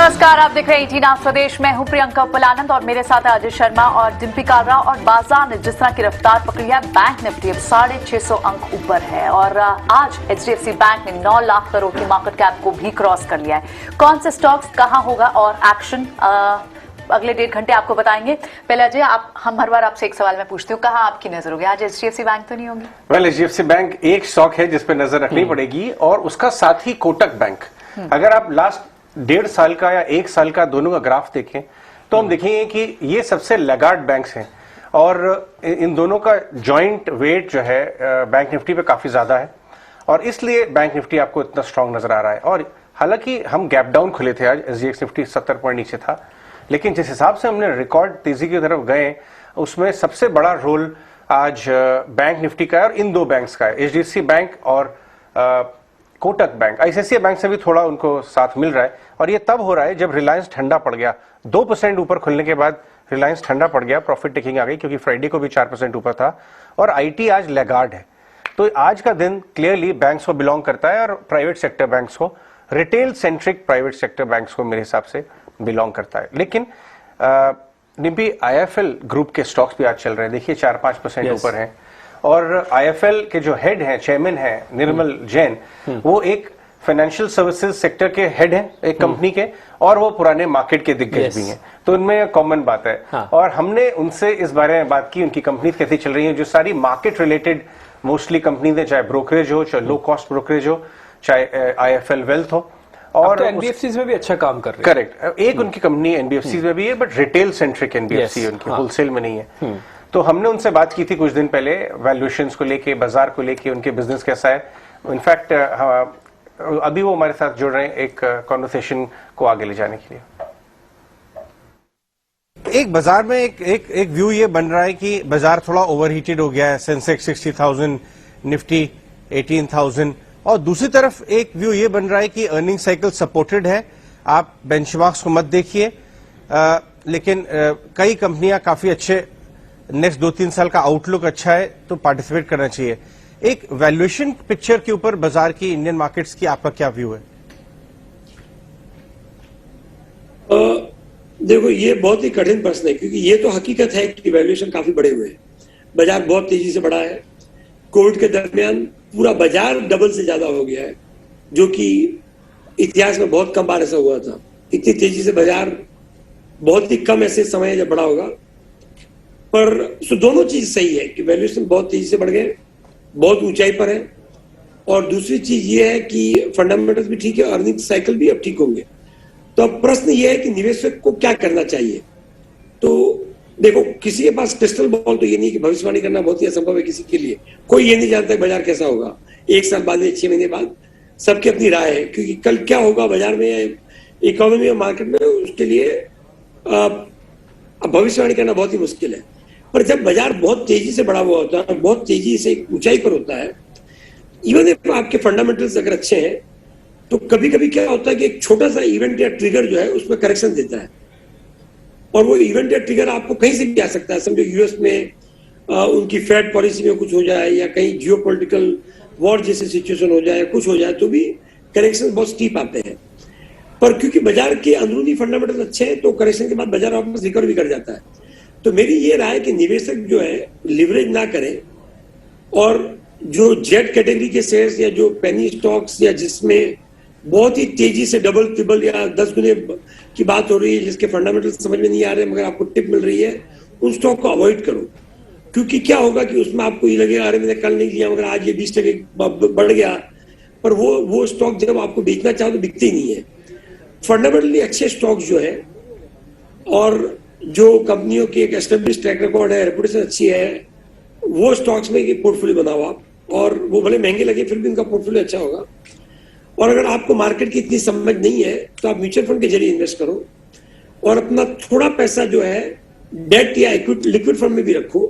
नमस्कार, आप देख रहे हैं 18 स्वदेश। मैं हूं प्रियंका उपलानंद और मेरे साथ है अजय शर्मा और डिम्पी कालरा। और बाजार ने जिस तरह की रफ्तार पकड़ी है, बैंक निफ्टी अब 650 अंक ऊपर है और आज एचडीएफसी बैंक ने 9 लाख करोड़ की मार्केट कैप को भी क्रॉस कर लिया है। कौन से स्टॉक्स कहां होगा और एक्शन अगले 1.5 घंटे आपको बताएंगे। पहले अजय, हम हर बार आपसे एक सवाल मैं पूछती हूँ, कहाँ आपकी नजर होगी? आज एचडीएफसी बैंक तो नहीं होगी? वेल, एचडीएफसी बैंक एक स्टॉक है जिस पे नजर रखनी पड़ेगी और उसका साथ ही कोटक बैंक। अगर आप लास्ट 1.5 साल का या 1 साल का दोनों का ग्राफ देखें तो हम देखेंगे कि ये सबसे लैगार्ड बैंक्स हैं और इन दोनों का जॉइंट वेट जो है बैंक निफ्टी पे काफी ज्यादा है और इसलिए बैंक निफ्टी आपको इतना स्ट्रांग नजर आ रहा है। और हालांकि हम गैप डाउन खुले थे आज, एसजीएक्स निफ्टी 70 पॉइंट नीचे था, लेकिन जिस हिसाब से हमने रिकॉर्ड तेजी की तरफ गए उसमें सबसे बड़ा रोल आज बैंक निफ्टी का है और इन दो बैंक्स का है, एचडीएफसी बैंक और कोटक बैंक। आईसीआईसीआई बैंक से भी थोड़ा उनको साथ मिल रहा है और ये तब हो रहा है जब रिलायंस ठंडा पड़ गया। 2% ऊपर खुलने के बाद रिलायंस ठंडा पड़ गया, प्रॉफिट टेकिंग आ गई क्योंकि फ्राइडे को भी 4% ऊपर था और आईटी आज लैगार्ड है। तो आज का दिन क्लियरली बैंक्स को बिलोंग करता है और प्राइवेट सेक्टर बैंक्स को, retail centric private sector banks को मेरे हिसाब से बिलोंग करता है। लेकिन निम्पी आईएफएल ग्रुप के स्टॉक्स भी आज चल रहे हैं, देखिए 4-5% ऊपर हैं और आईएफएल के जो हेड हैं, चेयरमैन हैं निर्मल जैन, वो एक फाइनेंशियल सर्विसेज सेक्टर के हेड हैं एक कंपनी के और वो पुराने मार्केट के दिग्गज भी हैं, तो इनमें कॉमन बात है। और हमने उनसे इस बारे में बात की, उनकी कंपनी कैसी चल रही है, जो सारी मार्केट रिलेटेड मोस्टली कंपनी है, चाहे ब्रोकरेज हो, चाहे लो कॉस्ट ब्रोकरेज हो, चाहे आईएफएल वेल्थ हो। और तो एनबीएफसीज में भी अच्छा काम कर रही है। करेक्ट, एक उनकी कंपनी एनबीएफसीज में भी है बट रिटेल सेंट्रिक एनबीएफसी उनकी, होलसेल में नहीं है। तो हमने उनसे बात की थी कुछ दिन पहले वैल्यूएशंस को लेके, बाजार को लेके, उनके बिजनेस कैसा है। इनफैक्ट अभी वो हमारे साथ जुड़ रहे हैं एक कॉन्वर्सेशन को आगे ले जाने के लिए। एक बाजार में एक व्यू ये बन रहा है कि बाजार थोड़ा ओवरहीटेड हो गया है, सेंसेक्स 60,000, निफ्टी 18,000, और दूसरी तरफ एक व्यू ये बन रहा है कि अर्निंग साइकिल सपोर्टेड है। आप बेंचमार्क्स को मत देखिए, लेकिन कई कंपनियां काफी अच्छे, नेक्स्ट 2-3 साल का आउटलुक अच्छा है तो पार्टिसिपेट करना चाहिए। एक वैल्यूएशन पिक्चर के ऊपर बाजार की, इंडियन मार्केट्स की आपका क्या व्यू है? देखो, ये बहुत ही कठिन प्रश्न है क्योंकि ये तो हकीकत है कि वैल्यूएशन काफी बड़े हुए हैं, बाजार बहुत तेजी से बढ़ा है। कोविड के दरमियान पूरा बाजार डबल से ज्यादा हो गया है, जो कि इतिहास में बहुत कम बार ऐसा हुआ था। इतनी तेजी से बाजार बहुत ही कम ऐसे समय जब बढ़ा होगा। पर दोनों चीज सही है कि वैल्यूएशन बहुत तेजी से बढ़ गए, बहुत ऊंचाई पर है, और दूसरी चीज ये है कि फंडामेंटल्स भी ठीक है, अर्निंग साइकिल भी अब ठीक होंगे। तो अब प्रश्न ये है कि निवेशक को क्या करना चाहिए। तो देखो, किसी के पास क्रिस्टल बॉल तो ये नहीं कि भविष्यवाणी करना बहुत ही असंभव है किसी के लिए। कोई ये नहीं जानता कि बाजार कैसा होगा 1 साल बाद या 6 महीने बाद, सबकी अपनी राय है क्योंकि कल क्या होगा बाजार में, इकोनॉमी और मार्केट में, उसके लिए भविष्यवाणी करना बहुत ही मुश्किल है। पर जब बाजार बहुत तेजी से बढ़ा हुआ होता है, बहुत तेजी से ऊंचाई पर होता है, इवन इफ आपके फंडामेंटल्स अगर अच्छे हैं, तो कभी कभी क्या होता है कि एक छोटा सा इवेंट या ट्रिगर जो है उसमें करेक्शन देता है, और वो इवेंट या ट्रिगर आपको कहीं से भी आ सकता है। समझो यूएस में उनकी फेड पॉलिसी में कुछ हो जाए या कहीं जियोपॉलिटिकल वॉर जैसी सिचुएशन हो जाए, कुछ हो जाए, तो भी करेक्शन बहुत स्टीप आते हैं। पर क्योंकि बाजार के अंदरूनी फंडामेंटल अच्छे हैं तो करेक्शन के बाद बाजार वापस रिकवर भी कर जाता है। तो मेरी ये राय है कि निवेशक जो है लिवरेज ना करें और जो जेट कैटेगरी के शेयर्स या जो पेनी स्टॉक्स या जिसमें बहुत ही तेजी से डबल ट्रिपल या 10 गुने की बात हो रही है, जिसके फंडामेंटल समझ में नहीं आ रहे मगर आपको टिप मिल रही है, उन स्टॉक को अवॉइड करो। क्योंकि क्या होगा कि उसमें आपको ये लगेगा अरे मैंने कल नहीं लिया मगर आज ये 20% बढ़ गया, पर वो स्टॉक जब आपको बेचना चाहो तो बिकते ही नहीं है। फंडामेंटली अच्छे स्टॉक जो है और जो कंपनियों की एक एस्टेब्लिश ट्रैक रिकॉर्ड है, रेपुटेशन अच्छी है, वो स्टॉक्स में पोर्टफोलियो बनाओ आप, और वो भले महंगे लगे फिर भी उनका पोर्टफोलियो अच्छा होगा। और अगर आपको मार्केट की इतनी समझ नहीं है तो आप म्यूचुअल फंड के जरिए इन्वेस्ट करो और अपना थोड़ा पैसा जो है डेट या लिक्विड फंड में भी रखो।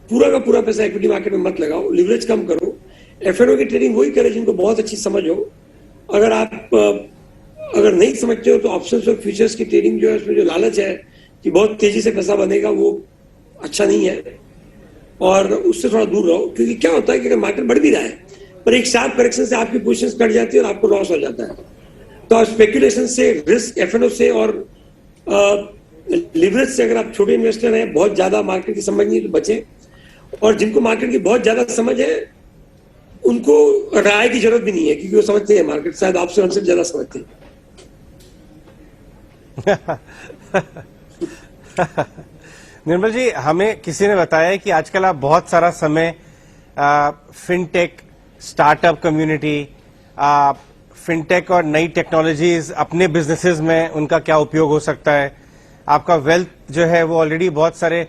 पूरा का पूरा पैसा इक्विटी मार्केट में मत लगाओ, लिवरेज कम करो। एफएनओ की ट्रेडिंग वही करे जिनको बहुत अच्छी समझ हो। अगर आप अगर नहीं समझते हो तो ऑप्शंस और फ्यूचर्स की ट्रेडिंग जो है उसमें जो लालच है कि बहुत तेजी से पैसा बनेगा, वो अच्छा नहीं है और उससे थोड़ा दूर रहो। क्योंकि क्या होता है कि अगर मार्केट बढ़ भी रहा है पर एक शार्प करेक्शन से आपकी पोजीशंस कट जाती है और आपको लॉस हो जाता है। तो स्पेकुलेशन से, रिस्क एफएनओ से और लिवरेज से अगर आप छोटे इन्वेस्टर हैं, बहुत ज्यादा मार्केट की समझ नहीं है तो बचें। और जिनको मार्केट की बहुत ज्यादा समझ है उनको राय की जरूरत भी नहीं है, क्योंकि वो समझते हैं मार्केट, शायद आपसे हमसे ज्यादा समझते हैं। निर्मल जी, हमें किसी ने बताया कि आजकल आप बहुत सारा समय फिनटेक, स्टार्टअप कम्युनिटी, फिनटेक और नई टेक्नोलॉजीज अपने बिजनेसेस में उनका क्या उपयोग हो सकता है, आपका वेल्थ जो है वो ऑलरेडी बहुत सारे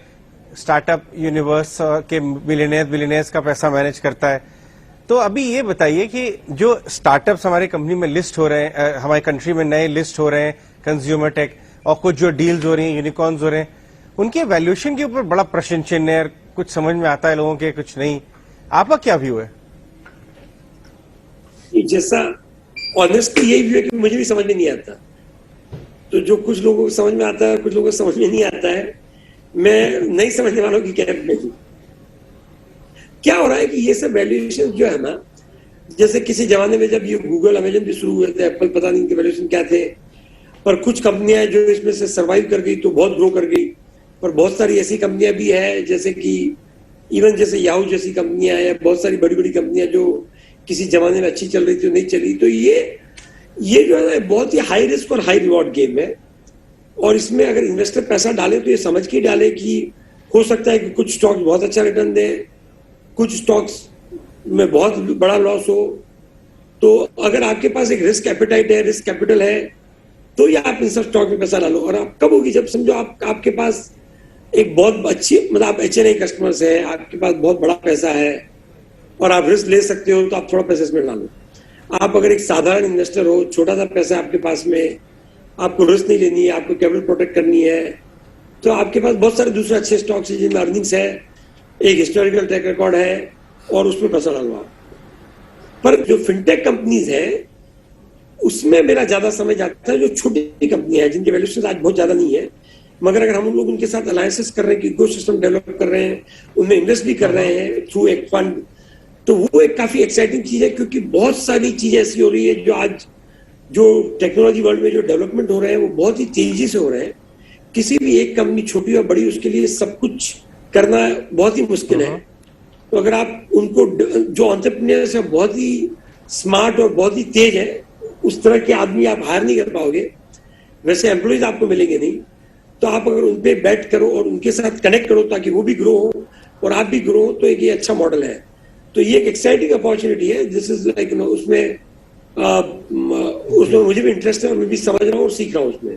स्टार्टअप यूनिवर्स के बिलियनियर्स का पैसा मैनेज करता है। तो अभी ये बताइए कि जो स्टार्टअप्स हमारे कंपनी में लिस्ट हो रहे हैं, हमारी कंट्री में नए लिस्ट हो रहे हैं, कंज्यूमर टेक, और कुछ जो डील्स हो रही हैं, यूनिकॉर्न्स हो रहे हैं, उनके वैल्यूएशन के ऊपर बड़ा प्रश्न चिन्ह है। कुछ समझ में आता है लोगों के, कुछ नहीं। आपका क्या व्यू है? जैसा ऑनेस्टली यही व्यू है कि मुझे भी समझ में नहीं आता। तो जो कुछ लोगों को समझ में आता है, कुछ लोगों को समझ में नहीं आता है, मैं नहीं समझने वालों की कैब में हूं। क्या हो रहा है कि ये सब वैल्यूएशन जो है ना, जैसे किसी जमाने में जब ये गूगल, अमेजन भी शुरू हुए थे, एप्पल, पता नहीं इनके वैल्यूएशन क्या थे, पर कुछ कंपनियां जो इसमें से सरवाइव कर गई तो बहुत ग्रो कर गई। और बहुत सारी ऐसी कंपनियां भी है जैसे कि इवन जैसे याहू जैसी कंपनियां हैं, बहुत सारी बड़ी बड़ी कंपनियां जो किसी जमाने में अच्छी चल रही थी, नहीं चली। तो ये जो है ना, बहुत ही हाई रिस्क और हाई रिवॉर्ड गेम है। और इसमें अगर इन्वेस्टर पैसा डाले तो ये समझ के डाले कि हो सकता है कि कुछ स्टॉक्स बहुत अच्छा रिटर्न दे, कुछ स्टॉक्स में बहुत बड़ा लॉस हो। तो अगर आपके पास एक रिस्क एपेटाइट है, रिस्क कैपिटल है, तो ये आप इन सब स्टॉक में पैसा डालो। और आप कब होगी, जब समझो आपके पास एक बहुत अच्छी, मतलब आप HNI कस्टमर्स है, आपके पास बहुत बड़ा पैसा है और आप रिस्क ले सकते हो, तो आप थोड़ा पैसा इसमें डालो। आप अगर एक साधारण इन्वेस्टर हो, छोटा सा पैसा आपके पास में, आपको रिस्क नहीं लेनी है, आपको कैपिटल प्रोटेक्ट करनी है, तो आपके पास बहुत सारे दूसरे अच्छे स्टॉक्स हैं जिनमें अर्निंग्स है, एक हिस्टोरिकल ट्रैक रिकॉर्ड है, और उसमें पैसा डालो आप। पर जो फिनटेक कंपनीज है उसमें मेरा ज्यादा समझ आता है जो छोटी कंपनियां हैं जिनके वैल्यूएशन आज बहुत ज्यादा नहीं है, मगर अगर हम लोग उनके साथ अलायंसेस कर रहे हैं, इकोसिस्टम डेवलप कर रहे हैं, उनमें इन्वेस्ट भी कर रहे हैं थ्रू एक फंड, तो वो एक काफी एक्साइटिंग चीज है। क्योंकि बहुत सारी चीजें ऐसी हो रही है जो आज जो टेक्नोलॉजी वर्ल्ड में जो डेवलपमेंट हो रहे हैं वो बहुत ही तेजी से हो रहे हैं। किसी भी एक कंपनी, छोटी और बड़ी, उसके लिए सब कुछ करना बहुत ही मुश्किल है। तो अगर आप उनको, जो एंटरप्रेन्योर्स है बहुत ही स्मार्ट और बहुत ही तेज है, उस तरह के आदमी आप हायर नहीं कर पाओगे, वैसे एम्प्लॉइज आपको मिलेंगे नहीं। तो आप अगर उन पे बैट करो और उनके साथ कनेक्ट करो ताकि वो भी ग्रो हो और आप भी ग्रो हो, तो एक ये अच्छा मॉडल है। तो ये एक एक्साइटिंग अपॉर्चुनिटी है। दिस इज लाइक उसमें मुझे भी इंटरेस्ट है और मैं भी समझ रहा हूँ और सीख रहा हूँ उसमें।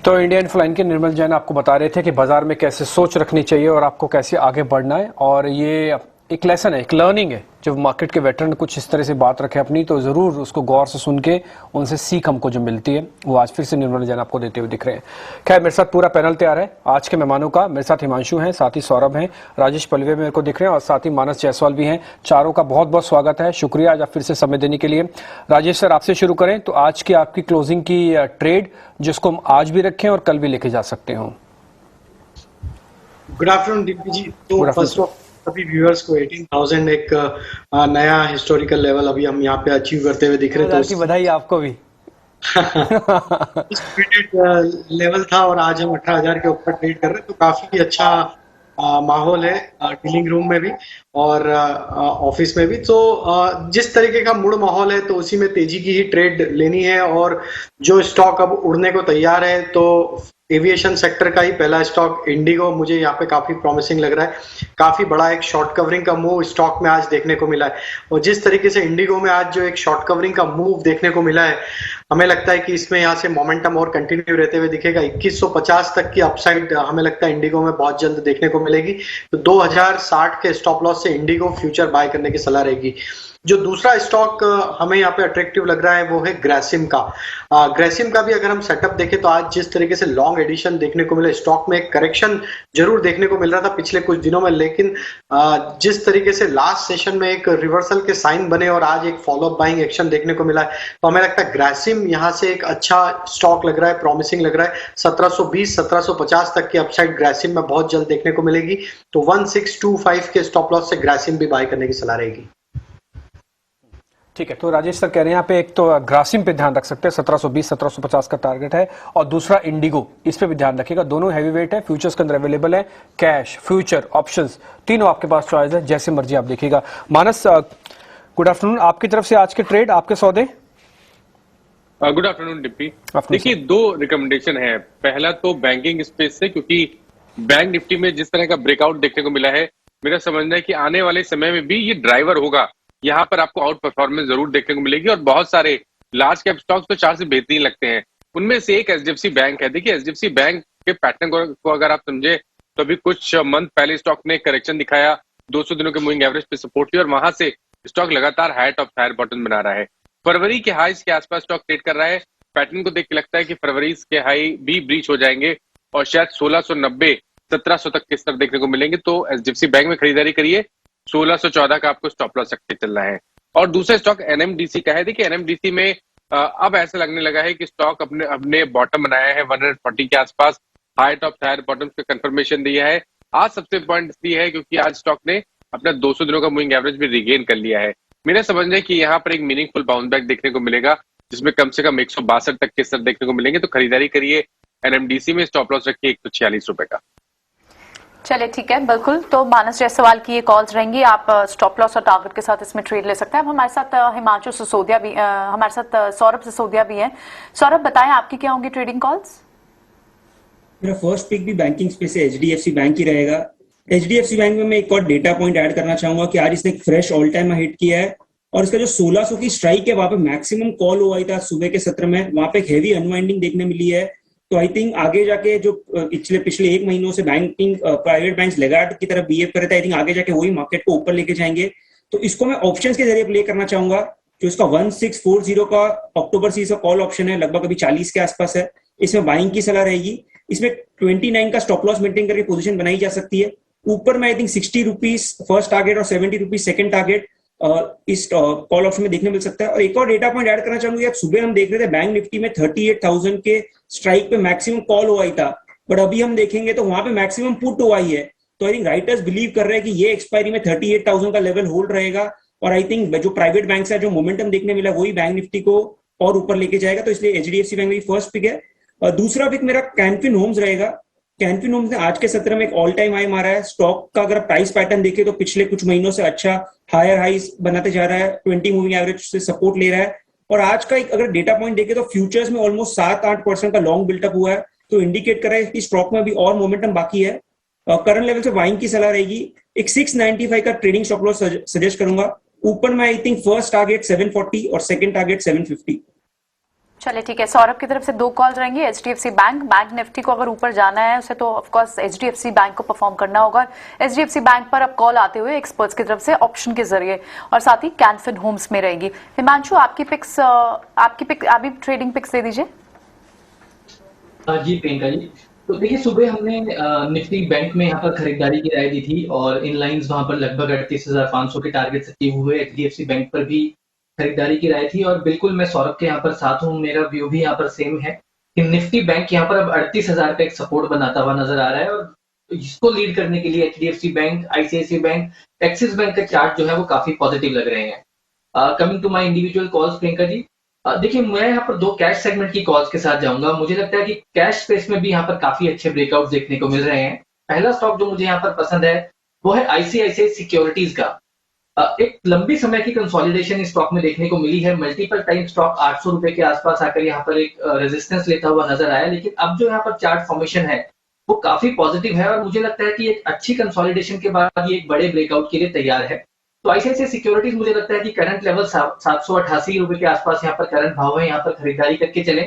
तो इंडिया इनफ्लाइन के निर्मल जैन आपको बता रहे थे कि बाजार में कैसे सोच रखनी चाहिए और आपको कैसे आगे बढ़ना है, और ये एक लेसन है, एक लर्निंग है। जब मार्केट के वेटरन कुछ इस तरह से बात रखे अपनी, तो जरूर उसको गौर से सुन के उनसे सीख हमको जो मिलती है वो आज फिर से निर्मल जैन आपको देते हुए दिख रहे हैं। खैर, मेरे साथ पूरा पैनल तैयार है आज के मेहमानों का। मेरे साथ हिमांशु हैं, साथ ही सौरभ हैं, राजेश पलवे मेरे को दिख रहे हैं, और साथ ही मानस जायसवाल भी हैं। चारों का बहुत बहुत स्वागत है, शुक्रिया आज आप फिर से समय देने के लिए। राजेश सर, आपसे शुरू करें तो आज की आपकी क्लोजिंग की ट्रेड, जिसको हम आज भी रखें और कल भी लेके जा सकते हो। गुड आफ्टरनून डीपी जी। तो फर्स्ट ऑफ सभी व्यूअर्स को 18,000 एक नया हिस्टोरिकल लेवल अभी हम यहाँ पे अचीव करते हुए दिख रहे थे। तो बधाई आपको भी। लेवल था और आज हम 18,000 के ऊपर ट्रेड कर रहे हैं, तो काफी अच्छा माहौल है डीलिंग रूम में भी और ऑफिस में भी। तो जिस तरीके का मूड माहौल है तो उसी में तेजी की ही ट्रेड लेनी है। और जो स्टॉक अब उड़ने को तैयार है, तो एविएशन सेक्टर का ही पहला स्टॉक इंडिगो मुझे यहाँ पे काफी प्रॉमिसिंग लग रहा है। काफी बड़ा एक शॉर्ट कवरिंग का मूव स्टॉक में आज देखने को मिला है, और जिस तरीके से इंडिगो में आज जो एक शॉर्ट कवरिंग का मूव देखने को मिला है, हमें लगता है कि इसमें यहाँ से मोमेंटम और कंटिन्यू रहते हुए दिखेगा। 2150 तक की अपसाइड हमें लगता है इंडिगो में बहुत जल्द देखने को मिलेगी। तो 2060 के स्टॉप लॉस से इंडिगो फ्यूचर बाय करने की सलाह रहेगी। जो दूसरा स्टॉक हमें यहाँ पे अट्रैक्टिव लग रहा है वो है ग्रेसिम का। ग्रेसिम का भी अगर हम सेटअप देखें तो आज जिस तरीके से लॉन्ग एडिशन देखने को मिला, स्टॉक में एक करेक्शन जरूर देखने को मिल रहा था पिछले कुछ दिनों में, लेकिन जिस तरीके से लास्ट सेशन में एक रिवर्सल के साइन बने और आज एक फॉलोअप बाइंग एक्शन देखने को मिला है, तो हमें लगता है ग्रेसिम यहाँ से एक अच्छा स्टॉक लग रहा है, प्रॉमिसिंग लग रहा है। 1720 1750 तक की अपसाइड ग्रेसिम में बहुत जल्द देखने को मिलेगी। तो 1625 के स्टॉप लॉस से ग्रेसिम भी बाय करने की सलाह रहेगी। ठीक है, तो राजेश सर कह रहे हैं यहाँ पे एक तो ग्रासिम पे ध्यान रख सकते हैं, 1720 1750 का टारगेट है, और दूसरा इंडिगो, इस पे भी ध्यान रखिएगा। दोनों हैवी वेट है, फ्यूचर्स के अंदर अवेलेबल है, कैश, फ्यूचर, ऑप्शंस, तीनों आपके पास चॉइस है, जैसे मर्जी आप देखिएगा। मानस, गुड आफ्टरनून, आपकी तरफ से आज के ट्रेड, आपके सौदे। Good afternoon DP. देखिए, दो रिकमेंडेशन है। पहला तो बैंकिंग स्पेस से, क्योंकि बैंक निफ्टी में जिस तरह का ब्रेकआउट देखने को मिला है, मेरा समझना है कि आने वाले समय में भी ये ड्राइवर होगा। यहाँ पर आपको आउट परफॉर्मेंस जरूर देखने को मिलेगी, और बहुत सारे लार्ज कैप स्टॉक्स तो चार्ट से बेहतरीन लगते हैं। उनमें से एक एचडीएफसी बैंक है। देखिए, एचडीएफसी बैंक के पैटर्न को अगर आप समझे तो अभी कुछ मंथ पहले स्टॉक ने करेक्शन दिखाया, 200 दिनों के मूविंग एवरेज पे सपोर्ट लिया, और वहां से स्टॉक लगातार हायर टॉप हायर बॉटम बना रहा है। फरवरी के हाईस के आसपास स्टॉक ट्रेड कर रहा है। पैटर्न को देख के लगता है कि फरवरी के हाई भी ब्रीच हो जाएंगे, और शायद 1690 1700 तक के स्तर देखने को मिलेंगे। तो एचडीएफसी बैंक में खरीदारी करिए। 1614 का आपको स्टॉप लॉस रख के चलना है। और दूसरा स्टॉक एनएमडीसी का है। देखिए, एनएमडीसी में अब ऐसा लगने लगा है कि स्टॉक अपने बॉटम बनाया है 140 के आसपास, हाई टॉप हायर बॉटम से कंफर्मेशन दिया है। आज सबसे पॉइंट दी है क्योंकि आज स्टॉक ने अपना 200 दिनों का मूविंग एवरेज भी रिगेन कर लिया है। मेरा समझना है कि यहाँ पर एक मीनिंगफुल बाउंस बैक देखने को मिलेगा, जिसमें कम से कम 162 तक के स्तर देखने को मिलेंगे। तो खरीदारी करिए एनएमडीसी में, स्टॉप लॉस रखिए 146 रुपए का। चलिए ठीक है, बिल्कुल। तो मानस जायसवाल की ये कॉल्स रहेंगी, आप स्टॉप लॉस और टारगेट के साथ इसमें ट्रेड ले सकते हैं। अब हमारे साथ हिमांशु सिसोदिया भी, हमारे साथ सौरभ सिसोदिया भी हैं। सौरभ, बताएं आपकी क्या होंगी ट्रेडिंग कॉल्स? मेरा फर्स्ट पिक भी बैंकिंग स्पेस से एचडीएफसी बैंक ही रहेगा। एचडीएफसी बैंक में मैं एक और डेटा पॉइंट ऐड करना चाहूंगा कि आज इसने एक फ्रेश ऑल टाइम हिट किया है, और इसका जो 1600 की स्ट्राइक है वहां पे मैक्सिमम कॉल हुआ था सुबह के सत्र में, वहां पे एक हेवी अनवाइंडिंग देखने मिली है। तो आई थिंक आगे जाके जो पिछले एक महीनों से बैंकिंग प्राइवेट बैंक्स लेगार्ड की तरफ बिहेव कर रहे थे, आई थिंक आगे जाके वही मार्केट को ऊपर लेके जाएंगे। तो इसको मैं ऑप्शंस के जरिए प्ले करना चाहूंगा। जो इसका 1640 का अक्टूबर सीरीज का कॉल ऑप्शन है, लगभग अभी 40 के आसपास है, इसमें बाइंग की सलाह रहेगी। इसमें 29 का स्टॉप लॉस मेंटेन करके पोजीशन बनाई जा सकती है। ऊपर में I think 60 rupees first target और 70 रुपीज सेकंड टारगेट इस कॉल ऑप्शन में देखने मिल सकता है। और एक और डेटा पॉइंट ऐड करना चाहूंगी, आप सुबह हम देख रहे थे बैंक निफ्टी में 38,000 के स्ट्राइक पे मैक्सिमम कॉल हुआ ही था, बट अभी हम देखेंगे तो वहां पे मैक्सिमम पुट हुआ ही है। तो आई थिंक राइटर्स बिलीव कर रहे हैं कि ये एक्सपायरी में 38,000 का लेवल होल्ड रहेगा, और आई थिंक जो प्राइवेट बैंक है जो मोमेंटम देखने मिला वही बैंक निफ्टी को और ऊपर लेके जाएगा। तो इसलिए एचडीएफसी बैंक में फर्स्ट पिक है। और दूसरा पिक मेरा कैन फिन होम्स रहेगा। कैन फिन होम्स ने आज के सत्र में एक ऑल टाइम हाई मारा है। स्टॉक का अगर प्राइस पैटर्न देखें तो पिछले कुछ महीनों से अच्छा हायर हाइस बनाते जा रहा है, 20 मूविंग एवरेज से सपोर्ट ले रहा है। और आज का एक अगर डेटा पॉइंट देखें तो फ्यूचर्स में ऑलमोस्ट 7-8% का लॉन्ग बिल्टअप हुआ है, तो इंडिकेट कर रहा है कि स्टॉक में अभी और मोमेंटम बाकी है। करंट लेवल से बाइंग की सलाह रहेगी। एक 695 का ट्रेडिंग स्टॉप लॉस सजेस्ट करूंगा। ऊपर में आई थिंक फर्स्ट टारगेट 740 और सेकंड टारगेट 750। चलिए ठीक है, सौरभ की तरफ से दो कॉल रहेंगी। एचडीएफसी बैंक निफ्टी को अगर ऊपर जाना है उसे तो ऑफकोर्स एचडीएफसी बैंक को परफॉर्म करना होगा। एचडीएफसी बैंक पर अब कॉल आते हुए एक्सपर्ट्स की तरफ से ऑप्शन के जरिए, और साथ ही कैन फिन होम्स में रहेगी। हिमांशु, आपकी पिक्स, अभी ट्रेडिंग पिक्स दे दीजिए। जी प्रियंका जी, तो देखिए सुबह हमने निफ्टी बैंक में यहाँ पर खरीदारी की राय दी थी, और इन लाइंस वहां पर लगभग 38,500 के टारगेट से किए हुए एचडीएफसी बैंक पर भी खरीदारी की राय थी। और बिल्कुल मैं सौरभ के यहाँ पर साथ हूँ, मेरा व्यू भी यहाँ पर सेम है कि निफ्टी बैंक यहाँ पर अब 38,000 का एक सपोर्ट बनाता हुआ नजर आ रहा है, और इसको लीड करने के लिए HDFC bank, ICICI bank, Axis bank का चार्ट जो है वो काफी पॉजिटिव लग रहे हैं। Coming to my individual calls Priyanka ji, देखिए मैं यहाँ पर दो कैश सेगमेंट की कॉल्स के साथ जाऊंगा। मुझे लगता है कि कैश स्पेस में भी यहाँ पर काफी अच्छे ब्रेकआउट देखने को मिल रहे हैं। पहला स्टॉक जो मुझे यहाँ पर पसंद है वो है आईसीआईसीआई सिक्योरिटीज का। एक लंबी समय की कंसोलिडेशन इस स्टॉक में देखने को मिली है। मल्टीपल टाइम स्टॉक 800 रुपए के आसपास आकर यहाँ पर एक रेजिस्टेंस लेता हुआ नजर आया, लेकिन अब जो यहाँ पर चार्ट फॉर्मेशन है वो काफी पॉजिटिव है, और मुझे लगता है कि एक अच्छी कंसोलिडेशन के बाद ये एक बड़े ब्रेकआउट के लिए तैयार है। तो आईसीआईसीआई सिक्योरिटीज मुझे लगता है कि करंट लेवल 788 रुपए के आसपास यहाँ पर करंट भाव है, यहाँ पर खरीदारी करके चले।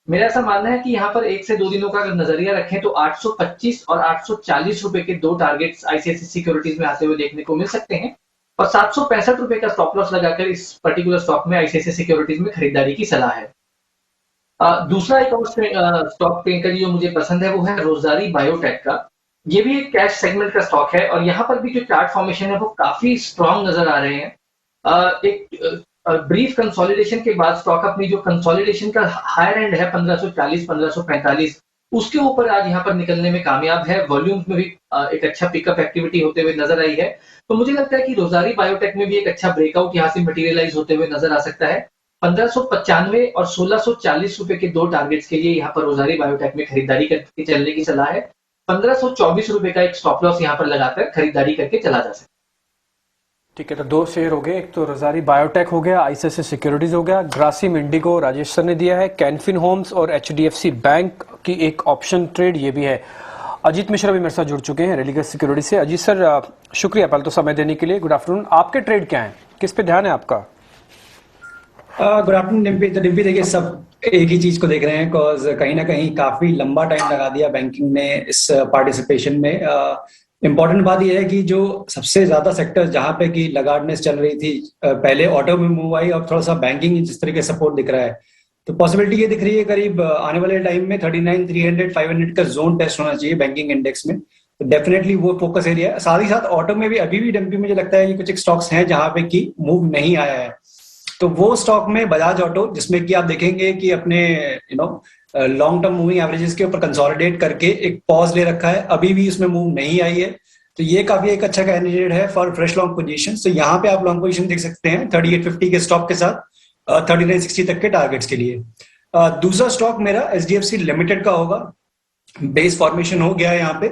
मेरा ऐसा मानना है कि यहाँ पर 1 से 2 दिनों का अगर नजरिया रखें तो 825 और 840 रुपए के दो टारगेट्स आईसीआईसीआई सिक्योरिटीज में आते हुए देखने को मिल सकते हैं, और 765 रुपए का स्टॉप लॉस लगाकर इस पर्टिकुलर स्टॉक में आईसीआईसीआई सिक्योरिटीज में खरीदारी की सलाह है। दूसरा एक और स्टॉक प्रियंका जी जो मुझे पसंद है वो है रोजारी बायोटेक का। ये भी एक कैश सेगमेंट का स्टॉक है, और यहाँ पर भी जो चार्ट फॉर्मेशन है वो काफी स्ट्रॉन्ग नजर आ रहे हैं। एक ब्रीफ कंसोलिडेशन के बाद स्टॉक अपनी जो कंसोलिडेशन का हायर एंड है 1540 1545 उसके ऊपर आज यहाँ पर निकलने में कामयाब है। वॉल्यूम्स में भी एक अच्छा पिकअप एक्टिविटी होते हुए नजर आई है। तो मुझे लगता है कि रोजारी बायोटेक में भी एक अच्छा ब्रेकआउट यहाँ से मटेरियलाइज होते हुए नजर आ सकता है। 1595 और 1640 रुपए के दो टारगेट्स के लिए यहाँ पर रोजारी बायोटेक में खरीदारी करके चलने की सलाह है। 1524 रुपए का एक स्टॉप लॉस यहाँ पर लगाकर खरीदारी करके चला जा सकता है। ठीक है, तो दो शेयर हो गए, एक तो रोजारी बायोटेक हो गया, आईसीआईसीआई सिक्योरिटीज हो गया, ग्रासिम इंडिगो राजेश सर ने दिया है, कैनफिन होम्स और एचडीएफसी बैंक की एक ऑप्शन ट्रेड ये भी है। अजीत मिश्रा भी मेरे साथ जुड़ चुके हैं रेलिगस सिक्योरिटी से। अजीत सर शुक्रिया पहले तो समय देने के लिए। गुड आफ्टरनून, आपके ट्रेड क्या हैं, किस पे ध्यान है आपका? Good afternoon Dimpy. तो डिम्पी देखिए, सब एक ही चीज को देख रहे हैं, बिकॉज कहीं ना कहीं काफी लंबा टाइम लगा दिया बैंकिंग ने इस पार्टिसिपेशन में। इम्पोर्टेंट बात यह है कि जो सबसे ज्यादा सेक्टर जहां पे कि लगार्डनेस चल रही थी, पहले ऑटो में मूव आई, अब थोड़ा सा बैंकिंग जिस तरीके से सपोर्ट दिख रहा है, तो पॉसिबिलिटी ये दिख रही है करीब आने वाले टाइम में 39,300 500 का जोन टेस्ट होना चाहिए बैंकिंग इंडेक्स में। तो डेफिनेटली वो फोकस एरिया है। साथ ही साथ ऑटो में भी अभी भी डिम्पी मुझे लगता है कि कुछ एक स्टॉक्स हैं जहां पे कि मूव नहीं आया है। तो वो स्टॉक में बजाज ऑटो, जिसमें कि आप देखेंगे कि अपने लॉन्ग टर्म मूविंग एवरेजेस के ऊपर कंसोलिडेट करके एक पॉज ले रखा है, अभी भी इसमें मूव नहीं आई है। तो ये काफी एक अच्छा कैंडिडेट है फॉर फ्रेश लॉन्ग पोजीशन। तो यहाँ पे आप लॉन्ग पोजीशन देख सकते हैं 3850 के स्टॉक के साथ 3960 तक के टारगेट्स के लिए। दूसरा स्टॉक मेरा एचडीएफसी लिमिटेड का होगा। बेस फॉर्मेशन हो गया है यहाँ पे,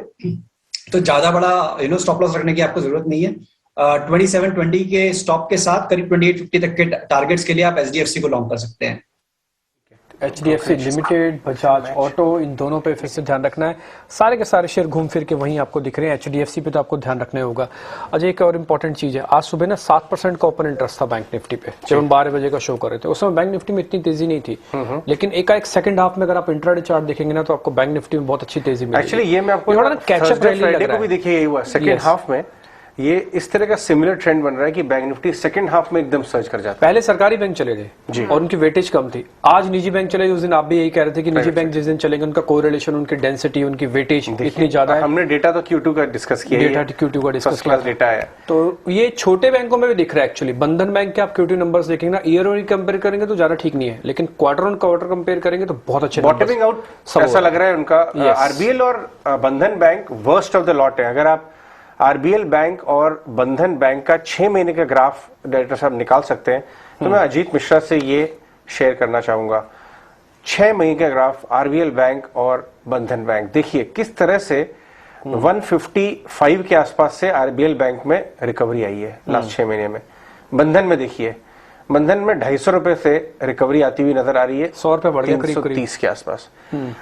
तो ज्यादा बड़ा स्टॉप लॉस रखने की आपको जरूरत नहीं है। 2720 के स्टॉप के साथ करीब 2850 तक के टारगेट्स के लिए आप एचडीएफसी को लॉन्ग कर सकते हैं। एचडीएफसी लिमिटेड, बजाज ऑटो, इन दोनों पे फिर से ध्यान रखना है। सारे के सारे शेयर घूम फिर के वहीं आपको दिख रहे हैं। एचडीएफसी पे तो आपको ध्यान रखना होगा। अजय, एक और इम्पोर्टेंट चीज है, आज सुबह ना 7% का ओपन इंटरेस्ट था बैंक निफ्टी पे, जब हम 12 बजे का शो कर रहे थे। उस समय बैंक निफ्टी में इतनी तेजी नहीं थी, लेकिन एक सेकंड हाफ में अगर आप इंट्राडे चार्ट देखेंगे ना, तो आपको बैंक निफ्टी में बहुत अच्छी तेजी मिली। एक्चुअली ये मैं आपको कैचअप रैली लग रहा है। भी देखिए, यही हुआ सेकंड हाफ में, ये इस तरह का सिमिलर ट्रेंड बन रहा है कि बैंक निफ्टी सेकंड हाफ में एकदम सर्ज कर जाता है। पहले सरकारी बैंक चले थे और उनकी वेटेज कम थी, आज निजी बैंक चले। उस दिन आप भी यही कह रहे थे कि निजी बैंक जिस दिन चलेंगे उनका कोरिलेशन, उनकी डेंसिटी, उनकी वेटेज इतनी ज्यादा है। हमने डेटा तो Q2 का डिस्कस किया, डेटा Q2 का डिस्कस किया, डेटा है। तो ये छोटे बैंकों में भी दिख रहा है एक्चुअली। बंधन बैंक के आप Q2 नंबर्स देखेंगे ना, ईयर ऑन कंपेयर करेंगे तो ज्यादा ठीक नहीं है, लेकिन क्वार्टर ऑन क्वार्टर कंपेयर करेंगे तो बहुत अच्छे। बॉटमिंग आउट ऐसा लग रहा है उनका। आरबीएल और बंधन bank worst of the lot है। अगर आप आरबीएल बैंक और बंधन बैंक का 6 महीने का ग्राफ डायरेक्टर साहब निकाल सकते हैं, तो मैं अजीत मिश्रा से ये शेयर करना चाहूंगा। 6 महीने का ग्राफ आरबीएल बैंक और बंधन बैंक, देखिए किस तरह से 155 के आसपास से आरबीएल बैंक में रिकवरी आई है लास्ट 6 महीने में। बंधन में देखिए, बंधन में 250 रुपए से रिकवरी आती हुई नजर आ रही है, 100 रुपए बढ़ गया, 330 के आसपास।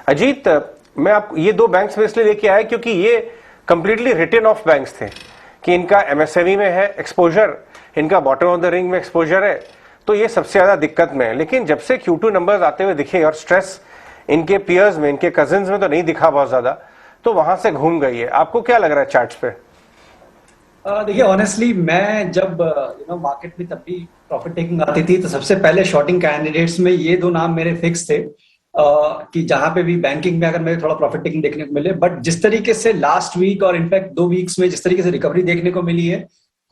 अजीत, मैं आपको ये दो बैंक्स में इसलिए लेके आया क्योंकि ये कंप्लीटली रिटन ऑफ बैंक्स थे कि इनका एमएसएमई में है एक्सपोजर, इनका बॉटम ऑफ द रिंग में एक्सपोजर है, तो ये सबसे ज्यादा दिक्कत में है। लेकिन जब से Q2 नंबर्स आते हुए दिखे और स्ट्रेस इनके पियर्स में, इनके कजिन्स में तो नहीं दिखा बहुत ज्यादा, तो वहां से घूम गई है। आपको क्या लग रहा है चार्ट्स पे? देखिए, ऑनेस्टली मैं जब मार्केट में तब भी प्रॉफिट टेकिंग आती थी, तो सबसे पहले शॉर्टिंग कैंडिडेट्स में ये दो नाम मेरे फिक्स थे कि जहां पे भी बैंकिंग में अगर मेरे थोड़ा प्रॉफिट टेकिंग देखने को मिले। बट जिस तरीके से लास्ट वीक और इनफैक्ट 2 वीक्स में जिस तरीके से रिकवरी देखने को मिली है,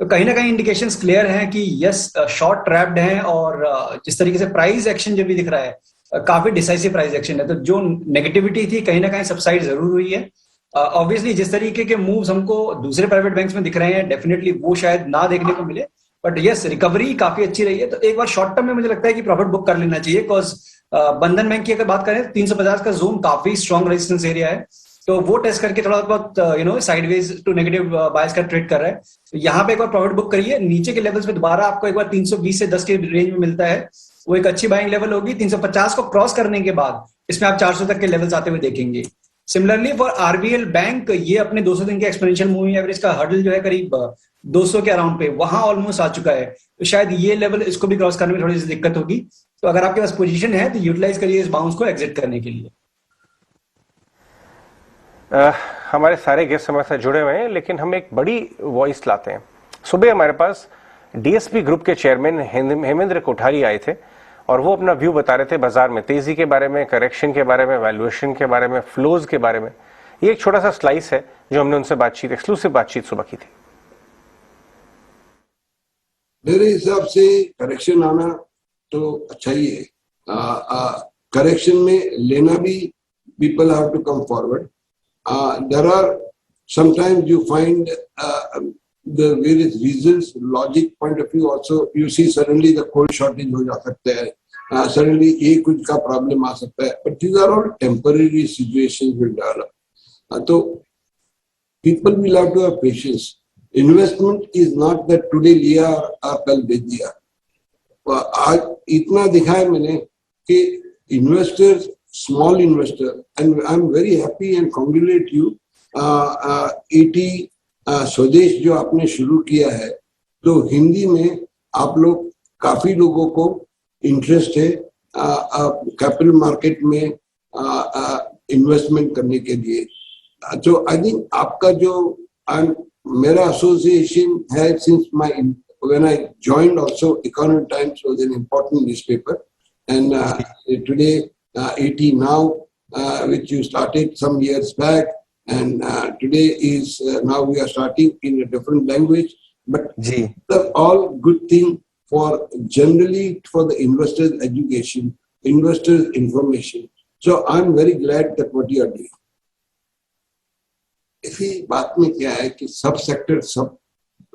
तो कहीं ना कहीं इंडिकेशंस क्लियर हैं कि यस, शॉर्ट ट्रैप्ड हैं। और जिस तरीके से प्राइस एक्शन जो भी दिख रहा है, काफी डिसाइसिव प्राइस एक्शन है। तो जो नेगेटिविटी थी कहीं ना कहीं सबसाइड जरूर हुई है। ऑब्वियसली जिस तरीके के मूव्स हमको दूसरे प्राइवेट बैंक्स में दिख रहे हैं, डेफिनेटली वो शायद ना देखने को मिले। बट यस, रिकवरी काफी अच्छी रही है। तो एक बार शॉर्ट टर्म में मुझे लगता है कि प्रॉफिट बुक कर लेना चाहिए, बिकॉज बंधन बैंक की अगर बात करें तो 350 का जोन काफी स्ट्रॉन्ग रेजिस्टेंस एरिया है। तो वो टेस्ट करके थोड़ा बहुत साइडवेज टू नेगेटिव बायस का ट्रेड कर रहा है। तो यहाँ पे एक बार प्रॉफिट बुक करिए। नीचे के लेवल्स पे दोबारा आपको एक बार 320 से 10 के रेंज में मिलता है, वो एक अच्छी बाइंग लेवल होगी। 350 को क्रॉस करने के बाद इसमें आप 400 तक के लेवल्स आते हुए देखेंगे। सिमिलरली फॉर आरबीएल बैंक, ये अपने 200 दिन के एक्सपोनेंशियल मूविंग एवरेज का हर्डल जो है करीब 200 के अराउंड पे, वहां ऑलमोस्ट आ चुका है। तो शायद ये लेवल इसको भी क्रॉस करने में थोड़ी सी दिक्कत होगी। तो अगर आपके पास पोजीशन है तो यूटिलाइज करिए इस बाउंस को एग्जिट करने के लिए। हमारे सारे गेस्ट हमारे साथ जुड़े हुए हैं, लेकिन हम एक बड़ी वॉइस लाते हैं। सुबह हमारे पास डीएसपी ग्रुप के चेयरमैन हेमेंद्र कोठारी आए थे और वो अपना व्यू बता रहे थे बाजार में तेजी के बारे में, करेक्शन के बारे में, वैल्यूएशन के बारे में, फ्लोज के बारे में। ये एक छोटा सा स्लाइस है जो हमने उनसे एक्सक्लूसिव बातचीत सुबह की थी। मेरे हिसाब से करेक्शन आना तो अच्छा ही है। करेक्शन में लेना भी people have to come forward. There are sometimes you find the various reasons, logic point of view also, you see suddenly the coal shortage हो जा सकता है, suddenly ये कुछ का problem आ सकता है, but these are all temporary situations will develop. So people will have to have patience. Investment is not that today लिया और कल बेच दिया. आज इतना दिखा है मैंने कि investors, small investor, and I'm very happy and congratulate you. ET स्वदेश जो आपने शुरू किया है, तो हिंदी में आप लोग काफी लोगों को इंटरेस्ट है कैपिटल मार्केट में इन्वेस्टमेंट करने के लिए. तो आई थिंक आपका जो मेरा एसोसिएशन है, since my when I joined also Economic Times was an important newspaper, and today ET Now, which you started some years back, and today is now we are starting in a different language, but they're all good thing for generally for the investors education, investors information. So I'm very glad that what you are doing. इसी बात में क्या है कि सब sector, सब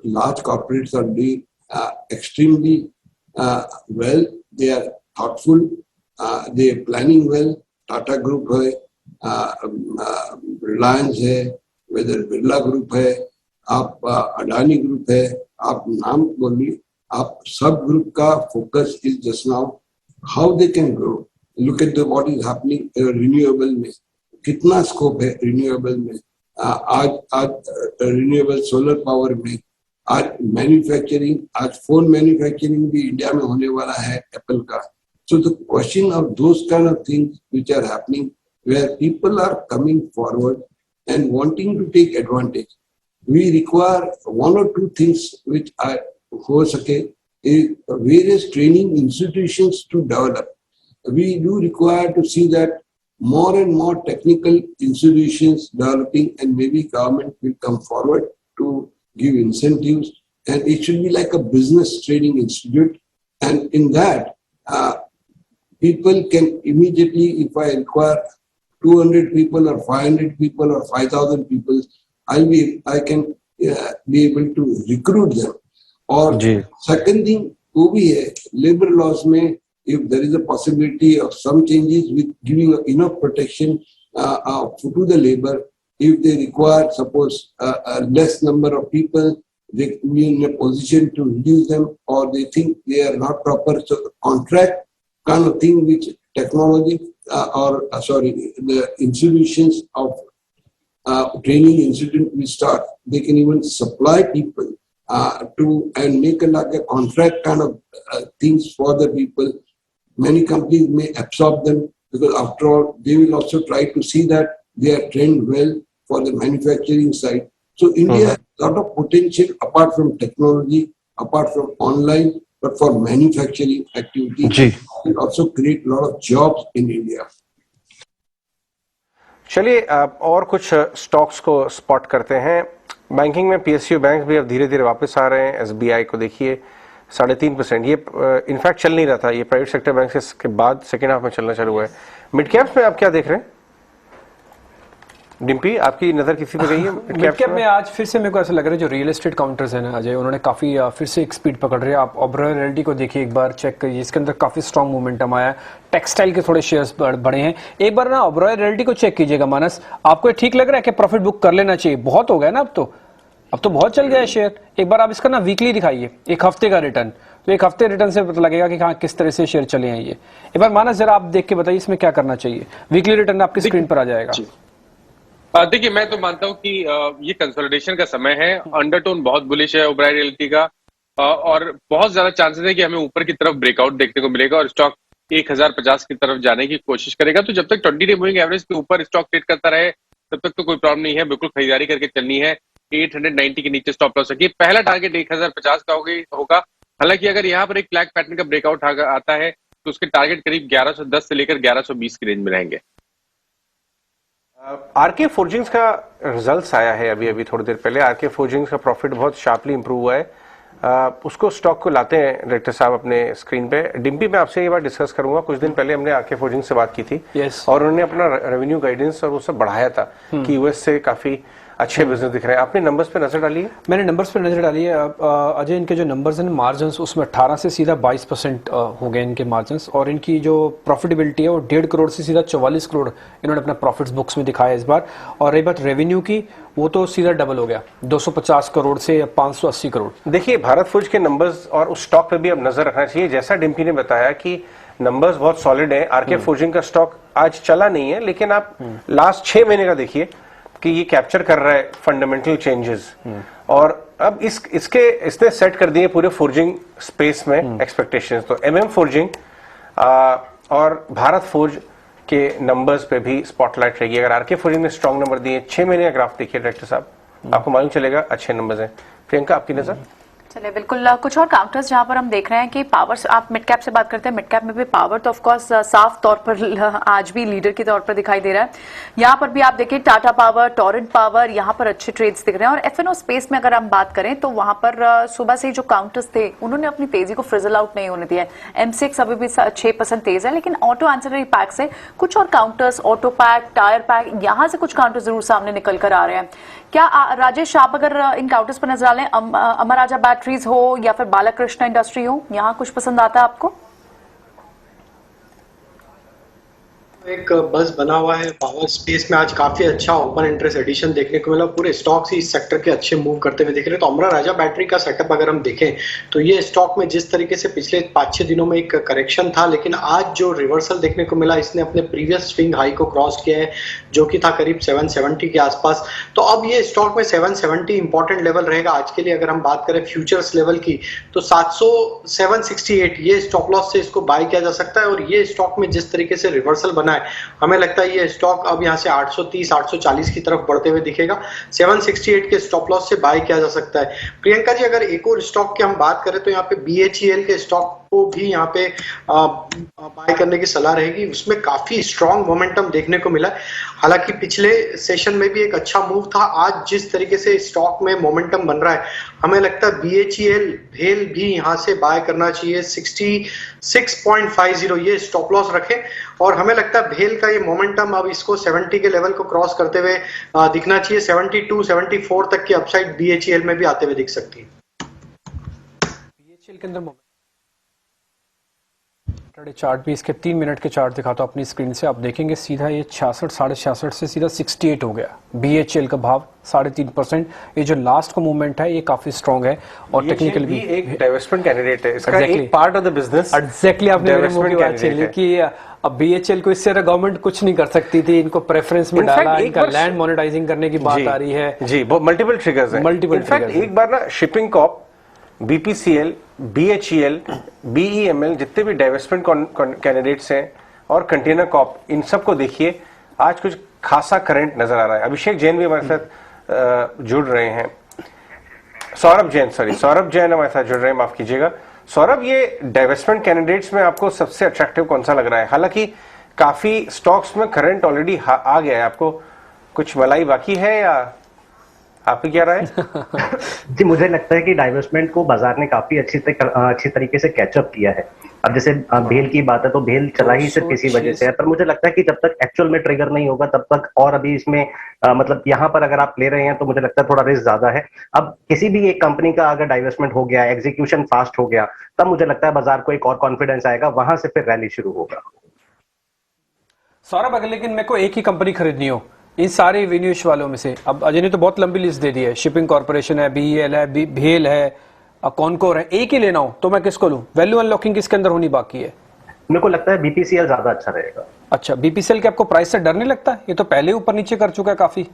large corporates are doing extremely well. They are thoughtful, they are planning well. Tata Group है, रिलायंस है, वेदर बिरला ग्रुप है, आप अडानी ग्रुप है, आप नाम बोलिए, आप सब ग्रुप का focus is just now how they can grow. Look at the what is happening renewable में, कितना स्कोप है रिन्यूएबल में. आज रिन्यूएबल सोलर पावर में, आज मैन्युफैक्चरिंग, आज फोन मैन्युफैक्चरिंग भी इंडिया में होने वाला है एप्पल का. So the question of those kind of things which are happening, where people are coming forward and wanting to take advantage, we require one or two things which are हो सके, various training institutions to develop. We do require to see that more and more technical institutions developing, and maybe government will come forward to give incentives, and it should be like a business training institute. And in that, people can immediately, if I require 200 people or 500 people or 5,000 people, I can be able to recruit them. और second thing वो भी है, labor laws में if there is a possibility of some changes with giving enough protection to the labor, if they require suppose a less number of people, they be in a position to reduce them, or they think they are not proper, so contract kind of thing which technology the institutions of training institute will start. They can even supply people to and make like a contract kind of things for the people. Many companies may absorb them because after all they will also try to see that they are trained well for the manufacturing side. So India has a lot of potential apart from technology, apart from online, but for manufacturing activity, it also create a lot of jobs in India. चलिए और कुछ stocks को spot करते हैं. Banking में PSU bank भी अब धीरे धीरे वापस आ रहे हैं. एसबीआई को देखिए 3.5%, ये इनफैक्ट चल नहीं रहा था, ये प्राइवेट सेक्टर बैंक के बाद सेकेंड हाफ में चलना चालू हुआ है. मिड कैप्स में आप क्या देख रहे हैं डिम्पी, आपकी नजर किसी पे गई है? मिड कैप में आज फिर से मेरे को ऐसा लग रहा है जो रियल एस्टेट काउंटर्स हैं ना अजय, उन्होंने काफी फिर से एक स्पीड पकड़ रहे हैं. आप ओबरॉय रियल्टी को देखिए, एक बार चेक करिए, इसके अंदर काफी स्ट्रॉन्ग मोमेंटम आया है. टेक्सटाइल के थोड़े शेयर्स बढ़े हैं. एक बार ना ओबरॉय रियल्टी को चेक कीजिएगा मानस, आपको ठीक लग रहा है कि प्रॉफिट बुक कर लेना चाहिए? बहुत हो गया ना अब तो बहुत चल गया है शेयर. एक बार आप इसका ना वीकली दिखाइए, एक हफ्ते का रिटर्न, तो एक हफ्ते रिटर्न से पता लगेगा कि हाँ किस तरह से शेयर चले हैं. ये एक बार मानस जरा आप देख के बताइए इसमें क्या करना चाहिए. वीकली रिटर्न आपकी स्क्रीन पर आ जाएगा. देखिए मैं तो मानता हूं कि ये कंसोलिडेशन का समय है. अंडरटोन बहुत बुलिश है ओबराय रियल्टी का, और बहुत ज्यादा चांसेस है कि हमें ऊपर की तरफ ब्रेकआउट देखने को मिलेगा और स्टॉक 1050 की तरफ जाने की कोशिश करेगा. तो जब तक 20 डे मूविंग एवरेज के ऊपर स्टॉक ट्रेड करता रहे तब तक तो कोई प्रॉब्लम नहीं है, बिल्कुल खरीदारी करके चलनी है. 890 के नीचे स्टॉप लॉस रखिए. पहला टारगेट 1050 का होगा. हालांकि अगर यहाँ पर एक फ्लैग पैटर्न का ब्रेकआउट आता है तो उसके टारगेट करीब 1110 से लेकर 1120 की रेंज में रहेंगे. आरके फोर्जिंग्स का रिजल्ट्स आया है अभी थोड़ी देर पहले. आरके फोर्जिंग्स का प्रॉफिट बहुत शार्पली इंप्रूव हुआ है. उसको स्टॉक को लाते हैं डायरेक्टर साहब अपने स्क्रीन पे। डिम्पी, मैं आपसे ये बात डिस्कस करूंगा, कुछ दिन पहले हमने आरके फोर्जिंग से बात की थी और उन्होंने अपना रेवेन्यू गाइडेंस और वो सब बढ़ाया था कि यूएस से काफी अच्छे बिजनेस दिख रहे हैं। आपने नंबर्स पे नजर डाली है? मैंने नंबर्स पे नजर डाली है अजय। इनके जो नंबर्स हैं मार्जिन उसमें 18 से सीधा 22% हो गए इनके मार्जिन, और इनकी जो प्रॉफिटेबिलिटी है वो 1.5 करोड़ से सीधा 44 करोड़ इन्होंने अपना प्रॉफिट्स बुक्स में दिखाया इस बार। और रही बात रेवेन्यू की, वो तो सीधा डबल हो गया, 250 करोड़ से 580 करोड़। देखिए, भारत फूड्स के नंबर्स और उस स्टॉक पे भी अब नजर रखना चाहिए। जैसा डिम्पी ने बताया कि नंबर्स बहुत सॉलिड है। आरके फोर्जिंग का स्टॉक आज चला नहीं है, लेकिन आप लास्ट 6 महीने का देखिए कि ये कैप्चर कर रहा है फंडामेंटल चेंजेस। और अब इसने सेट कर दिए पूरे फोर्जिंग स्पेस में एक्सपेक्टेशंस। तो एमएम फोर्जिंग और भारत फोर्ज के नंबर्स पे भी स्पॉटलाइट रहेगी। अगर आरके फोर्जिंग ने स्ट्रॉन्ग नंबर दिए, 6 महीने का ग्राफ देखिए डायरेक्टर साहब, आपको मालूम चलेगा अच्छे नंबर्स हैं। प्रियंका, आपकी नजर? चलिए, बिल्कुल कुछ और काउंटर्स जहां पर हम देख रहे हैं कि पावर, आप मिड कैप से बात करते हैं, मिड कैप में भी पावर तो ऑफ कोर्स साफ तौर पर आज भी लीडर के तौर पर दिखाई दे रहा है। यहां पर भी आप देखिए टाटा पावर, टोरेंट पावर, यहां पर अच्छे ट्रेड्स दिख रहे हैं। और एफएनओ स्पेस में अगर हम बात करें तो वहां पर सुबह से जो काउंटर्स थे उन्होंने अपनी तेजी को फ्रिजल आउट नहीं होने दिया है। एमसीएक्स अभी भी 6% तेज है, लेकिन ऑटो एंसिलरी पैक से कुछ और counters, auto pack, tyre pack, यहां से कुछ काउंटर जरूर सामने निकल कर आ रहे हैं। क्या राजेश, आप अगर इन काउंटर्स पर नजर डालें, अमर राजा बैटरीज हो या फिर बालाकृष्ण इंडस्ट्री हो, यहाँ कुछ पसंद आता है आपको? एक बस बना हुआ है पावर स्पेस में। आज काफी अच्छा ओपन इंटरेस्ट एडिशन देखने को मिला। पूरे स्टॉक्स ही इस सेक्टर के अच्छे मूव करते हुए दिख रहे हैं। तो अमरा राजा बैटरी का सेटअप अगर हम देखें तो ये स्टॉक में जिस तरीके से पिछले 5-6 दिनों में एक करेक्शन था, लेकिन आज जो रिवर्सल देखने को मिला, इसने अपने प्रीवियस स्विंग हाई को क्रॉस किया है जो कि था करीब 770 के आसपास। तो अब ये स्टॉक में 770 इंपॉर्टेंट लेवल रहेगा आज के लिए। अगर हम बात करें फ्यूचर्स लेवल की तो 768 ये स्टॉप लॉस से इसको बाय किया जा सकता है। और ये स्टॉक में जिस तरीके से रिवर्सल बना है, हमें लगता है ये स्टॉक अब यहां से 830-840 की तरफ बढ़ते हुए दिखेगा। 768 के स्टॉप लॉस से बाय किया जा सकता है। प्रियंका जी, अगर एक और स्टॉक की हम बात करें तो यहाँ पे BHEL के स्टॉक को भी यहाँ पे बाय करने की सलाह रहेगी। उसमें काफी स्ट्रॉन्ग मोमेंटम देखने को मिला। हालांकि पिछले सेशन में भी एक अच्छा मूव था। आज जिस तरीके से स्टॉक में मोमेंटम बन रहा है, हमें लगता है BHEL भेल भी यहाँ से बाय करना चाहिए। 66.50 ये स्टॉप लॉस रखें। और हमें लगता है भेल का ये मोमेंटम अब इसको 70 के लेवल को क्रॉस करते हुए दिखना चाहिए। 72-74 तक की अपसाइड BHEL में भी आते हुए दिख सकती है। BHEL के अंदर चार्ट भी, इसके 3 मिनट के चार्ट दिखाता हूं अपनी स्क्रीन से। आप देखेंगे सीधा ये 66-66.5 से सीधा 68 हो गया। BHEL का भाव 3.5%। ये जो लास्ट का मूवमेंट है ये काफी स्ट्रॉन्ग है और टेक्निकल भी एक डाइवर्समेंट कैंडिडेट है। इसका एक part of the business exactly आपने मेरे मुंह की बात छीन कि अब BHEL को इससे गवर्नमेंट कुछ नहीं कर सकती थी। इनको प्रेफरेंस में डाला, इनका लैंड मोनेटाइजिंग करने की बात आ रही है जी। मल्टीपल ट्रिगर्स है। इनफैक्ट एक बार ना shipping Corp, BPCL, BHEL, BEML, जितने भी डाइवेस्टमेंट कैंडिडेट्स हैं और कंटेनर कॉर्प, इन सबको देखिए आज कुछ खासा करंट नजर आ रहा है। अभिषेक जैन भी हमारे साथ जुड़ रहे हैं। सौरभ जैन हमारे साथ जुड़ रहे हैं, माफ कीजिएगा। सौरभ, ये डाइवेस्टमेंट कैंडिडेट्स में आपको सबसे अट्रैक्टिव कौन सा लग रहा है? हालांकि काफी स्टॉक्स में करंट ऑलरेडी आ गया है, आपको कुछ मलाई बाकी है या आपकी क्या राय? जी, मुझे लगता है कि डाइवर्समेंट को बाजार ने काफी अच्छी तरीके से कैचअप किया है। अब जैसे भेल की बात है तो भेल चला ही सिर्फ इसी वजह से है, पर मुझे लगता है कि जब तक एक्चुअल में ट्रिगर नहीं होगा तब तक, और अभी इसमें मतलब यहाँ पर अगर आप ले रहे हैं तो मुझे लगता है थोड़ा रिस्क ज्यादा है। अब किसी भी एक कंपनी का अगर डाइवर्समेंट हो गया, एग्जीक्यूशन फास्ट हो गया, तब मुझे लगता है बाजार को एक और कॉन्फिडेंस आएगा, वहां से फिर रैली शुरू होगा। सौरभ, अगर लेकिन मेरे को एक ही कंपनी खरीदनी हो इन सारे विन्यूश वालों में से, अब अजय ने तो बहुत लंबी लिस्ट दे दी है, शिपिंग कॉर्पोरेशन है, BEL है, भेल है, कॉनकोर है, एक ही लेना हो तो मैं किसको लूं? वैल्यू अनलॉकिंग किसके अंदर होनी बाकी है? मेरे को लगता है BPCL ज्यादा अच्छा रहेगा। अच्छा, BPCL के आपको प्राइस से डर नहीं लगता? ये तो पहले ऊपर नीचे कर चुका है काफी।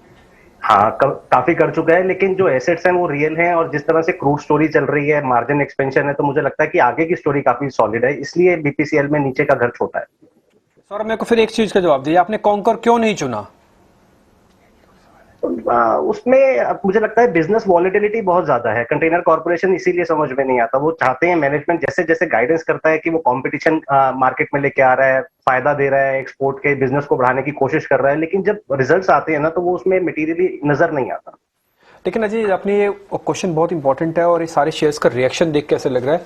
हाँ, काफी कर चुका है, लेकिन जो एसेट्स हैं वो रियल हैं और जिस तरह से क्रूड स्टोरी चल रही है, मार्जिन एक्सपेंशन है, तो मुझे लगता है कि आगे की स्टोरी काफी सॉलिड है, इसलिए BPCL में नीचे का घर छोटा है। सौरभ, मेरे को फिर एक चीज का जवाब दिया, आपने कॉनकोर क्यों नहीं चुना? उसमें मुझे लगता है बिजनेस वॉलिटिलिटी बहुत ज्यादा है। कंटेनर कॉर्पोरेशन इसीलिए समझ में नहीं आता। वो चाहते हैं मैनेजमेंट जैसे जैसे गाइडेंस करता है कि वो कंपटीशन मार्केट में लेके आ रहा है, फायदा दे रहा है, एक्सपोर्ट के बिजनेस को बढ़ाने की कोशिश कर रहा है, लेकिन जब रिजल्ट्स आते हैं ना तो वो उसमें मटेरियली नजर नहीं आता। लेकिन अजय अपनी ये क्वेश्चन बहुत इंपॉर्टेंट है और ये सारे शेयर्स का रिएक्शन देख के ऐसे लग रहा है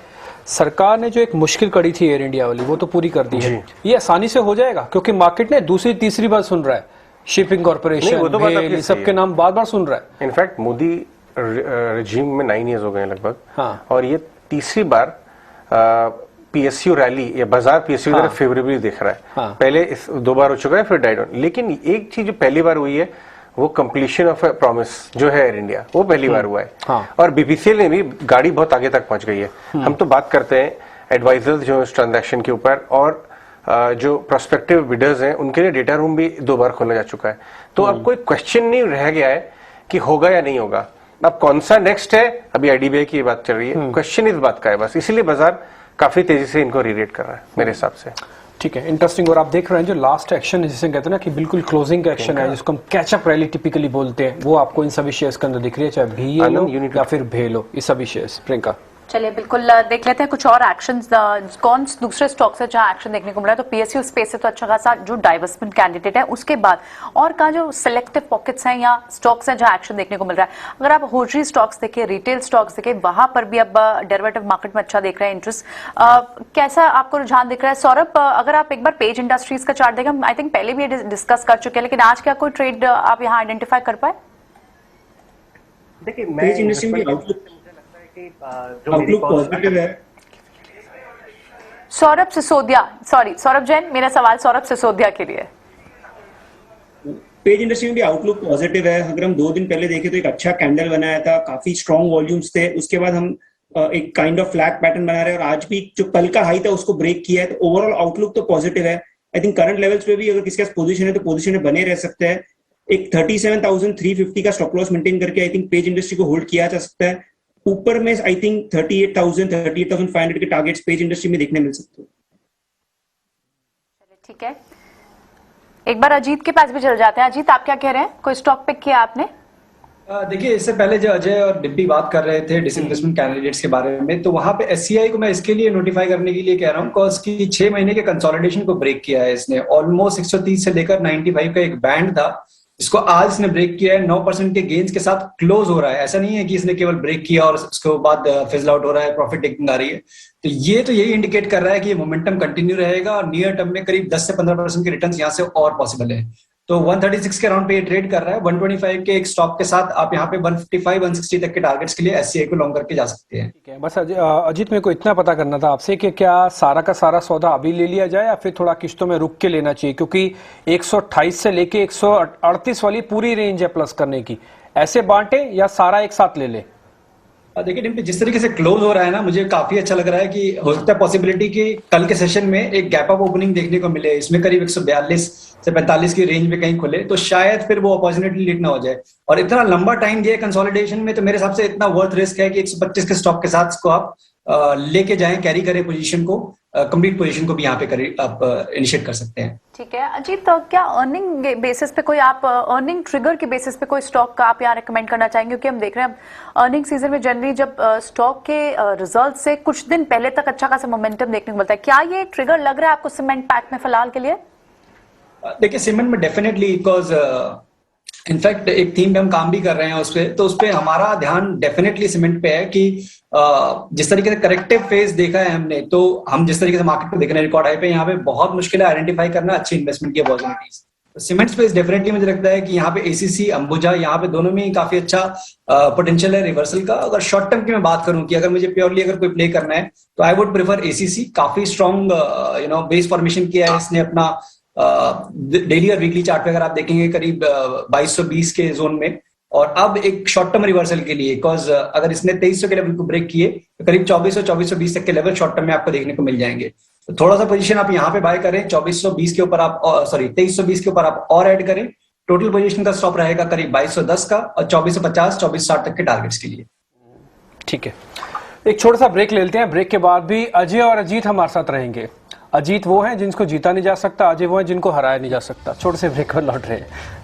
सरकार ने जो एक मुश्किल कड़ी थी एयर इंडिया वाली वो तो पूरी कर दी है। ये आसानी से हो जाएगा क्योंकि मार्केट ने दूसरी तीसरी बार सुन रहा है शिपिंग कॉर्पोरेशन सबके नाम बार बार सुन रहा है। इनफैक्ट मोदी रिजीम में 9 इयर्स हो गए लगभग। हाँ। और ये तीसरी बार पीएसयू रैली या बाजार पीएसयू की तरफ फेवरेबली दिख रहा है। हाँ। पहले 2 बार हो चुका है फिर डाइड ऑन। लेकिन एक चीज जो पहली बार हुई है वो कंप्लीशन ऑफ प्रॉमिस जो है एयर इंडिया वो पहली बार हुआ है। हाँ। और बीपीसीएल में भी गाड़ी बहुत आगे तक पहुंच गई है। हम तो बात करते हैं एडवाइजर्स जो इस ट्रांजैक्शन के ऊपर और जो प्रोस्पेक्टिव बिडर्स हैं उनके लिए डेटा रूम भी 2 बार खोला जा चुका है। तो अब कोई क्वेश्चन नहीं रह गया है कि होगा या नहीं होगा। अब कौन सा नेक्स्ट है, अभी आईडीबीआई की बात चल रही है, क्वेश्चन इस बात का है बस, इसीलिए बाजार काफी तेजी से इनको रीरेट कर रहा है मेरे हिसाब से। ठीक है, इंटरेस्टिंग। और आप देख रहे हैं जो लास्ट एक्शन है जिसे कहते हैं ना कि बिल्कुल क्लोजिंग का एक्शन है जिसको हम कैचअप रैली टिपिकली बोलते हैं, वो आपको इन सभी शेयर्स के अंदर दिख रही है, चाहे भी लो या फिर भेलो, ये सभी शेयर्स। प्रियंका चलिए बिल्कुल देख लेते हैं कुछ और एक्शन कौन दूसरे स्टॉक्स है जहां एक्शन देखने को मिल रहा है। तो पीएसयू स्पेस से तो अच्छा खासा जो डाइवर्समेंट कैंडिडेट है, उसके बाद और का जो सिलेक्टिव पॉकेट्स हैं या स्टॉक्स हैं जहां एक्शन देखने को मिल रहा है। अगर आप होटरी स्टॉक्स देखें, रिटेल स्टॉक्स देखें, वहां पर भी अब डेरिवेटिव मार्केट में अच्छा देख रहे हैं इंटरेस्ट। कैसा आपको रुझान दिख रहा है सौरभ? अगर आप एक बार पेज इंडस्ट्रीज का चार्ट देखें, आई थिंक पहले भी डिस्कस कर चुके हैं, लेकिन आज क्या कोई ट्रेड आप यहाँ आइडेंटिफाई कर पाए? देखिए पेज इंडस्ट्री में आउटलुक पॉजिटिव है। सौरभ सिसोदिया, सॉरी सौरभ जैन, मेरा सवाल सौरभ सिसोदिया के लिए। पेज इंडस्ट्री में भी आउटलुक पॉजिटिव है। अगर हम 2 दिन पहले देखें तो एक अच्छा कैंडल बनाया था, काफी स्ट्रॉन्ग वॉल्यूम्स थे, उसके बाद हम एक काइंड ऑफ फ्लैट पैटर्न बना रहे हैं और आज भी जो कल का हाई था उसको ब्रेक किया है। तो ओवरऑल आउटलुक तो पॉजिटिव है। आई थिंक करंट लेवल्स पे भी अगर किसी का पोजीशन है तो पोजीशन में बने रह सकते हैं। एक 37,350 का स्टॉप लॉस मेंटेन करके आई थिंक पेज इंडस्ट्री को होल्ड किया जा सकता है। ऊपर में आई थिंक 38,500 के टारगेट्स पेज इंडस्ट्री में देखने मिल सकते हैं। ठीक है, एक बार अजीत के पास भी चल जाते हैं। अजीत, आप क्या कह रहे हैं? कोई स्टॉक पिक किया आपने? देखिए, इससे पहले जो अजय और डिब्बी बात कर रहे थे डिसइन्वेस्टमेंट कैंडिडेट्स के बारे में, तो वहां पे एससीआई को मैं इसके लिए नोटिफाई करने के लिए कह रहा हूँ बिकॉज की 6 महीने के कंसोलिडेशन को ब्रेक किया है इसने। ऑलमोस्ट 130 से लेकर 95 का एक बैंड था, इसको आज इसने ब्रेक किया है। 9% के गेन्स के साथ क्लोज हो रहा है। ऐसा नहीं है कि इसने केवल ब्रेक किया और उसके बाद फिजल आउट हो रहा है, प्रॉफिट टेकिंग आ रही है। तो यही इंडिकेट कर रहा है कि ये मोमेंटम कंटिन्यू रहेगा और नियर टर्म में करीब 10 से 15% के रिटर्न्स यहाँ से और पॉसिबल है। तो 136 के अराउंड पे ये ट्रेड कर रहा है। 125 के एक स्टॉप के साथ आप यहाँ पे 155, 160 तक के टारगेट्स के लिए एससीआई को लॉन्ग करके जा सकते हैं। ठीक है, बस अजीत मेरे को इतना पता करना था आपसे कि क्या सारा का सारा सौदा अभी ले लिया जाए या फिर थोड़ा किश्तों में रुक के लेना चाहिए, क्योंकि 128 से लेके 138 वाली पूरी रेंज है प्लस करने की, ऐसे बांटे या सारा एक साथ ले ले? देखिए डिम्पी, जिस तरीके से क्लोज हो रहा है ना, मुझे काफी अच्छा लग रहा है कि हो सकता है पॉसिबिलिटी कि कल के सेशन में एक गैप अप ओपनिंग देखने को मिले। इसमें करीब 142 से 45 की रेंज में कहीं खुले तो शायद फिर वो अपॉर्चुनिटी लेट ना हो जाए। और इतना लंबा टाइम दिया कंसोलिडेशन में, तो मेरे हिसाब से इतना वर्थ रिस्क है कि 125 के स्टॉक के साथ इसको आप लेके जाएं, कैरी करें पोजीशन को, कंप्लीट पोजीशन को भी यहाँ पे आप इनिशिएट कर सकते हैं। ठीक है अजीत, तो क्या अर्निंग बेसिस पे कोई आप अर्निंग ट्रिगर के बेसिस पे कोई स्टॉक का आप यहाँ रेकमेंड करना चाहेंगे? क्योंकि हम देख रहे हैं अब अर्निंग सीजन में जनरली जब स्टॉक के रिजल्ट से कुछ दिन पहले तक अच्छा खासा मोमेंटम देखने को मिलता है, क्या ये ट्रिगर लग रहा है आपको सीमेंट पैक में फिलहाल के लिए? देखिए सीमेंट में डेफिनेटली, बिकॉज इनफैक्ट एक थीम पे हम काम भी कर रहे हैं उस पे, तो उस पे हमारा ध्यान डेफिनेटली सीमेंट पे है कि जिस तरीके से करेक्टिव फेज देखा है हमने, तो हम जिस तरीके से मार्केट को देख रहे हैं रिकॉर्ड हाई पे, यहाँ पे बहुत मुश्किल है आइडेंटिफाई करना अच्छी इन्वेस्टमेंट की अपॉर्चुनिटीज। सीमेंट स्पेस डेफिनेटली मुझे लगता है कि यहाँ पे एसीसी, अंबुजा, यहाँ पे दोनों में ही काफी अच्छा पोटेंशियल है रिवर्सल का। अगर शॉर्ट टर्म की मैं बात करूं कि अगर मुझे प्योरली अगर कोई प्ले करना है तो आई वुड प्रेफर एसीसी। काफी स्ट्रॉन्ग बेस फॉर्मेशन किया है इसने अपना डेली और वीकली चार्ट पे अगर आप देखेंगे करीब 2220 के जोन में, और अब एक शॉर्ट टर्म रिवर्सल के लिए, बिकॉज अगर इसने 2300 के लेवल को ब्रेक किए तो करीब 2420 तक के लेवल शॉर्ट टर्म में आपको देखने को मिल जाएंगे। तो थोड़ा सा पोजीशन आप यहाँ पे बाय करें, 2420 के ऊपर आप 2320 के ऊपर आप और ऐड करें। टोटल पोजीशन का स्टॉप रहेगा करीब 2210 का और 2450, 2460 तक के टारगेट्स के लिए। ठीक है, एक छोटा सा ब्रेक ले लेते हैं। ब्रेक के बाद भी अजय और अजीत हमारे साथ रहेंगे। अजीत वो हैं जिनको जीता नहीं जा सकता, अजय वो हैं जिनको हराया नहीं जा सकता। छोटे से ब्रेक पर लौट रहे हैं।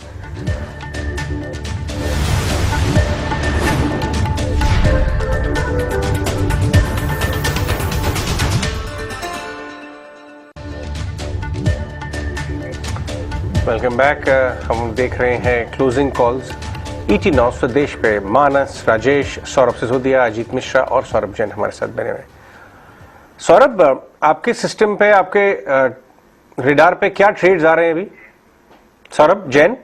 Welcome back. हम देख रहे हैं क्लोजिंग कॉल्स ET Now स्वदेश पे मानस, राजेश, सौरभ सिसोदिया, अजीत मिश्रा और सौरभ जैन हमारे साथ बने हुए। सौरभ, आपके सिस्टम पे, आपके रेडार पे क्या ट्रेड्स आ रहे हैं अभी? सौरभ जैन।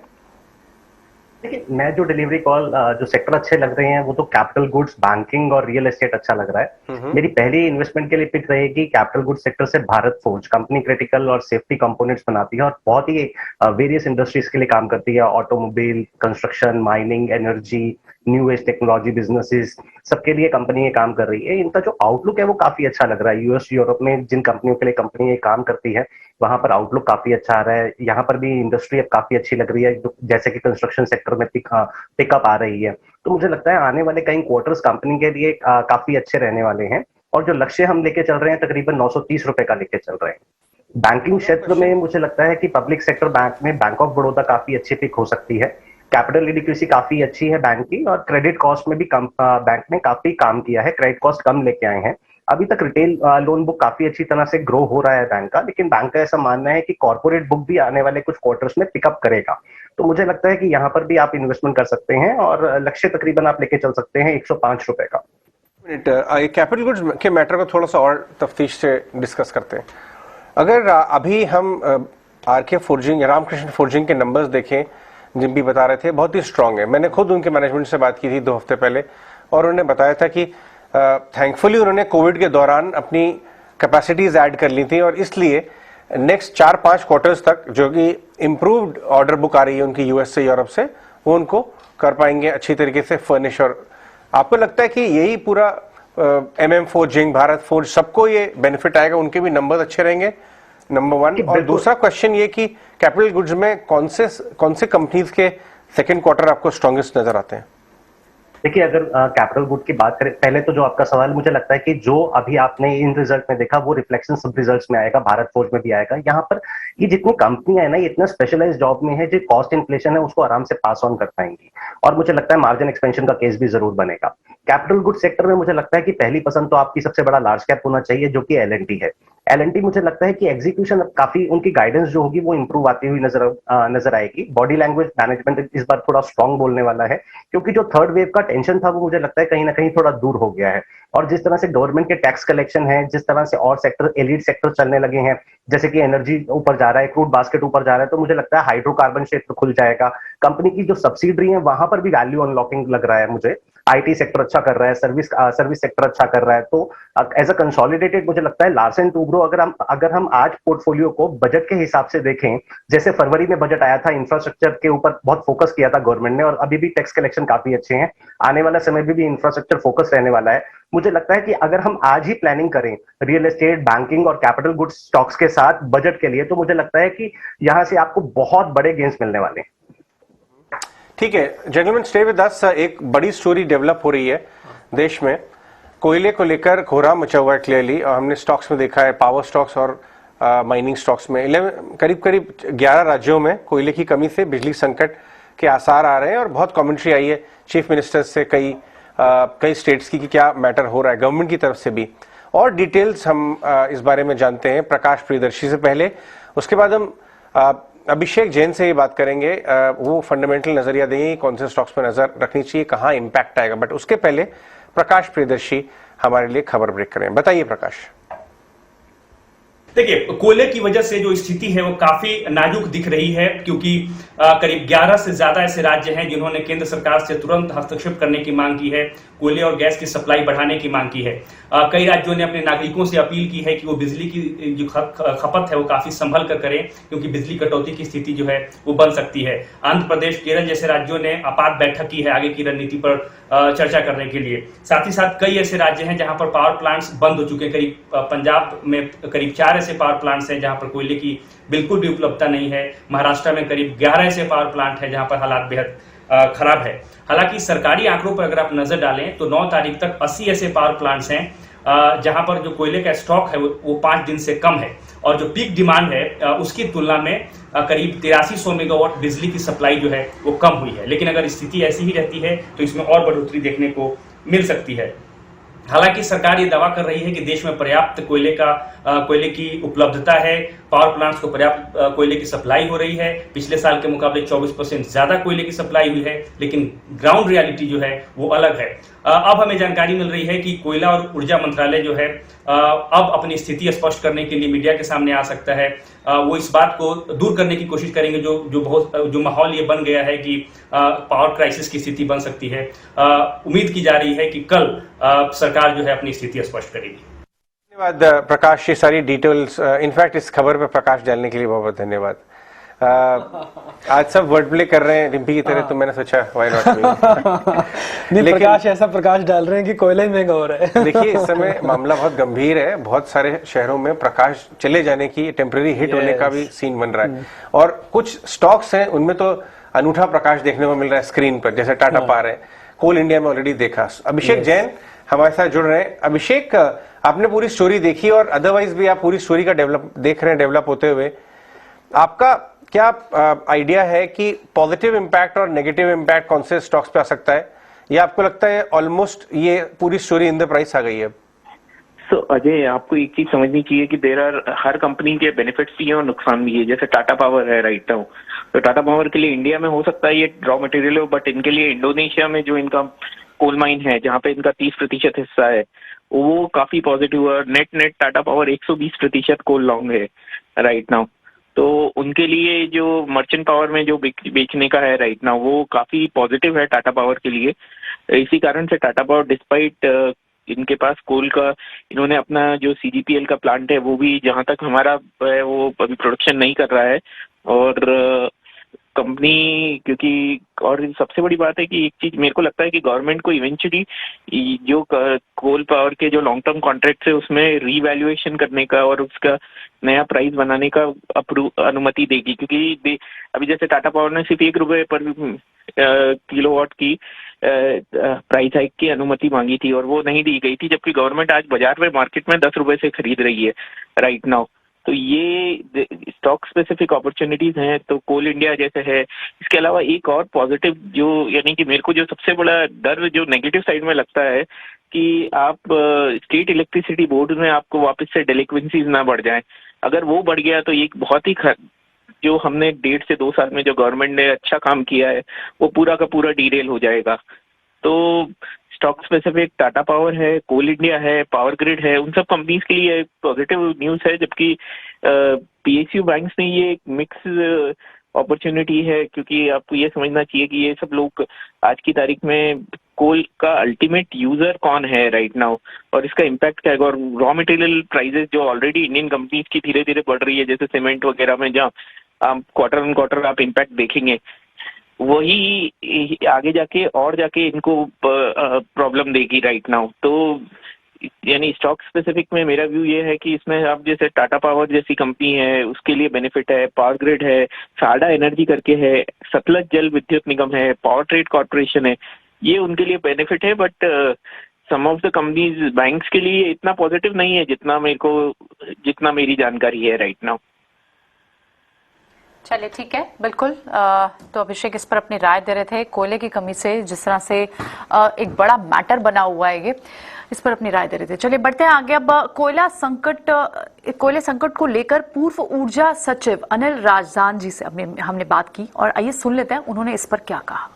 देखिए, मैं जो डिलीवरी कॉल जो सेक्टर अच्छे लग रहे हैं वो तो कैपिटल गुड्स, बैंकिंग और रियल एस्टेट अच्छा लग रहा है। मेरी पहली इन्वेस्टमेंट के लिए पिक रहेगी कैपिटल गुड्स सेक्टर से भारत फोर्ज। कंपनी क्रिटिकल और सेफ्टी कंपोनेंट्स बनाती है और बहुत ही वेरियस इंडस्ट्रीज के लिए काम करती है, automobile, construction, mining, energy, new age technology businesses, सबके लिए कंपनी ये काम कर रही है। इनका जो आउटलुक है वो काफी अच्छा लग रहा है। यूएस, यूरोप में जिन कंपनियों के लिए कंपनी ये काम करती है वहां पर आउटलुक काफी अच्छा आ रहा है। यहाँ पर भी इंडस्ट्री अब काफी अच्छी लग रही है, जैसे कि कंस्ट्रक्शन सेक्टर में पिकअप आ रही है। तो मुझे लगता है आने वाले कई क्वार्टर्स कंपनी के लिए काफी अच्छे रहने वाले हैं और जो लक्ष्य हम लेके चल रहे हैं तकरीबन 930 रुपए का लेके चल रहे हैं। बैंकिंग क्षेत्र में मुझे लगता है कि पब्लिक सेक्टर बैंक में बैंक ऑफ बड़ौदा काफी अच्छी पिक हो सकती है। कैपिटल एडिक्वेसी काफी अच्छी है बैंक की और क्रेडिट कॉस्ट में भी बैंक ने काफी काम किया है, क्रेडिट कॉस्ट कम लेके आए हैं। अभी तक रिटेल लोन बुक काफी अच्छी तरह से ग्रो हो रहा है बैंक का, लेकिन बैंक का ऐसा मानना है कि कॉर्पोरेट बुक भी आने वाले कुछ क्वार्टर्स में पिकअप करेगा। तो मुझे लगता है कि यहाँ पर भी आप इन्वेस्टमेंट कर सकते हैं और लक्ष्य तकरीबन आप लेके चल सकते हैं 105 रुपए का। कैपिटल गुड्स के मैटर को थोड़ा सा और तफ्तीश से डिस्कस करते हैं। अगर अभी हम आरके फोर्जिंग या रामकृष्ण फोर्जिंग के नंबर्स देखें, जिन भी बता रहे थे बहुत ही स्ट्रांग है। मैंने खुद उनके मैनेजमेंट से बात की थी 2 हफ्ते पहले और उन्होंने बताया था कि थैंकफुली उन्होंने कोविड के दौरान अपनी कैपेसिटीज ऐड कर ली थी और इसलिए नेक्स्ट 4-5 क्वार्टर्स तक जो कि इम्प्रूव्ड ऑर्डर बुक आ रही है उनकी यूएस से, यूरोप से, वो उनको कर पाएंगे अच्छी तरीके से फर्निश। और आपको लगता है कि यही पूरा MM फोर्जिंग, भारत फोर्ज, सबको ये बेनिफिट आएगा, उनके भी नंबर अच्छे रहेंगे? नंबर 1। और दूसरा क्वेश्चन ये कि कैपिटल गुड्स में कौन से कंपनीज के सेकंड क्वार्टर आपको स्ट्रॉन्गेस्ट नजर आते हैं? देखिए, अगर कैपिटल गुड की बात करें, पहले तो जो आपका सवाल, मुझे लगता है कि जो अभी आपने इन रिजल्ट में देखा वो रिफ्लेक्शन सब रिजल्ट्स में आएगा, भारत फोर्ज में भी आएगा। यहाँ पर ये जितनी कंपनियां है ना, ये इतना स्पेशलाइज जॉब में है, जो कॉस्ट इन्फ्लेशन है उसको आराम से पास ऑन कर पाएंगी और मुझे लगता है मार्जिन एक्सपेंशन का केस भी जरूर बनेगा। कैपिटल गुड सेक्टर में मुझे लगता है कि पहली पसंद तो आपकी सबसे बड़ा लार्ज कैप होना चाहिए, जो कि L&T है। L&T मुझे लगता है कि एग्जीक्यूशन काफी, उनकी गाइडेंस जो होगी वो इंप्रूव आती हुई नजर आएगी। बॉडी लैंग्वेज मैनेजमेंट इस बार थोड़ा स्ट्रांग बोलने वाला है, क्योंकि जो थर्ड वेव का टेंशन था वो मुझे लगता है कहीं ना कहीं थोड़ा दूर हो गया है। और जिस तरह से गवर्नमेंट के टैक्स कलेक्शन है, जिस तरह से और सेक्टर, एलिट सेक्टर चलने लगे हैं, जैसे कि एनर्जी ऊपर जा रहा है, क्रूड बास्केट ऊपर जा रहा है, तो मुझे लगता है हाइड्रोकार्बन क्षेत्र खुल जाएगा। कंपनी की जो सब्सिडरी है वहां पर भी वैल्यू अनलॉकिंग लग रहा है मुझे। IT सेक्टर अच्छा कर रहा है, सर्विस सेक्टर अच्छा कर रहा है। तो एज अ कंसोलिडेटेड मुझे लगता है लार्सन टूब्रो, अगर हम आज पोर्टफोलियो को बजट के हिसाब से देखें, जैसे फरवरी में बजट आया था, इंफ्रास्ट्रक्चर के ऊपर बहुत फोकस किया था गवर्नमेंट ने और अभी भी टैक्स कलेक्शन काफी अच्छे हैं। आने वाला समय में भी इंफ्रास्ट्रक्चर फोकस रहने वाला है। मुझे लगता है कि अगर हम आज ही प्लानिंग करें रियल एस्टेट, बैंकिंग और कैपिटल गुड्स स्टॉक्स के साथ बजट के लिए, तो मुझे लगता है कि यहां से आपको बहुत बड़े गेन्स मिलने वाले हैं। ठीक है जेंटलमैन, स्टे विद अस। एक बड़ी स्टोरी डेवलप हो रही है देश में। कोयले को लेकर कोहराम मचा हुआ है क्लियरली, और हमने स्टॉक्स में देखा है, पावर स्टॉक्स और माइनिंग स्टॉक्स में करीब 11 राज्यों में कोयले की कमी से बिजली संकट के आसार आ रहे हैं और बहुत कमेंट्री आई है चीफ मिनिस्टर से कई स्टेट्स की कि क्या मैटर हो रहा है गवर्नमेंट की तरफ से भी। और डिटेल्स हम इस बारे में जानते हैं प्रकाश प्रियदर्शी से पहले, उसके बाद हम अभिषेक जैन से ये बात करेंगे, वो फंडामेंटल नजरिया देंगे कौन से स्टॉक्स पर नजर रखनी चाहिए, कहाँ इंपैक्ट आएगा। बट उसके पहले प्रकाश प्रियदर्शी हमारे लिए खबर ब्रेक करें। बताइए प्रकाश। देखिए, कोयले की वजह से जो स्थिति है वो काफी नाजुक दिख रही है, क्योंकि करीब 11 से ज्यादा ऐसे राज्य हैं जिन्होंने केंद्र सरकार से तुरंत हस्तक्षेप करने की मांग की है, कोयले और गैस की सप्लाई बढ़ाने की मांग की है। कई राज्यों ने अपने नागरिकों से अपील की है कि वो बिजली की जो खपत है वो काफी संभल कर करें, क्योंकि बिजली कटौती की स्थिति जो है वो बन सकती है। आंध्र प्रदेश, केरल जैसे राज्यों ने आपात बैठक की है आगे की रणनीति पर चर्चा करने के लिए। साथ ही साथ कई ऐसे राज्य हैं जहां पर पावर प्लांट्स बंद हो चुके हैं। करीब पंजाब में करीब 4 ऐसे पावर प्लांट्स हैं जहां पर कोयले की बिल्कुल भी उपलब्धता नहीं है। महाराष्ट्र में करीब 11 ऐसे पावर प्लांट हैं जहां पर हालात बेहद खराब है। हालांकि सरकारी आंकड़ों पर अगर आप नजर डालें तो 9 तारीख तक 80 ऐसे पावर प्लांट्स हैं जहां पर जो कोयले का स्टॉक है वो 5 दिन से कम है, और जो पीक डिमांड है उसकी तुलना में करीब 8300 मेगावाट बिजली की सप्लाई जो है वो कम हुई है। लेकिन अगर स्थिति ऐसी ही रहती है तो इसमें और बढ़ोतरी देखने को मिल सकती है। हालांकि सरकार ये दावा कर रही है कि देश में पर्याप्त कोयले की उपलब्धता है, पावर प्लांट्स को पर्याप्त कोयले की सप्लाई हो रही है। पिछले साल के मुकाबले 24% ज्यादा कोयले की सप्लाई हुई है, लेकिन ग्राउंड रियलिटी जो है वो अलग है। अब हमें जानकारी मिल रही है कि कोयला और ऊर्जा मंत्रालय जो है अब अपनी स्थिति स्पष्ट करने के लिए मीडिया के सामने आ सकता है। वो इस बात को दूर करने की कोशिश करेंगे जो माहौल ये बन गया है कि पावर क्राइसिस की स्थिति बन सकती है। उम्मीद की जा रही है कि कल सरकार जो है अपनी स्थिति स्पष्ट करेगी। धन्यवाद प्रकाश, ये सारी डिटेल्स, इनफैक्ट इस खबर पे प्रकाश डालने के लिए बहुत बहुत धन्यवाद। आज सब वर्ड प्ले कर रहे हैं डिम्पी की तरह, तो मैंने सोचा व्हाई नॉट मी। नहीं, प्रकाश ऐसा प्रकाश डाल रहे हैं कि कोयला ही महंगा हो रहा है। देखिए, इस समय मामला बहुत गंभीर है। बहुत सारे शहरों में प्रकाश चले जाने की, टेम्परेरी हिट होने का भी सीन बन रहा है। और कुछ स्टॉक्स हैं उनमें तो अनूठा प्रकाश देखने को मिल रहा है स्क्रीन पर, जैसे टाटा पावर है, कोल इंडिया में ऑलरेडी देखा। अभिषेक जैन हमारे साथ जुड़ रहे हैं। अभिषेक, आपने पूरी स्टोरी देखी और अदरवाइज भी आप पूरी स्टोरी का देख रहे हैं डेवलप होते हुए। आपका क्या आइडिया है कि पॉजिटिव इंपैक्ट और नेगेटिव इंपैक्ट कौन से स्टॉक्स पे आ सकता है, या आपको लगता है ऑलमोस्ट ये पूरी स्टोरी इन द प्राइस आ गई है? अजय, आपको एक चीज समझनी चाहिए कि हर कंपनी के बेनिफिट्स भी हैं और नुकसान भी है। जैसे टाटा पावर है राइट नाउ, तो टाटा पावर के लिए इंडिया में हो सकता है ये रॉ मटेरियल हो, बट इनके लिए इंडोनेशिया में जो इनका कोल माइन है, जहाँ पे इनका 30% हिस्सा है, वो काफी पॉजिटिव है। नेट टाटा पावर 120% कोल लॉन्ग है राइट नाउ। तो उनके लिए जो मर्चेंट पावर में जो बेचने का है राइट नाउ, वो काफी पॉजिटिव है टाटा पावर के लिए। इसी कारण से टाटा पावर डिस्पाइट इनके पास कोल का, इन्होंने अपना जो CGPL का प्लांट है वो भी जहां तक हमारा है वो अभी प्रोडक्शन नहीं कर रहा है। और कंपनी, क्योंकि और सबसे बड़ी बात है कि एक चीज मेरे को लगता है कि गवर्नमेंट को इवेंचुअली जो कोल पावर के जो लॉन्ग टर्म कॉन्ट्रैक्ट है उसमें रीवैल्यूएशन करने का और उसका नया प्राइस बनाने का अनुमति देगी। क्योंकि अभी जैसे टाटा पावर ने सिर्फ ₹1 पर किलोवाट की प्राइस हाइक की अनुमति मांगी थी और वो नहीं दी गई थी, जबकि गवर्नमेंट आज बाजार में मार्केट में ₹10 से खरीद रही है राइट नाउ। तो ये स्टॉक स्पेसिफिक अपॉर्चुनिटीज हैं। तो कोल इंडिया जैसे है। इसके अलावा एक और पॉजिटिव जो, यानी कि मेरे को जो सबसे बड़ा डर जो नेगेटिव साइड में लगता है कि आप स्टेट इलेक्ट्रिसिटी बोर्ड में आपको वापस से डेलिक्वेंसीज ना बढ़ जाए। अगर वो बढ़ गया तो एक बहुत ही जो हमने 1.5 से 2 साल में जो गवर्नमेंट ने अच्छा काम किया है वो पूरा का पूरा डीरेल हो जाएगा। तो स्टॉक स्पेसिफिक टाटा पावर है, कोल इंडिया है, पावर ग्रिड है, उन सब कंपनीज के लिए पॉजिटिव न्यूज है। जबकि PSU बैंक्स में ये एक मिक्स अपॉर्चुनिटी है, क्योंकि आपको ये समझना चाहिए कि ये सब लोग आज की तारीख में कोल का अल्टीमेट यूजर कौन है राइट नाउ और इसका इम्पैक्ट क्या है। और रॉ मटेरियल प्राइसेस जो ऑलरेडी इंडियन कंपनीज की धीरे धीरे बढ़ रही है, जैसे सीमेंट वगैरह में जहाँ आप क्वार्टर ऑन क्वार्टर आप इम्पैक्ट देखेंगे, वही आगे जाके और जाके इनको प्रॉब्लम देगी राइट नाउ। तो यानी स्टॉक स्पेसिफिक में मेरा व्यू ये है कि इसमें आप जैसे टाटा पावर जैसी कंपनी है उसके लिए बेनिफिट है, पावर ग्रिड है, साडा एनर्जी करके है, सतलज जल विद्युत निगम है, पावर ट्रेड कॉर्पोरेशन है, ये उनके लिए बेनिफिट है। But some of the companies banks के लिए इतना पॉजिटिव नहीं है जितना मेरी जानकारी है राइट नाउ। चलिए ठीक है, बिल्कुल। तो अभिषेक इस पर अपनी राय दे रहे थे, कोयले की कमी से जिस तरह से एक बड़ा मैटर बना हुआ है ये, इस पर अपनी राय दे रहे थे। चलिए बढ़ते हैं आगे। अब कोयले संकट को लेकर पूर्व ऊर्जा सचिव अनिल राजदान जी से हमने बात की और आइए सुन लेते हैं उन्होंने इस पर क्या कहा।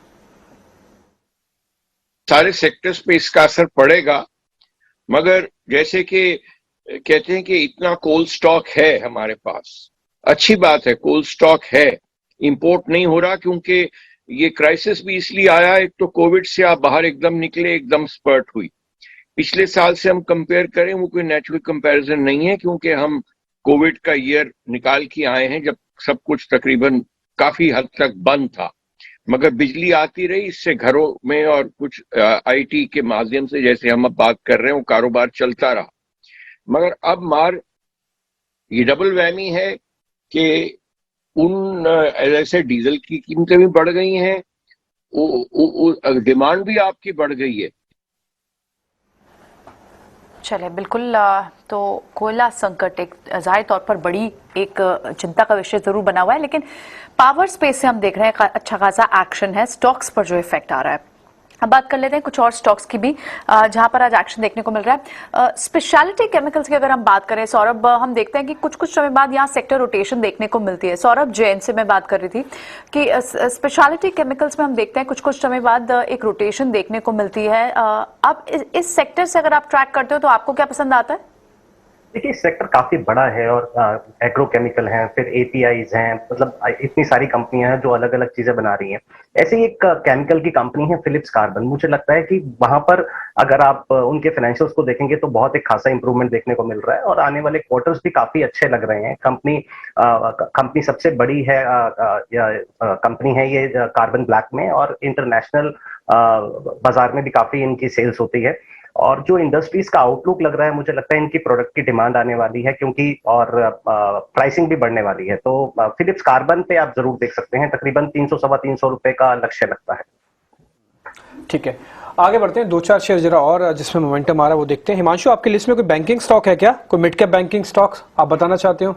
सारे सेक्टर्स पे इसका असर पड़ेगा, मगर जैसे कि कहते हैं कि इतना कोल स्टॉक है हमारे पास, अच्छी बात है, कोल स्टॉक है, इंपोर्ट नहीं हो रहा, क्योंकि ये क्राइसिस भी इसलिए आया, एक तो कोविड से आप बाहर एकदम निकले, एकदम स्पर्ट हुई। पिछले साल से हम कंपेयर करें वो कोई नेचुरल कंपैरिजन नहीं है, क्योंकि हम कोविड का ईयर निकाल के आए हैं जब सब कुछ तकरीबन काफी हद तक बंद था, मगर बिजली आती रही, इससे घरों में और कुछ IT के माध्यम से जैसे हम अब बात कर रहे हैं वो कारोबार चलता रहा। मगर अब ये डबल वैमी है कि उन ऐसे डीजल की कीमतें भी बढ़ गई हैं, डिमांड भी आपकी बढ़ गई है। चले बिल्कुल। तो कोयला संकट एक जाहिर तौर पर बड़ी एक चिंता का विषय जरूर बना हुआ है, लेकिन पावर स्पेस से हम देख रहे हैं अच्छा खासा एक्शन है, स्टॉक्स पर जो इफेक्ट आ रहा है। अब बात कर लेते हैं कुछ और स्टॉक्स की भी जहां पर आज एक्शन देखने को मिल रहा है। स्पेशलिटी केमिकल्स की अगर हम बात करें सौरभ, हम देखते हैं कि कुछ समय बाद यहाँ सेक्टर रोटेशन देखने को मिलती है। सौरभ जैन से मैं बात कर रही थी कि स्पेशलिटी केमिकल्स में हम देखते हैं कुछ समय बाद एक रोटेशन देखने को मिलती है। अब इस सेक्टर से अगर आप ट्रैक करते हो तो आपको क्या पसंद आता है? देखिए सेक्टर काफी बड़ा है और एग्रोकेमिकल हैं, फिर एपीआईज हैं, मतलब इतनी सारी कंपनियां हैं जो अलग अलग चीजें बना रही हैं। ऐसे ही एक केमिकल की कंपनी है फिलिप्स कार्बन। मुझे लगता है कि वहां पर अगर आप उनके फाइनेंशियल्स को देखेंगे तो बहुत एक खासा इंप्रूवमेंट देखने को मिल रहा है और आने वाले क्वार्टर्स भी काफी अच्छे लग रहे हैं। कंपनी सबसे बड़ी है कंपनी है ये कार्बन ब्लैक में, और इंटरनेशनल बाजार में भी काफी इनकी सेल्स होती है। और जो इंडस्ट्रीज का आउटलुक लग रहा है, मुझे लगता है इनकी प्रोडक्ट की डिमांड आने वाली है क्योंकि और प्राइसिंग भी बढ़ने वाली है। तो फिलिप्स कार्बन पे आप जरूर देख सकते हैं, तकरीबन 300-325 रुपए का लक्ष्य लगता है। ठीक है, आगे बढ़ते हैं। 2-4 शेयर जरा और जिसमें मोमेंटम आ रहा है वो देखते हैं। हिमांशु, आपकी लिस्ट में कोई बैंकिंग स्टॉक है क्या? कोई मिड कैप बैंकिंग स्टॉक्स आप बताना चाहते हो?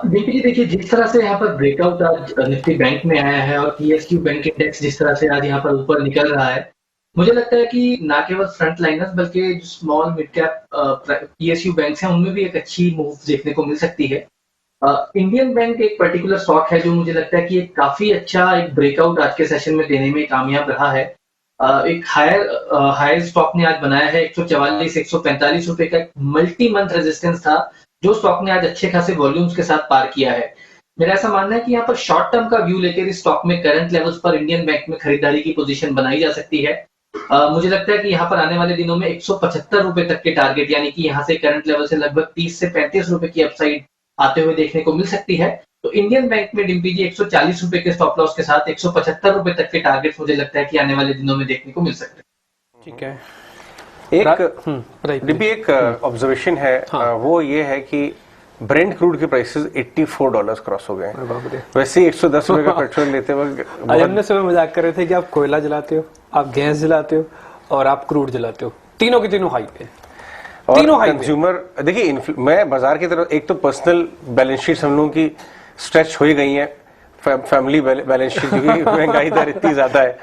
देखिए जिस तरह से यहाँ पर ब्रेकआउट आज निफ्टी बैंक में आया है और पीएसयू बैंक इंडेक्स जिस तरह से आज यहाँ पर ऊपर निकल रहा है, मुझे लगता है कि ना केवल फ्रंट लाइनर्स बल्कि जो small mid cap PSU bank हैं उनमें भी एक अच्छी मूव देखने को मिल सकती है। इंडियन बैंक एक पर्टिकुलर स्टॉक है जो मुझे लगता है कि एक काफी अच्छा एक ब्रेकआउट आज के सेशन में देने में कामयाब रहा है। एक हायर स्टॉक ने आज बनाया है 144-145 रुपए का मल्टी मंथ रेजिस्टेंस था जो स्टॉक ने आज अच्छे खासे वॉल्यूम्स के साथ पार किया है। मेरा ऐसा मानना है कि यहाँ पर शॉर्ट टर्म का व्यू लेकर इस स्टॉक में करंट लेवल्स पर इंडियन बैंक में खरीदारी की पोजीशन बनाई जा सकती है। मुझे लगता है कि यहाँ पर आने वाले दिनों में 175 रुपए तक के टारगेट, यानी कि यहाँ से करंट लेवल से लगभग 30 से 35 रुपए की अपसाइड आते हुए देखने को मिल सकती है। तो इंडियन बैंक में डिम्पी जी 140 रुपए के स्टॉप लॉस के साथ 175 रुपए तक के टारगेट मुझे लगता है कि आने वाले दिनों में देखने को मिल सकते हैं। ठीक है, एक ऑब्जर्वेशन है। वो ये है कि ब्रेंट क्रूड के प्राइसेस $84 क्रॉस हो गए हैं। वैसे 110 रुपए का पेट्रोल लेते वक्त हमने सुबह मजाक कर रहे थे कि आप कोयला जलाते हो, आप गैस जलाते हो और आप क्रूड जलाते हो, तीनों के तीनों हाई पे। और कंज्यूमर देखिए, मैं बाजार की तरफ, एक तो पर्सनल बैलेंस शीट हम लोगों की स्ट्रेच हो ही गई है, फैमिली बैलेंस शीट क्योंकि महंगाई दर इतनी ज्यादा है,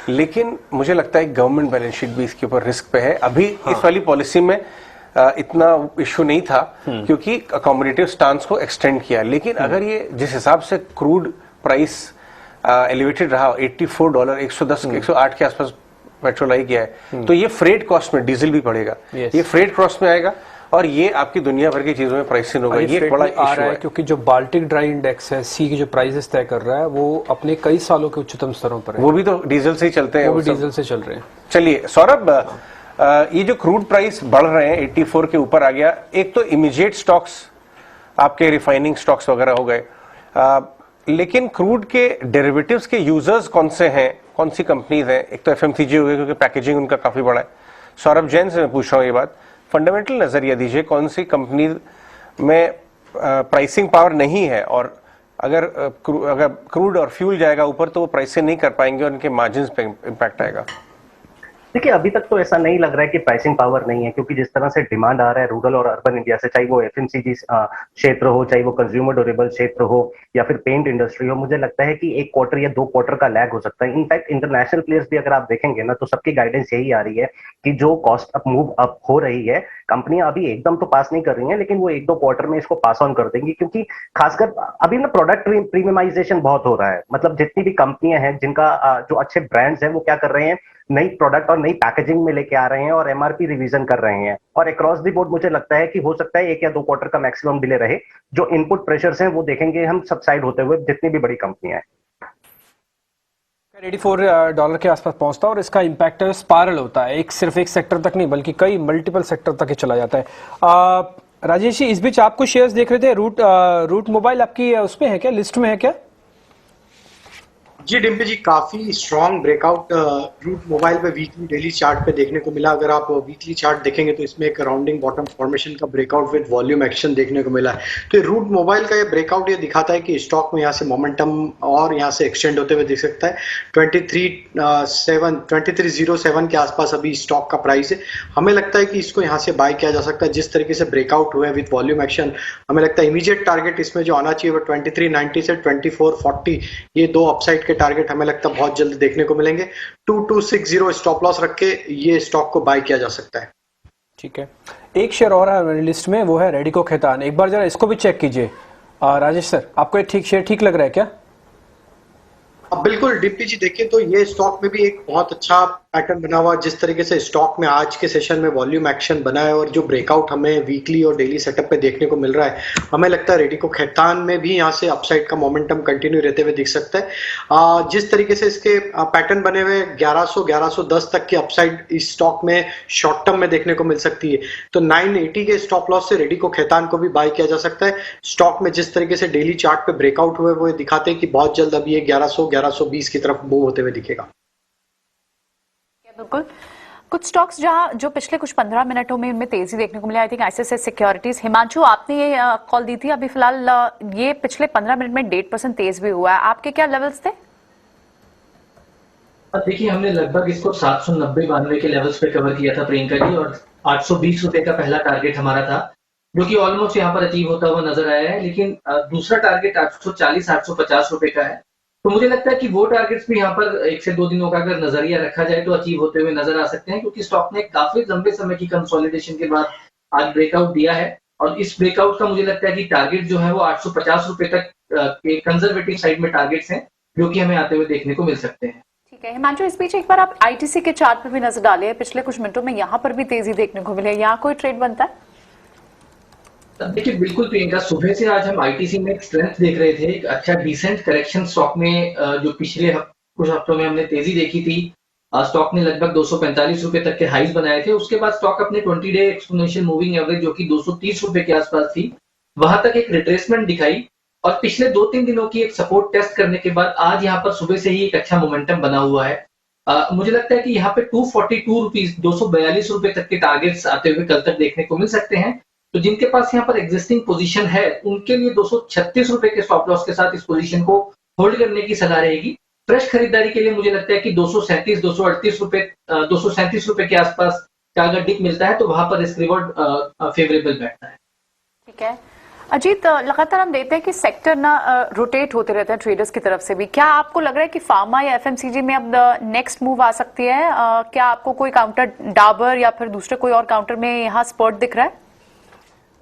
लेकिन मुझे लगता है गवर्नमेंट बैलेंस शीट भी इसके ऊपर रिस्क पे है। अभी इस वाली पॉलिसी में इतना इश्यू नहीं था क्योंकि अकोमोडेटिव स्टांस को एक्सटेंड किया, लेकिन अगर ये जिस हिसाब से क्रूड प्राइस एलिवेटेड रहा, $84, 110, 108 के आसपास पेट्रोल आई गया है, तो ये फ्रेट कॉस्ट में डीजल भी बढ़ेगा, ये फ्रेट कॉस्ट में आएगा और ये आपकी दुनिया भर की चीजों में प्राइसिंग होगा। ये बड़ा इशू है क्योंकि जो बाल्टिक ड्राई इंडेक्स है, सी की जो प्राइसेस तय कर रहा है वो अपने कई सालों के उच्चतम स्तरों पर है। वो भी तो डीजल से ही चलते हैं, वो भी डीजल से चल रहे हैं। चलिए सौरभ, ये जो क्रूड प्राइस बढ़ रहे हैं 84 के ऊपर आ गया, एक तो इमीडिएट स्टॉक्स आपके रिफाइनिंग स्टॉक्स वगैरह हो गए, लेकिन क्रूड के डेरिवेटिव्स के यूजर्स कौन से हैं, कौन सी कंपनीज हैं? एक तो एफएमसीजी हो गई क्योंकि पैकेजिंग उनका काफी बड़ा है। सौरभ जैन से मैं पूछ रहा हूँ ये बात, फंडामेंटल नजरिया दीजिए, कौन सी कंपनी में प्राइसिंग पावर नहीं है और अगर क्रूड और फ्यूल जाएगा ऊपर तो वो प्राइसिंग नहीं कर पाएंगे और उनके मार्जिन पे इम्पैक्ट आएगा? देखिए अभी तक तो ऐसा नहीं लग रहा है कि प्राइसिंग पावर नहीं है, क्योंकि जिस तरह से डिमांड आ रहा है रूरल और अर्बन इंडिया से, चाहे वो एफएमसीजी क्षेत्र हो, चाहे वो कंज्यूमर ड्यूरेबल क्षेत्र हो या फिर पेंट इंडस्ट्री हो, मुझे लगता है कि 1 क्वार्टर या 2 क्वार्टर का लैग हो सकता है। इनफैक्ट इंटरनेशनल प्लेयर्स भी अगर आप देखेंगे ना तो सबकी गाइडेंस यही आ रही है कि जो कॉस्ट अप मूव अप हो रही है, कंपनियां अभी एकदम तो पास नहीं कर रही हैं, लेकिन वो 1-2 क्वार्टर में इसको पास ऑन कर देंगी, क्योंकि खासकर अभी ना प्रोडक्ट प्रीमियमाइजेशन बहुत हो रहा है। मतलब जितनी भी कंपनियां हैं जिनका जो अच्छे ब्रांड्स हैं वो क्या कर रहे हैं, नई प्रोडक्ट और नई पैकेजिंग में लेके आ रहे हैं और एमआरपी रिवीजन कर रहे हैं। और अक्रॉस द बोर्ड मुझे लगता है कि हो सकता है 1 या 2 क्वार्टर का मैक्सिमम डिले रहे। जो इनपुट प्रेशर्स हैं वो देखेंगे हम सबसाइड होते हुए जितनी भी बड़ी कंपनियां हैं। $84 के आसपास पहुंचता है और इसका इम्पैक्ट स्पाइरल होता है, सिर्फ एक सेक्टर तक नहीं बल्कि कई मल्टीपल सेक्टर तक ही चला जाता है। राजेश जी, इस बीच आपको शेयर्स देख रहे थे, रूट मोबाइल आपकी उसमें है क्या, लिस्ट में है क्या? जी डिम्पी जी, काफी स्ट्रॉन्ग ब्रेकआउट रूट मोबाइल पे वीकली डेली चार्ट पे देखने को मिला। अगर आप वीकली चार्ट देखेंगे तो इसमें एक राउंडिंग बॉटम फॉर्मेशन का ब्रेकआउट विद वॉल्यूम एक्शन देखने को मिला है। तो रूट मोबाइल का ये ब्रेकआउट ये दिखाता है कि स्टॉक में यहाँ से मोमेंटम और यहाँ से एक्सटेंड होते हुए दिख सकता है। 2307 के आसपास अभी स्टॉक का प्राइस है। हमें लगता है कि इसको यहाँ से बाय किया जा सकता है। जिस तरीके से ब्रेकआउट हुआ है विद वॉल्यूम एक्शन, हमें लगता है इमीडिएट टारगेट इसमें जो आना चाहिए वो 2390 से 2440, ये 2 अपसाइड के के टारगेट हमें लगता है बहुत जल्द देखने को मिलेंगे। 2260 स्टॉप लॉस रख के ये स्टॉक को बाय किया जा सकता है। ठीक है, एक शेयर और है लिस्ट में, वो है रेडिको खैतान। एक बार जरा इसको भी चेक कीजिए राजेश सर, आपको ये शेयर ठीक लग रहा है क्या? बिल्कुल डीपी जी, देखिए तो ये स्टॉक में भी एक बहुत अच्छा पैटर्न बना हुआ। जिस तरीके से स्टॉक में आज के सेशन में वॉल्यूम एक्शन बना है और जो ब्रेकआउट हमें वीकली और डेली सेटअप पे देखने को मिल रहा है, हमें लगता है रेडिको खैतान में भी यहाँ से अपसाइड का मोमेंटम कंटिन्यू रहते हुए दिख सकता है। जिस तरीके से इसके पैटर्न बने हुए 1100-1110 तक की अपसाइड इस स्टॉक में शॉर्ट टर्म में देखने को मिल सकती है। तो 980 के स्टॉप लॉस से रेडिको खैतान को भी बाय किया जा सकता है। स्टॉक में जिस तरीके से डेली चार्ट पे ब्रेकआउट हुए वो दिखाते हैं कि बहुत जल्द अभी ये 1100-1120 की तरफ मूव होते हुए दिखेगा। बिल्कुल, कुछ स्टॉक्स जो पिछले कुछ 15 मिनटों में इनमें तेजी देखने को मिली, I think ICICI securities. Himanshu, आपने ये कॉल दी थी, अभी फिलहाल ये पिछले 15 मिनट में 1.5% तेज भी हुआ है, आपके क्या लेवल्स थे? देखिए, हमने लगभग इसको 790-92 के लेवल्स पे कवर किया था प्रियंका जी, और 820 रुपए का पहला टारगेट हमारा था, जो कि ऑलमोस्ट यहाँ पर अचीव होता हुआ नजर आया है। लेकिन दूसरा टारगेट 840-850 रुपए का है, तो मुझे लगता है कि वो टारगेट्स भी यहाँ पर 1 से 2 दिनों का अगर नजरिया रखा जाए तो अचीव होते हुए नजर आ सकते हैं, क्योंकि स्टॉक ने काफी लंबे समय की कंसोलिडेशन के बाद आज ब्रेकआउट दिया है। और इस ब्रेकआउट का मुझे लगता है कि टारगेट जो है वो 850 रुपए तक के कंजर्वेटिव साइड में टारगेट्स हैं, जो कि हमें आते हुए देखने को मिल सकते हैं। ठीक है हिमांशु, इस बीच एक बार आप आईटीसी के चार्ट पर भी नजर डालिए, पिछले कुछ मिनटों में यहाँ पर भी तेजी देखने को मिले, यहाँ कोई ट्रेड बनता है? देखिए बिल्कुल प्रियंका, सुबह से आज हम आईटीसी में एक स्ट्रेंथ देख रहे थे, एक अच्छा डिसेंट करेक्शन स्टॉक में जो पिछले कुछ हफ्तों में हमने तेजी देखी थी। स्टॉक ने लगभग 245 रुपए तक के हाईज बनाए थे, उसके बाद स्टॉक अपने 20 डे एक्सपोनेंशियल मूविंग एवरेज जो कि 230 रुपए के आसपास थी, वहां तक एक रिट्रेसमेंट दिखाई, और पिछले 2-3 दिनों की एक सपोर्ट टेस्ट करने के बाद आज यहाँ पर सुबह से ही एक अच्छा मोमेंटम बना हुआ है। मुझे लगता है कि यहाँ पे 242 रुपीज 242 रुपए तक के टारगेट्स आते हुए कल तक देखने को मिल सकते हैं। तो जिनके पास यहाँ पर एग्जिस्टिंग पोजीशन है उनके लिए 236 रुपए के स्टॉप लॉस के साथ इस पोजीशन को होल्ड करने की सलाह रहेगी। फ्रेश खरीदारी के लिए मुझे लगता है कि 237 रुपए के आसपास का अगर डिप मिलता है तो वहां पर रिस्क रिवॉर्ड फेवरेबल बैठता है। ठीक है अजीत, लगातार हम देखते हैं कि सेक्टर ना रोटेट होते रहते हैं ट्रेडर्स की तरफ से भी। क्या आपको लग रहा है कि फार्मा या एफएमसीजी में अब नेक्स्ट मूव आ सकती है? क्या आपको कोई काउंटर डाबर या फिर दूसरे कोई और काउंटर में यहाँ स्पॉट दिख रहा है?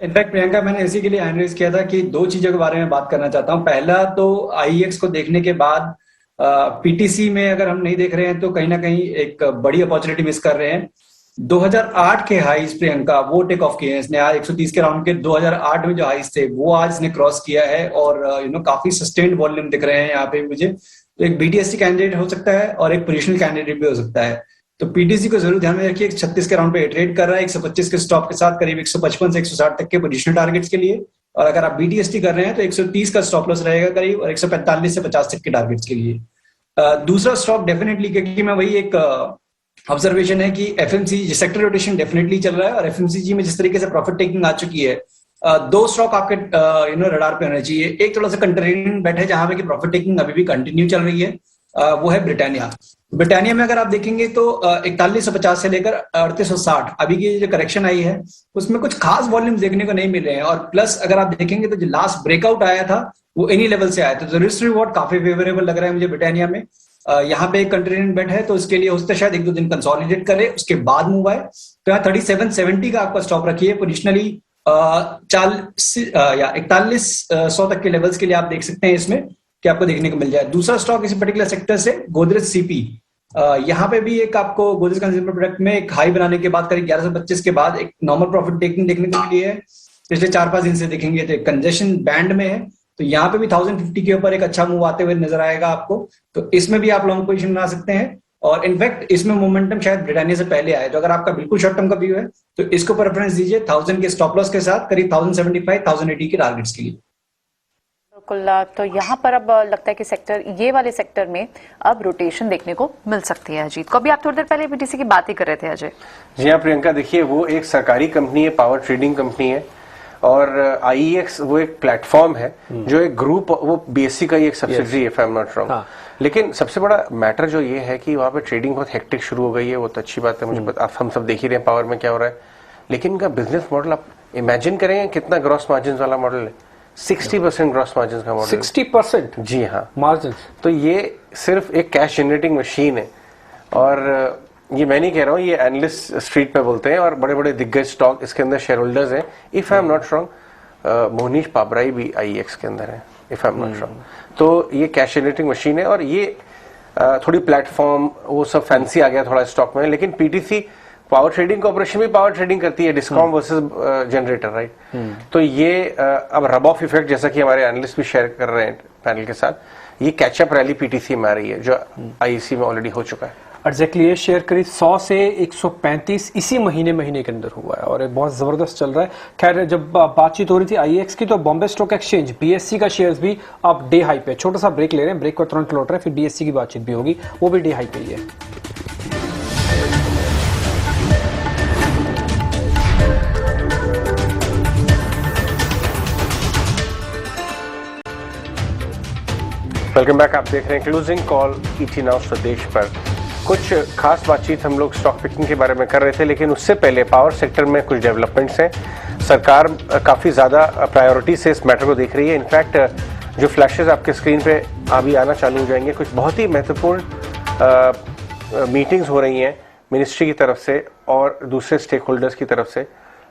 इनफैक्ट प्रियंका, मैंने इसी के लिए एनालाइज किया था कि 2 चीजों के बारे में बात करना चाहता हूं। पहला तो आईएक्स को देखने के बाद पीटीसी में अगर हम नहीं देख रहे हैं तो कहीं ना कहीं एक बड़ी अपॉर्चुनिटी मिस कर रहे हैं। 2008 के हाईज प्रियंका वो टेक ऑफ किए हैं इसने, आज 130 के राउंड के 2008 में जो हाईज थे वो आज इसने क्रॉस किया है, और काफी सस्टेन्ड वॉल्यूम दिख रहे हैं यहाँ पे मुझे। तो एक बीटीएससी कैंडिडेट हो सकता है और एक पोजिशनल कैंडिडेट भी हो सकता है। तो पीटीसी को जरूर ध्यान में रखिए, 36 के राउंड पे ट्रेड कर रहा है 125 के स्टॉप के साथ, करीब 155 से 160 तक के पोजिशनल टारगेट्स के लिए। और अगर आप बीटीएसटी कर रहे हैं तो 130 का स्टॉप लॉस रहेगा करीब, और 145 से 50 तक के टारगेट्स के लिए। दूसरा स्टॉक डेफिनेटली, क्योंकि मैं वही एक ऑब्जर्वेशन है कि एफएमसीजी सेक्टर रोटेशन डेफिनेटली चल रहा है, और एफएमसीजी में जिस तरीके से प्रॉफिट टेकिंग आ चुकी है, 2 स्टॉक आपके रडार पे होने चाहिए। एक थोड़ा सा कंट्रेरियन बैठे जहां पे कि प्रॉफिट टेकिंग अभी भी कंटिन्यू चल रही है, वो है ब्रिटानिया। ब्रिटानिया में अगर आप देखेंगे तो 4150 से लेकर 3860 अभी की जो करेक्शन आई है उसमें कुछ खास वॉल्यूम देखने को नहीं मिल रहे हैं। और प्लस अगर आप देखेंगे तो जो लास्ट ब्रेकआउट आया था वो इन्हीं लेवल से आया था, तो रिस्क रिवॉर्ड काफी फेवरेबल लग रहा है मुझे ब्रिटानिया में। यहाँ पे एक कंट्रेरियन बेट है, तो इसके लिए उससे शायद 1-2 दिन कंसोलिडेट करे उसके बाद मूव आए। तो यहाँ 3770 का आपका स्टॉप रखिए पोजिशनली, 4100 तक के लेवल्स के लिए आप देख सकते हैं इसमें कि आपको देखने को मिल जाए। दूसरा स्टॉक इसी पर्टिकुलर सेक्टर से गोदरेज सीपी, यहाँ पे भी एक आपको गोदरेज कंज्यूमर प्रोडक्ट में एक हाई बनाने के बाद करीब 1125 के बाद एक नॉर्मल प्रॉफिट टेकिंग देखने को मिली है। पिछले 4-5 दिन से देखेंगे तो कंजेशन बैंड में है, तो यहाँ पे भी 1050 के ऊपर एक अच्छा मूव आते हुए नजर आएगा आपको, तो इसमें भी आप लॉन्ग पोजीशन बना सकते हैं। और इनफैक्ट इसमें मोमेंटम शायद ब्रिटानिया से पहले आए, तो अगर आपका बिल्कुल शॉर्ट टर्म का व्यू है तो इसको प्रेफरेंस दीजिए 1000 के स्टॉप लॉस के साथ, करीब 1075-1080 के टारगेट्स के लिए। बिल्कुल, तो यहाँ पर अब लगता है कि सेक्टर, ये वाले सेक्टर में अब रोटेशन देखने को मिल सकती है। अजीत को अभी आप थोड़ी देर पहले बीटीसी की बात ही कर रहे थे अजय। जी हाँ प्रियंका, देखिए वो एक सरकारी कंपनी है, पावर ट्रेडिंग कंपनी है, और आईईएक्स वो एक प्लेटफॉर्म है जो एक ग्रुप, वो बीएससी का ही एक सब्सिडरी है if I am not wrong. लेकिन सबसे बड़ा मैटर जो ये है कि वहाँ पे ट्रेडिंग बहुत हेक्टिक शुरू हो गई है, वो तो अच्छी बात है, मुझे पता, हम सब देख ही रहे हैं पावर में क्या हो रहा है। लेकिन इनका बिजनेस मॉडल आप इमेजिन करेंगे कितना ग्रॉस मार्जिन वाला मॉडल है। 60% ग्रॉस मार्जिन का मॉडल। 60%? जी हाँ, मार्जिन। तो ये सिर्फ एक कैश जनरेटिंग मशीन है, और ये मैं नहीं कह रहा हूँ, ये एनालिस्ट स्ट्रीट पे बोलते हैं, और बड़े बड़े दिग्गज स्टॉक इसके अंदर शेयर होल्डर्स हैं। If I am not wrong Mohnish Pabrai भी IEX के अंदर है, if I am not wrong. तो ये कैश जनरेटिंग मशीन है, और ये थोड़ी प्लेटफॉर्म वो सब फैंसी आ गया थोड़ा स्टॉक में, लेकिन PTC पावर ट्रेडिंग कॉर्पोरेशन भी पावर ट्रेडिंग करती है, डिस्कॉम वर्सेस जनरेटर, राइट। तो ये अब रब ऑफ इफेक्ट, जैसा कि हमारे एनालिस्ट भी शेयर कर रहे हैं पैनल के साथ, ये कैचअप रैली PTC में आ रही है जो IEC में ऑलरेडी हो चुका है। एग्जैक्टली, ये शेयर करीब 100 से 135 इसी महीने के अंदर हुआ है, और ये बहुत ज़बरदस्त चल रहा है। खैर, जब बातचीत हो रही थी IEX की, तो बॉम्बे स्टॉक एक्सचेंज BSE का शेयर्स भी अब डे हाई पे। छोटा सा ब्रेक ले रहे हैं, ब्रेक पर तुरंत लौट रहे हैं, फिर BSE की बातचीत भी होगी, वो भी डे हाई पे ही है। Welcome back. आप देख रहे हैं क्लोजिंग कॉल ET नाउ स्वदेश पर। कुछ खास बातचीत हम लोग स्टॉक पिकिंग के बारे में कर रहे थे, लेकिन उससे पहले पावर सेक्टर में कुछ डेवलपमेंट्स हैं। सरकार काफ़ी ज़्यादा प्रायोरिटी से इस मैटर को देख रही है। इनफैक्ट जो फ्लैशेस आपके स्क्रीन पे अभी आना चालू हो जाएंगे, कुछ बहुत ही महत्वपूर्ण मीटिंग्स हो रही हैं मिनिस्ट्री की तरफ से और दूसरे स्टेक होल्डर्स की तरफ से।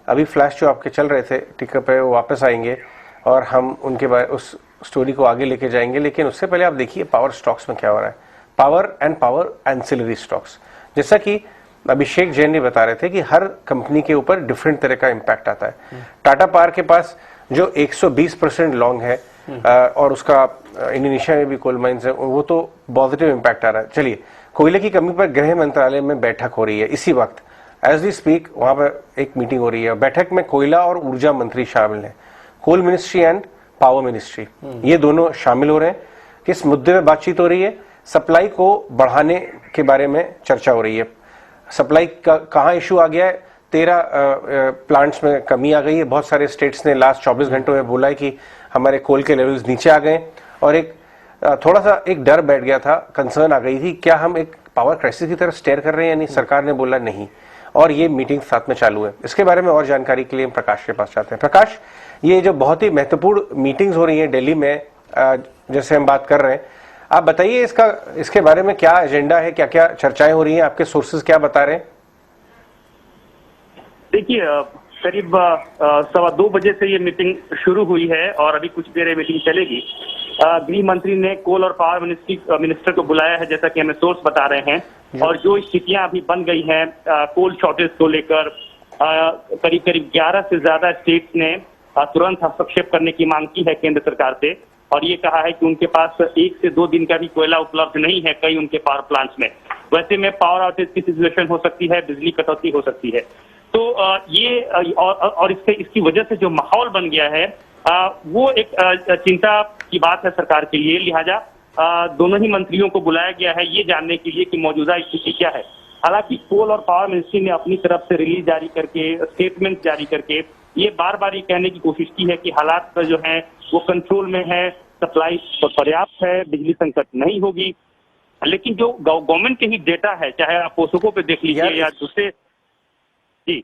अभी फ्लैश जो आपके चल रहे थे टिकर पे, वो वापस आएंगे और हम उनके बारे उस स्टोरी को आगे लेके जाएंगे। लेकिन उससे पहले आप देखिए पावर स्टॉक्स में क्या हो रहा है, पावर एंसिलरी स्टॉक्स। जैसा कि अभिषेक जैन ने बता रहे थे कि हर कंपनी के ऊपर डिफरेंट तरह का इम्पैक्ट आता है। टाटा पावर के पास जो 120% लॉन्ग है और उसका इंडोनेशिया में भी कोल माइंस है, वो तो पॉजिटिव इम्पैक्ट आ रहा है। चलिए, कोयले की कमी पर गृह मंत्रालय में बैठक हो रही है इसी वक्त, एज वी स्पीक वहां पर एक मीटिंग हो रही है। बैठक में कोयला और ऊर्जा मंत्री शामिल हैं, coal ministry and power ministry, ये दोनों शामिल हो रहे हैं। किस मुद्दे पे बातचीत हो रही है? सप्लाई को बढ़ाने के बारे में चर्चा हो रही है। सप्लाई का कहाँ इशू आ गया है? 13 प्लांट्स में कमी आ गई है। बहुत सारे स्टेट्स ने लास्ट 24 घंटों में बोला है कि हमारे कोल के लेवल्स नीचे आ गए, और एक थोड़ा सा एक डर बैठ गया था, कंसर्न आ गई थी, क्या हम एक पावर क्राइसिस की तरफ स्टेयर कर रहे हैं या नहीं। सरकार ने बोला नहीं, और ये मीटिंग साथ में चालू है। इसके बारे में और जानकारी के लिए हम प्रकाश के पास जाते हैं। प्रकाश, ये जो बहुत ही महत्वपूर्ण मीटिंग्स हो रही हैं दिल्ली में, जैसे हम बात कर रहे हैं, आप बताइए इसके बारे में क्या एजेंडा है, क्या क्या चर्चाएं हो रही हैं, आपके सोर्सेज क्या बता रहे हैं? देखिए, करीब 2:15 बजे से ये मीटिंग शुरू हुई है और अभी कुछ देर ये मीटिंग चलेगी। गृह मंत्री ने कोल और पावर मिनिस्टर को बुलाया है, जैसा कि हमें सोर्स बता रहे हैं, और जो स्थितियां अभी बन गई हैं कोल शॉर्टेज को लेकर, करीब 11 से ज्यादा स्टेट्स ने तुरंत हस्तक्षेप करने की मांग की है केंद्र सरकार से, और ये कहा है कि उनके पास 1 से 2 दिन का भी कोयला उपलब्ध नहीं है कई उनके पावर प्लांट्स में। वैसे में पावर आउटेज की सिचुएशन हो सकती है, बिजली कटौती हो सकती है। तो ये और इसकी वजह से जो माहौल बन गया है वो एक चिंता की बात है सरकार के लिए। लिहाजा दोनों ही मंत्रियों को बुलाया गया है ये जानने के लिए कि मौजूदा स्थिति क्या है। हालांकि कोल और पावर मिनिस्ट्री ने अपनी तरफ से रिलीज जारी करके, स्टेटमेंट जारी करके ये बार बार ये कहने की कोशिश की है कि हालात जो है वो कंट्रोल में है, सप्लाई पर्याप्त है, बिजली संकट नहीं होगी। लेकिन जो गवर्नमेंट के ही डेटा है, चाहे आप पोषकों पे देख लीजिए या दूसरे। जी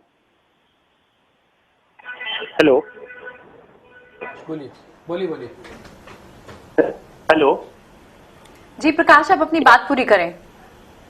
हेलो, बोलिए। हेलो जी प्रकाश, आप अपनी बात पूरी करें।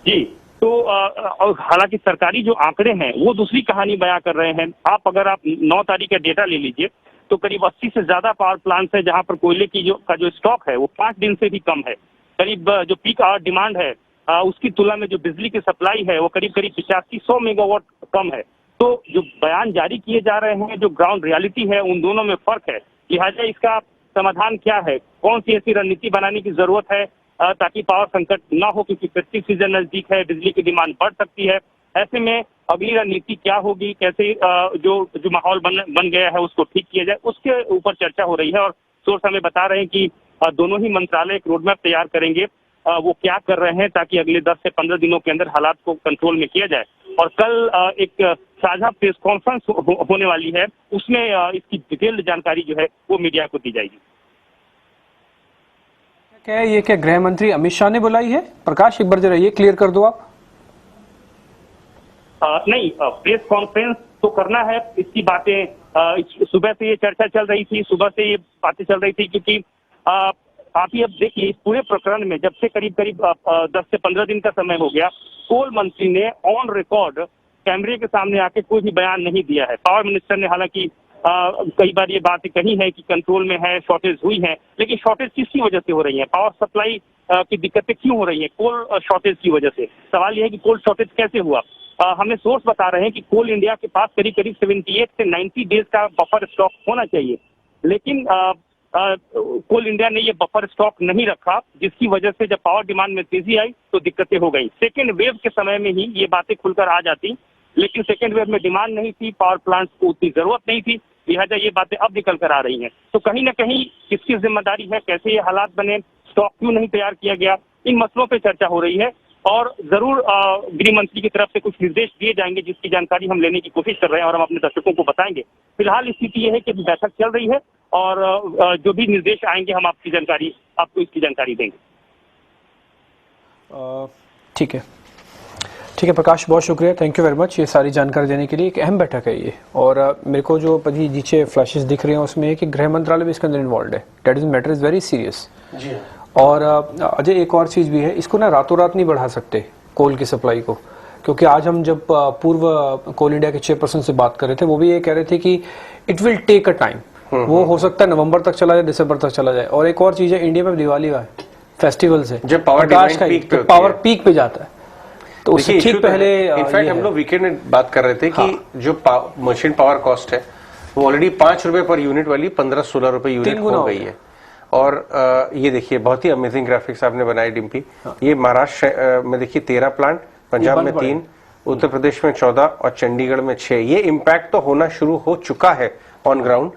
जी, तो और हालांकि सरकारी जो आंकड़े हैं वो दूसरी कहानी बयां कर रहे हैं। अगर आप 9 तारीख का डेटा ले लीजिए तो करीब 80 से ज्यादा पावर प्लांट्स है जहां पर कोयले की जो स्टॉक है वो 5 दिन से भी कम है। करीब जो पीक आवर डिमांड है उसकी तुलना में जो बिजली की सप्लाई है वो करीब 8500 मेगावाट कम है। तो जो बयान जारी किए जा रहे हैं, जो ग्राउंड रियलिटी है, उन दोनों में फर्क है। लिहाजा इसका समाधान क्या है, कौन सी ऐसी रणनीति बनाने की जरूरत है ताकि पावर संकट ना हो, क्योंकि फेस्टिव सीजन नजदीक है, बिजली की डिमांड बढ़ सकती है। ऐसे में अगली रणनीति क्या होगी, कैसे जो माहौल बन गया है उसको ठीक किया जाए, उसके ऊपर चर्चा हो रही है। और सोर्स हमें बता रहे हैं कि दोनों ही मंत्रालय एक रोडमैप तैयार करेंगे, वो क्या कर रहे हैं ताकि अगले 10 से 15 दिनों के अंदर हालात को कंट्रोल में किया जाए। और कल एक साझा प्रेस कॉन्फ्रेंस होने वाली है, उसमें इसकी डिटेल्ड जानकारी जो है वो मीडिया को दी जाएगी। क्या ये क्या गृह मंत्री अमित शाह ने बुलाई है? प्रकाश, एक बार जरा ये क्लियर कर दो आप। नहीं, प्रेस कॉन्फ्रेंस तो करना है, इसकी बातें सुबह से ये चर्चा चल रही थी, सुबह से ये बातें चल रही थी, क्योंकि आप ही अब देखिए इस पूरे प्रकरण में जब से करीब 10 से 15 दिन का समय हो गया, कोल मंत्री ने ऑन रिकॉर्ड कैमरे के सामने आके कोई भी बयान नहीं दिया है। पावर मिनिस्टर ने हालांकि कई बार ये बात कही है कि कंट्रोल में है, शॉर्टेज हुई है, लेकिन शॉर्टेज किसकी वजह से हो रही है? पावर सप्लाई की दिक्कतें क्यों हो रही है? कोल शॉर्टेज की वजह से। सवाल यह है कि कोल शॉर्टेज कैसे हुआ? हमें सोर्स बता रहे हैं कि कोल इंडिया के पास करीब 78 से 90 डेज का बफर स्टॉक होना चाहिए, लेकिन कोल इंडिया ने ये बफर स्टॉक नहीं रखा, जिसकी वजह से जब पावर डिमांड में तेजी आई तो दिक्कतें हो गई। सेकेंड वेव के समय में ही ये बातें खुलकर आ जाती, लेकिन सेकेंड वेव में डिमांड नहीं थी, पावर प्लांट्स को उतनी जरूरत नहीं थी, लिहाजा ये बातें अब निकल कर आ रही हैं। तो कहीं ना कहीं किसकी जिम्मेदारी है, कैसे ये हालात बने, स्टॉक क्यों नहीं तैयार किया गया, इन मसलों पर चर्चा हो रही है और जरूर गृह मंत्री की तरफ से कुछ निर्देश दिए जाएंगे, जिसकी जानकारी हम लेने की कोशिश कर रहे हैं और हम अपने दर्शकों को बताएंगे। फिलहाल स्थिति यह है कि बैठक चल रही है और जो भी निर्देश आएंगे हम आपको इसकी जानकारी देंगे। ठीक है प्रकाश, बहुत शुक्रिया, थैंक यू वेरी मच ये सारी जानकारी देने के लिए। एक अहम बैठक है ये, और मेरे को जो नीचे फ्लैशेस दिख रहे हैं उसमें है कि गृह मंत्रालय भी इसके अंदर इन्वॉल्व है। That is matter is very serious. और अजय एक और चीज़ भी है, इसको ना रातों रात नहीं बढ़ा सकते कोल की सप्लाई को, क्योंकि आज हम जब पूर्व कोल इंडिया के चेयरपर्सन से बात कर रहे थे, वो भी ये कह रहे थे कि it will take a time, वो हो सकता है नवंबर तक चला जाए, दिसंबर तक चला जाए। और एक और चीज़ है, इंडिया में दिवाली का फेस्टिवल्स है, जब पावर पीक पे जाता है, तो उससे ठीक पहले इनफैक्ट हम लोग वीकेंड में बात कर रहे थे कि जो मशीन पावर कॉस्ट है वो ऑलरेडी 5 रुपए पर यूनिट वाली 15-16 रुपए यूनिट हो गई है। और ये देखिए बहुत ही अमेजिंग ग्राफिक्स आपने बनाए डिम्पी। ये महाराष्ट्र में देखिए 13 प्लांट, पंजाब में 3, उत्तर प्रदेश में 14 और चंडीगढ़ में 6। ये इम्पैक्ट तो होना शुरू हो चुका है ऑन ग्राउंड।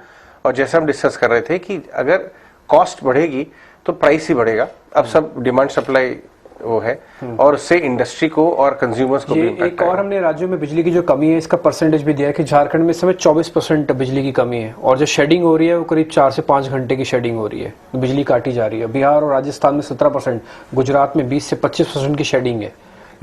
और जैसे हम डिस्कस कर रहे थे कि अगर कॉस्ट बढ़ेगी तो प्राइस ही बढ़ेगा। अब सब डिमांड सप्लाई वो है और उससे इंडस्ट्री को और कंज्यूमर्स को भी एक और हमने राज्यों में बिजली की जो कमी है इसका परसेंटेज भी दिया है कि झारखंड में इस समय 24% बिजली की कमी है, और जो शेडिंग हो रही है वो करीब 4 से 5 घंटे की शेडिंग हो रही है, बिजली काटी जा रही है। बिहार और राजस्थान में 17%, गुजरात में 20 से 25% की शेडिंग है।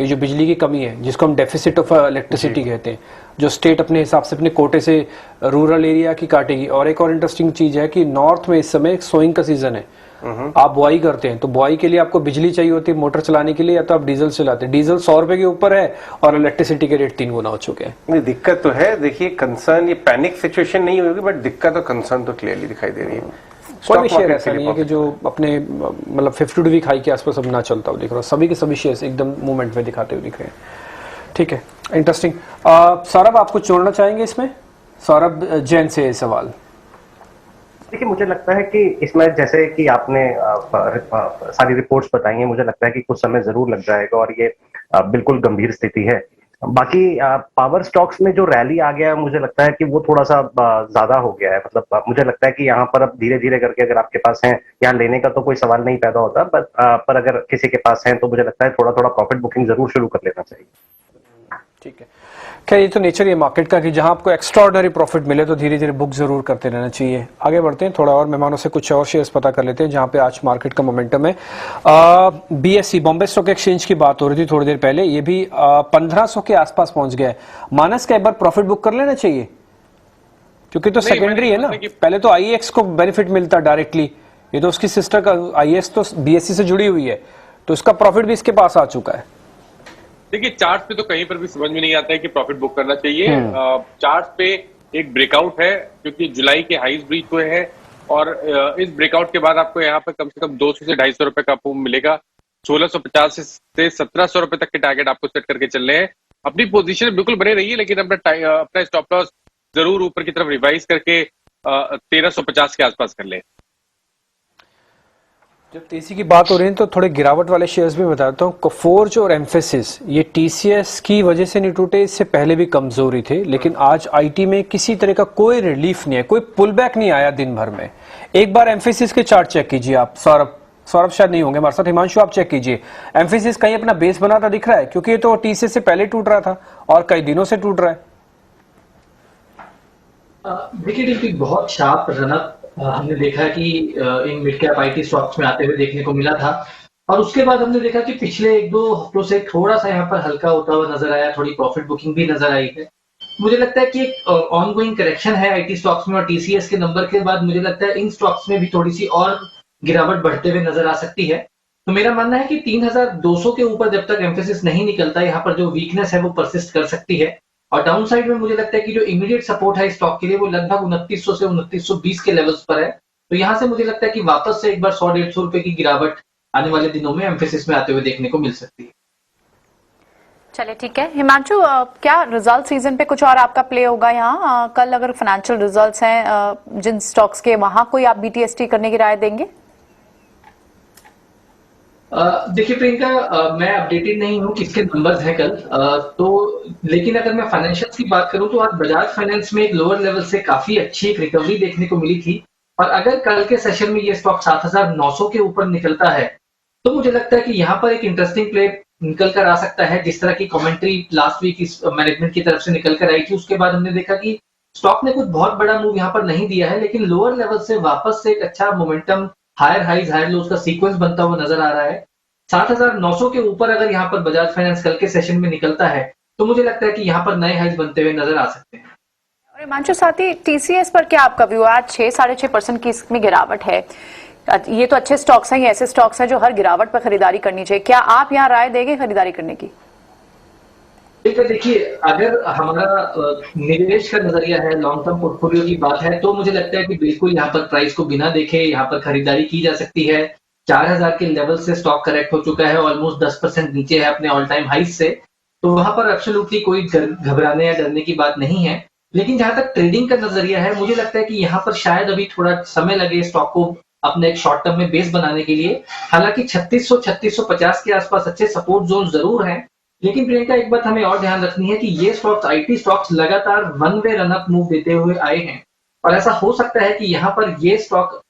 ये जो बिजली की कमी है, जिसको हम डेफिसिट ऑफ इलेक्ट्रिसिटी कहते हैं, जो स्टेट अपने हिसाब से अपने कोटे से रूरल एरिया की काटेगी। और एक और इंटरेस्टिंग चीज है कि नॉर्थ में इस समय सोइंग का सीजन है, आप बुआई करते हैं तो बुआई के लिए आपको बिजली चाहिए होती है मोटर चलाने के लिए, या तो आप डीजल चलाते हैं। डीजल 100 रुपए के ऊपर है और इलेक्ट्रिसिटी के रेट 3 गुना हो चुके हैं। नहीं, दिक्कत तो है। देखिए कंसर्न, ये पैनिक सिचुएशन नहीं होगी, बट दिक्कत और कंसर्न तो क्लियरली दिखाई दे रही है। कोई भी शेयर ऐसा नहीं है कि जो अपने मतलब 52 वीक हाई के आसपास अब ना चलता हो दिख रहा है। सभी के सभी शेयर्स एकदम मूवमेंट में दिखाते हुए दिख रहे हैं। ठीक है, इंटरेस्टिंग। सौरभ, आप कुछ जोड़ना चाहेंगे इसमें? सौरभ जैन से सवाल। देखिए, मुझे लगता है कि इसमें जैसे कि आपने सारी रिपोर्ट्स बताई हैं, मुझे लगता है कि कुछ समय जरूर लग जाएगा और ये बिल्कुल गंभीर स्थिति है। बाकी पावर स्टॉक्स में जो रैली आ गया है, मुझे लगता है कि वो थोड़ा सा ज्यादा हो गया है। मतलब मुझे लगता है कि यहाँ पर अब धीरे धीरे करके अगर आपके पास है, यहाँ लेने का तो कोई सवाल नहीं पैदा होता, पर अगर किसी के पास है तो मुझे लगता है थोड़ा थोड़ा प्रॉफिट बुकिंग जरूर शुरू कर लेना चाहिए। ठीक है, क्या ये तो नेचर है मार्केट का कि जहां आपको एक्स्ट्राऑर्डिनरी प्रॉफिट मिले तो धीरे धीरे बुक जरूर करते रहना चाहिए। आगे बढ़ते हैं, थोड़ा और मेहमानों से कुछ और शेयर्स पता कर लेते हैं जहां पे आज मार्केट का मोमेंटम है। बीएसई बॉम्बे स्टॉक एक्सचेंज की बात हो रही थी थोड़ी देर पहले, ये भी 1500 के आसपास पहुंच गया है। मानस का एक बार प्रॉफिट बुक कर लेना चाहिए, क्योंकि तो सेकेंडरी है ना। पहले तो आईएक्स को बेनिफिट मिलता डायरेक्टली, ये तो उसकी सिस्टर का आईएक्स तो बीएसई से जुड़ी हुई है, तो उसका प्रॉफिट भी इसके पास आ चुका है। देखिए, चार्ट पे तो कहीं पर भी समझ में नहीं आता है कि प्रॉफिट बुक करना चाहिए। चार्ट पे एक ब्रेकआउट है, क्योंकि जुलाई के हाईज ब्रीच हुए हैं और इस ब्रेकआउट के बाद आपको यहाँ पे कम से कम 200 से 250 रुपए का आपको मिलेगा। 1650 से 1700 रुपए तक के टारगेट आपको सेट करके चलने हैं। अपनी पोजीशन बिल्कुल बने रहिए, लेकिन अपना स्टॉप लॉस जरूर ऊपर की तरफ रिवाइज करके 1350 के आसपास कर ले। जब तेजी की बात हो रही है तो थोड़े गिरावट वाले शेयर्स भी बताता हूँ। कोफोर्ज और एम्फेसिस, ये टीसीएस की वजह से नहीं टूटे, इससे पहले भी कमजोरी थे, लेकिन आज आईटी में किसी तरह का कोई रिलीफ नहीं है, कोई पुल बैक नहीं आया दिन भर में। एक बार एम्फेसिस के चार्ट चेक कीजिए आप। सौरभ शायद नहीं होंगे हमारे साथ, हिमांशु आप चेक कीजिए। एम्फेसिस कहीं अपना बेस बनाता दिख रहा है, क्योंकि ये तो टीसीएस से पहले टूट रहा था और कई दिनों से टूट रहा है। देखिए, बहुत शार्प रनअप हमने देखा कि in mid cap IT stocks में आते हुए देखने को मिला था, और उसके बाद हमने देखा कि पिछले 1-2 हफ्तों से थोड़ा सा यहाँ पर हल्का होता हुआ नजर आया, थोड़ी प्रॉफिट बुकिंग भी नजर आई है। मुझे लगता है कि एक ऑनगोइंग करेक्शन है आईटी स्टॉक्स में और टीसीएस के नंबर के बाद मुझे लगता है इन स्टॉक्स में भी थोड़ी सी और गिरावट बढ़ते हुए नजर आ सकती है। तो मेरा मानना है कि 3200 के ऊपर जब तक एम्फेसिस नहीं निकलता, यहाँ पर जो वीकनेस है वो परसिस्ट कर सकती है। और डाउन साइड में मुझे लगता है कि जो इमीडिएट सपोर्ट है स्टॉक के लिए वो लगभग 2900 से 2920 के लेवल्स पर है। तो यहाँ से मुझे लगता है कि वापस से एक बार 100-150 रुपए की गिरावट आने वाले दिनों में एम्फेसिस में आते हुए देखने को मिल सकती है। चलिए ठीक है हिमांशु, क्या रिजल्ट सीजन पे कुछ और आपका प्ले होगा यहाँ? कल अगर फाइनेंशियल रिजल्ट्स हैं जिन स्टॉक्स के, वहां कोई आप बीटीएसटी करने की राय देंगे? देखिए प्रियंका, मैं अपडेटेड नहीं हूँ किसके नंबर्स हैं कल, तो लेकिन अगर मैं फाइनेंशियल्स की बात करूं तो आज बजाज फाइनेंस में एक लोअर लेवल से काफी अच्छी एक रिकवरी देखने को मिली थी। और अगर कल के सेशन में ये स्टॉक 7900 के ऊपर निकलता है तो मुझे लगता है कि यहाँ पर एक इंटरेस्टिंग प्ले निकल कर आ सकता है। जिस तरह की कमेंट्री लास्ट वीक इस मैनेजमेंट की तरफ से निकल कर आई थी, उसके बाद हमने देखा कि स्टॉक ने कुछ बहुत बड़ा मूव यहाँ पर नहीं दिया है, लेकिन लोअर लेवल से वापस से एक अच्छा momentum, higher highs higher lows का सीक्वेंस बनता हुआ नजर आ रहा है। 7900 के ऊपर अगर यहाँ पर बजाज फाइनेंस कल के सेशन में निकलता है तो मुझे लगता है कि यहाँ पर नए हाइज बनते हुए नजर आ सकते हैं। और हिमांशु, साथ ही टीसीएस पर क्या आपका व्यू? आज 6-6.5% की इसमें गिरावट है। ये तो अच्छे स्टॉक्स हैं, ये ऐसे स्टॉक्स हैं जो हर गिरावट पर खरीदारी करनी चाहिए। क्या आप यहाँ राय देंगे खरीदारी करने की? देखिए, अगर हमारा निवेश का नजरिया है, लॉन्ग टर्म पोर्टफोलियो की बात है, तो मुझे लगता है कि बिल्कुल यहाँ पर प्राइस को बिना देखे यहाँ पर खरीदारी की जा सकती है। 4000 के लेवल से स्टॉक करेक्ट हो चुका है, ऑलमोस्ट 10% नीचे है अपने ऑल टाइम हाइस से, तो वहां पर एब्सोल्युटली कोई घबराने या डरने की बात नहीं है। लेकिन जहां तक ट्रेडिंग का नजरिया है, मुझे लगता है कि यहाँ पर शायद अभी थोड़ा समय लगे स्टॉक को अपने एक शॉर्ट टर्म में बेस बनाने के लिए। हालांकि 3600-3650 के आसपास अच्छे सपोर्ट जोन जरूर हैं, लेकिन प्रियंका एक बात हमें और ध्यान रखनी है कि ये स्टॉक्स, आईटी स्टॉक्स लगातार वन वे रनअप मूव देते हुए आए हैं और ऐसा हो सकता है कि यहाँ पर ये स्टॉक,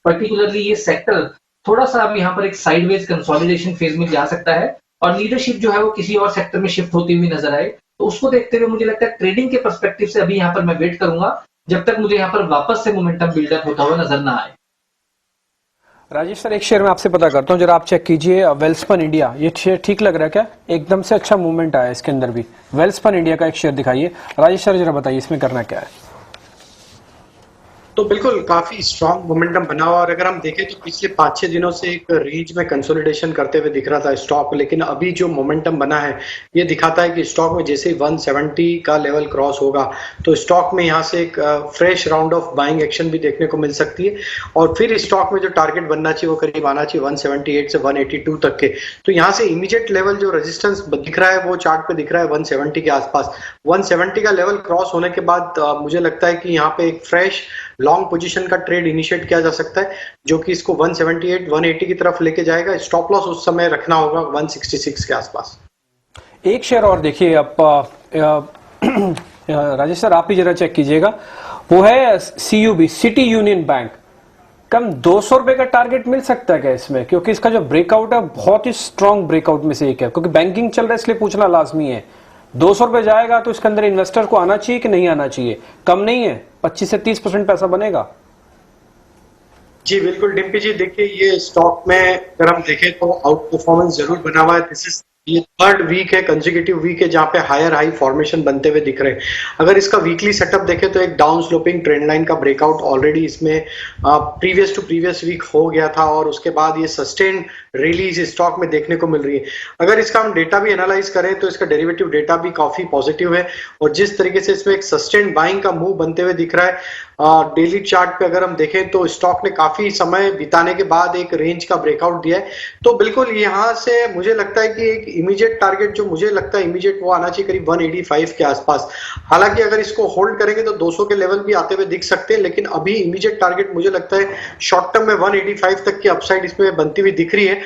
पर्टिकुलरली ये सेक्टर, थोड़ा सा अब यहाँ पर एक साइडवेज कंसोलिडेशन फेज में जा सकता है और लीडरशिप जो है वो किसी और सेक्टर में शिफ्ट होती हुई नजर आए। तो उसको देखते हुए मुझे लगता है ट्रेडिंग के पर्सपेक्टिव से अभी यहाँ पर मैं वेट करूंगा जब तक मुझे यहाँ पर वापस से मोमेंटम बिल्डअप होता हुआ नजर ना आए। राजेश सर, एक शेयर में आपसे पता करता हूँ, जरा आप चेक कीजिए वेल्सपन इंडिया, ये शेयर ठीक लग रहा है क्या? एकदम से अच्छा मूवमेंट आया इसके अंदर भी। वेल्सपन इंडिया का एक शेयर दिखाइए राजेश सर, जरा बताइए इसमें करना क्या है? तो बिल्कुल काफी स्ट्रांग मोमेंटम बना हुआ, और अगर हम देखें तो पिछले 5-6 दिनों से एक रेंज में कंसोलिडेशन करते हुए दिख रहा था स्टॉक, लेकिन अभी जो मोमेंटम बना है ये दिखाता है कि स्टॉक में जैसे ही 170 का लेवल क्रॉस होगा तो स्टॉक में यहाँ से एक fresh round of buying action भी देखने को मिल सकती है और फिर स्टॉक में जो टारगेट बनना चाहिए वो करीब आना चाहिए 178 से 182 तक के। तो यहाँ से इमीडिएट लेवल जो रेजिस्टेंस दिख रहा है वो चार्ट पे दिख रहा है 170 के आसपास। 170 का लेवल क्रॉस होने के बाद मुझे लगता है कि यहाँ पे एक फ्रेश लॉन्ग पोजीशन का ट्रेड इनिशिएट किया जा सकता है जो कि इसको 178 180 की तरफ लेके जाएगा। स्टॉप लॉस उस समय रखना होगा 166 के आसपास। एक शेयर और देखिए आप राजेश सर, आप भी जरा चेक कीजिएगा, वो है सीयूबी, सिटी यूनियन बैंक। कम 200 रुपए का टारगेट मिल सकता है क्या इसमें? क्योंकि इसका जो ब्रेकआउट है बहुत ही स्ट्रॉन्ग ब्रेकआउट में से एक है, क्योंकि बैंकिंग चल रहा है इसलिए पूछना लाजमी है। 200 रुपए जाएगा तो इसके अंदर इन्वेस्टर को आना चाहिए कि नहीं आना चाहिए? कम नहीं है, 25 से 30% पैसा बनेगा। जी बिल्कुल डिम्पी जी, देखिए ये स्टॉक में अगर हम देखें तो आउट परफॉर्मेंस जरूर बना हुआ है। दिस इज ये थर्ड वीक है, कंसेक्यूटिव वीक है जहां पे हायर हाई फॉर्मेशन बनते हुए दिख रहे हैं। अगर इसका वीकली सेटअप देखें तो एक डाउन स्लोपिंग ट्रेंड लाइन का ब्रेकआउट ऑलरेडी इसमें प्रीवियस टू प्रीवियस वीक हो गया था और उसके बाद ये सस्टेन रिलीज स्टॉक में देखने को मिल रही है। अगर इसका हम डेटा भी एनालाइज करें तो इसका डेरिवेटिव डेटा भी काफी पॉजिटिव है और जिस तरीके से इसमें एक सस्टेन बाइंग का मूव बनते हुए दिख रहा है डेली चार्ट पे अगर हम देखें तो स्टॉक ने काफी समय बिताने के बाद एक रेंज का ब्रेकआउट दिया है। तो बिल्कुल यहाँ से मुझे लगता है कि एक इमीडिएट टारगेट जो मुझे लगता है इमीडिएट वो आना चाहिए करीब 185 के आसपास। हालांकि अगर इसको होल्ड करेंगे तो 200 के लेवल भी आते हुए दिख सकते हैं, लेकिन अभी इमीडिएट टारगेट मुझे लगता है शॉर्ट टर्म में 185 तक की अपसाइड इसमें बनती हुई दिख रही है।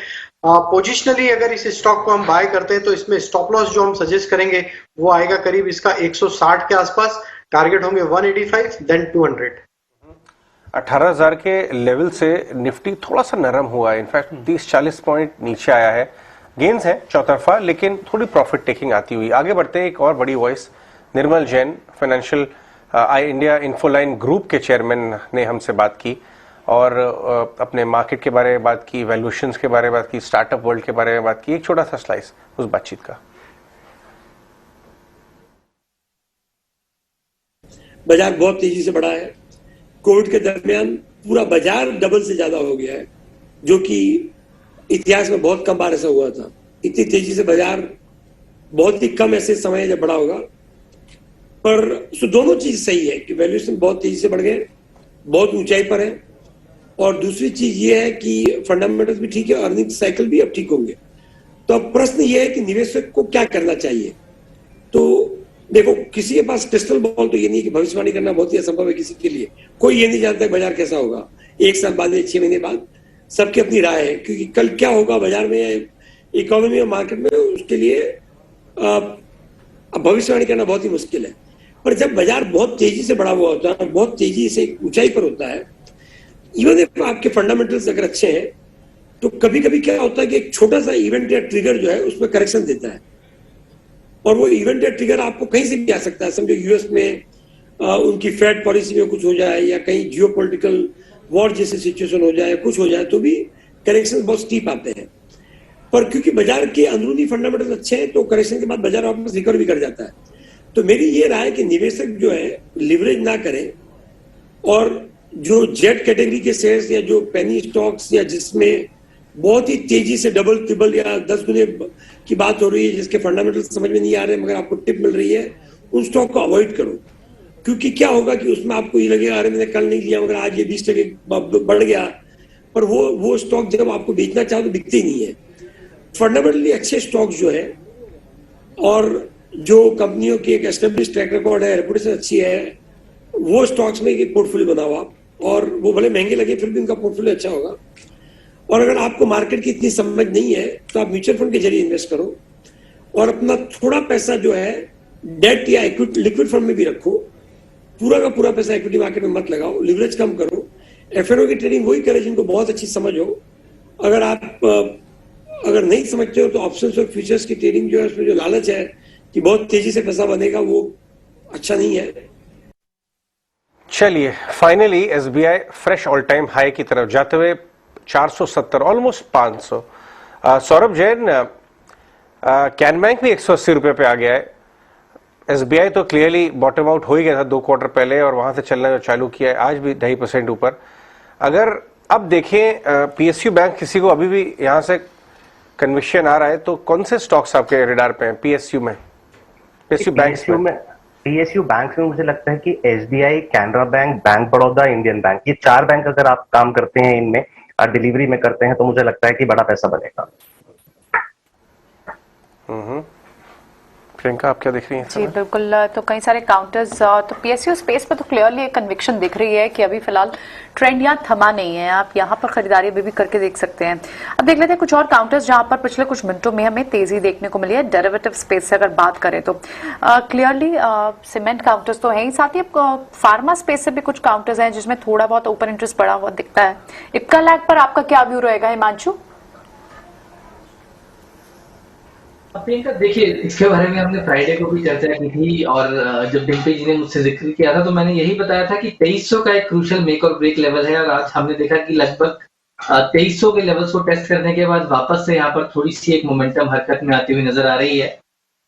पोजिशनली अगर इस स्टॉक को हम बाय करते हैं तो इसमें स्टॉप लॉस जो हम सजेस्ट करेंगे वो आएगा करीब इसका 160 के आसपास। टारगेट होंगे 185 देन 200। 18,000 के लेवल से निफ्टी थोड़ा सा नरम हुआ है, इनफैक्ट 30-40 पॉइंट नीचे आया है। गेन्स है चौतरफा, लेकिन थोड़ी प्रॉफिट टेकिंग आती हुई। आगे बढ़ते हैं, एक और बड़ी voice Nirmal Jain, financial India Infoline group के चेयरमैन ने हमसे बात की और अपने मार्केट के बारे में बात की, वैल्यूएशंस के बारे में बात की, स्टार्टअप वर्ल्ड के बारे में बात की। एक छोटा सा स्लाइस उस बातचीत का। बाजार बहुत तेजी से बढ़ा है। कोविड के दरमियान पूरा बाजार डबल से ज्यादा हो गया है, जो कि इतिहास में बहुत कम बार ऐसा हुआ था। इतनी तेजी से बाजार बहुत ही कम ऐसे समय है जब बढ़ा होगा। पर दोनों चीज सही है कि वैल्यूएशन बहुत तेजी से बढ़ गए, बहुत ऊंचाई पर है, और दूसरी चीज ये है कि फंडामेंटल्स भी ठीक है, अर्निंग साइकिल भी अब ठीक होंगे। तो अब प्रश्न ये है कि निवेशक को क्या करना चाहिए। तो देखो, किसी के पास क्रिस्टल बॉल तो ये नहीं कि भविष्यवाणी करना बहुत ही असंभव है किसी के लिए। कोई ये नहीं जानता बाजार कैसा होगा 1 साल बाद या 6 महीने बाद। सबकी अपनी राय है, क्योंकि कल क्या होगा बाजार में, इकोनॉमी और मार्केट में, उसके लिए भविष्यवाणी करना बहुत ही मुश्किल है। पर जब बाजार बहुत तेजी से बढ़ा हुआ होता है, बहुत तेजी से ऊंचाई पर होता है, इवन इफ आपके फंडामेंटल्स अगर अच्छे हैं, तो कभी कभी क्या होता है कि एक छोटा सा इवेंट या ट्रिगर जो है उसमें करेक्शन देता है, और वो इवेंट या ट्रिगर आपको कहीं से भी आ सकता है। समझो यूएस में उनकी फेड पॉलिसी में कुछ हो जाए, या कहीं जियोपॉलिटिकल वॉर जैसी सिचुएशन हो जाए, कुछ हो जाए, तो भी करेक्शन बहुत स्टीप आते हैं। पर क्योंकि बाजार के अंदरूनी फंडामेंटल्स अच्छे हैं, तो करेक्शन के बाद बाजार वापस रिकवर भी कर जाता है। तो मेरी ये राय है कि निवेशक जो है लिवरेज ना करें, और जो जेट कैटेगरी के शेयर्स या जो पेनी स्टॉक्स या जिसमें बहुत ही तेजी से डबल ट्रिपल या 10 गुने की बात हो रही है, जिसके फंडामेंटल्स समझ में नहीं आ रहे मगर आपको टिप मिल रही है, उन स्टॉक को अवॉइड करो। क्योंकि क्या होगा कि उसमें आपको ये लगेगा अरे मैंने कल नहीं लिया मगर आज ये 20% बढ़ गया, पर वो स्टॉक जब आपको बेचना चाहो तो बिकते ही नहीं है। फंडामेंटली अच्छे स्टॉक जो है, और जो कंपनियों की एक एस्टेब्लिश ट्रैक रिकॉर्ड है, रेपुटेशन अच्छी है, वो स्टॉक्स में एक पोर्टफोलियो बनाओ आप, और वो भले महंगे लगे फिर भी उनका पोर्टफोलियो अच्छा होगा। और अगर आपको मार्केट की इतनी समझ नहीं है तो आप म्यूचुअल फंड के जरिए इन्वेस्ट करो, और अपना थोड़ा पैसा जो है डेट या लिक्विड फंड में भी रखो। पूरा का पूरा पैसा इक्विटी मार्केट में मत लगाओ, लिवरेज कम करो। एफएनओ की ट्रेडिंग वही करे जिनको बहुत अच्छी समझ हो। अगर आप अगर नहीं समझते हो तो ऑप्शंस और फ्यूचर्स की ट्रेडिंग जो है, उसमें जो लालच है कि बहुत तेजी से पैसा बनेगा, वो अच्छा नहीं है। चलिए, finally SBI fresh all time high की तरफ जाते हुए 470, almost 500। Saurabh Jain, can bank भी 180 रुपए पे आ गया है। एसबीआई तो क्लियरली बॉटम आउट हो ही गया था 2 क्वार्टर पहले, और वहां से चलना जो चालू किया है, आज भी 2.5% ऊपर। अगर अब देखें पीएसयू बैंक, किसी को अभी भी यहां से कन्विक्शन आ रहा है, तो कौन से स्टॉक्स आपके रेडार पे हैं पीएसयू में, पीएसयू बैंक में? मुझे लगता है कि SBI, Canara bank, bank Baroda, Indian bank, ये 4 बैंक अगर आप काम करते हैं इनमें और डिलीवरी में करते हैं, तो मुझे लगता है कि बड़ा पैसा बनेगा। प्रियंका, आप क्या देख रही हैं? जी बिल्कुल, तो कई सारे काउंटर्स, तो पीएसयू स्पेस पे तो क्लियरली एक कन्विक्शन दिख रही है कि अभी फिलहाल ट्रेंड यहाँ थमा नहीं है। आप यहाँ पर खरीदारी अभी भी करके देख सकते हैं। अब देख लेते हैं कुछ और काउंटर्स जहां पर पिछले कुछ मिनटों में हमें तेजी देखने को मिली है। डेरिवेटिव स्पेस से अगर बात करें तो क्लियरली सीमेंट काउंटर्स तो है ही, साथ ही फार्मा स्पेस से भी कुछ काउंटर्स हैं जिसमें थोड़ा बहुत ओपन इंटरेस्ट बढ़ा हुआ दिखता है। इक्का लैग पर आपका क्या व्यू रहेगा हिमांशु? प्रियंका, देखिए इसके बारे में हमने फ्राइडे को भी चर्चा की थी, और जब डिम्पी जी ने मुझसे जिक्र किया था तो मैंने यही बताया था कि 2300 का एक क्रूशियल मेक और ब्रेक लेवल है, और आज हमने देखा कि लगभग 2300 के लेवल्स को टेस्ट करने के बाद वापस से यहाँ पर थोड़ी सी एक मोमेंटम हरकत में आती हुई नजर आ रही है।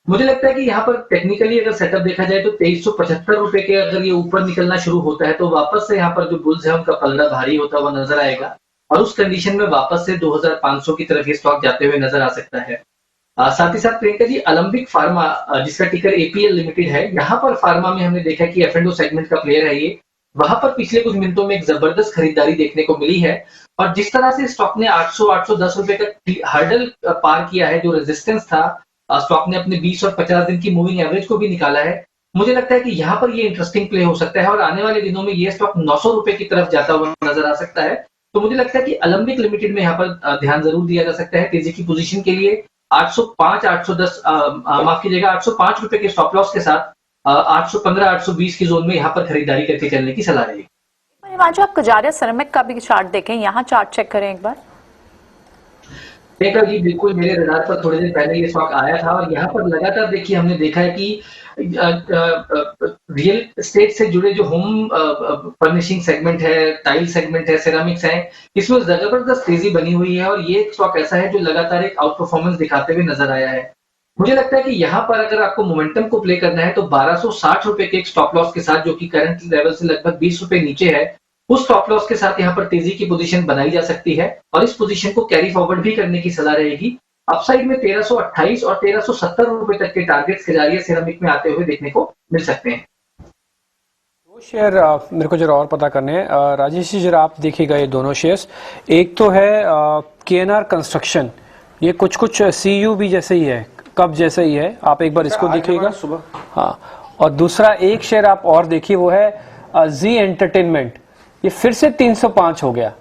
मुझे लगता है कि यहाँ पर टेक्निकली अगर सेटअप देखा जाए तो 2375 रुपए के अगर ये ऊपर निकलना शुरू होता है तो वापस से यहाँ पर जो बुल्स है उनका पलड़ा भारी होता हुआ नजर आएगा, और उस कंडीशन में वापस से 2500 की तरफ ये स्टॉक जाते हुए नजर आ सकता है। साथ ही साथ प्रियंका जी, अलंबिक फार्मा जिसका टिकर एपीएल लिमिटेड है, यहाँ पर फार्मा में हमने देखा कि एफ&ओ सेगमेंट का प्लेयर है ये। वहां पर पिछले कुछ मिनटों में एक जबरदस्त खरीदारी देखने को मिली है, और जिस तरह से स्टॉक ने 800-810 रुपए का हर्डल पार किया है, जो रेजिस्टेंस था, स्टॉक ने अपने 20 और 50 दिन की मूविंग एवरेज को भी निकाला है। मुझे लगता है कि यहाँ पर ये इंटरेस्टिंग प्ले हो सकता है, और आने वाले दिनों में ये स्टॉक 900 रुपए की तरफ जाता हुआ नजर आ सकता है। तो मुझे लगता है कि अलंबिक लिमिटेड में यहाँ पर ध्यान जरूर दिया जा सकता है। तेजी की पोजीशन के लिए 805-810 माफ कीजिएगा 805 रुपए के स्टॉप लॉस के साथ 815-820 की जोन में यहाँ पर खरीदारी करके चलने की सलाह रहेगी। हिमांशु, आप कजारिया सिरेमिक का भी चार्ट देखें, यहाँ चार्ट चेक करें एक बार। देखा जी, बिल्कुल मेरे रडार पर थोड़ी देर पहले ये स्टॉक आया था, और यहाँ पर लगातार देखिए हमने देखा है कि रियल एस्टेट से जुड़े जो होम फर्निशिंग सेगमेंट है, टाइल सेगमेंट है, सिरामिक्स है, इसमें जबरदस्त तेजी बनी हुई है, और ये स्टॉक ऐसा है जो लगातार एक आउट परफॉर्मेंस दिखाते हुए नजर आया है। मुझे लगता है कि यहाँ पर अगर आपको मोमेंटम को प्ले करना है तो 1260 रुपए के एक स्टॉप लॉस के साथ, जो कि करंट लेवल से लगभग 20 रुपए नीचे है, उस स्टॉप लॉस के साथ यहाँ पर तेजी की पोजीशन बनाई जा सकती है और इस पोजीशन को कैरी फॉरवर्ड भी करने की सलाह रहेगी। अपसाइड में 1328 और 1370 रुपए तक के टारगेट्स के जरिए सिरेमिक में आते हुए देखने को मिल सकते हैं। दो शेयर मेरे को जरा और पता करने हैं राजेश जी, जरा आप देखिएगा ये दोनों शेयर्स। एक तो है KNR कंस्ट्रक्शन, ये कुछ CU भी जैसे ही है, कब जैसे ही है, आप एक बार इसको देखिएगा सुबह। हाँ, और दूसरा एक शेयर आप और देखिए, वो है जी एंटरटेनमेंट, ये फिर से 305 हो गया।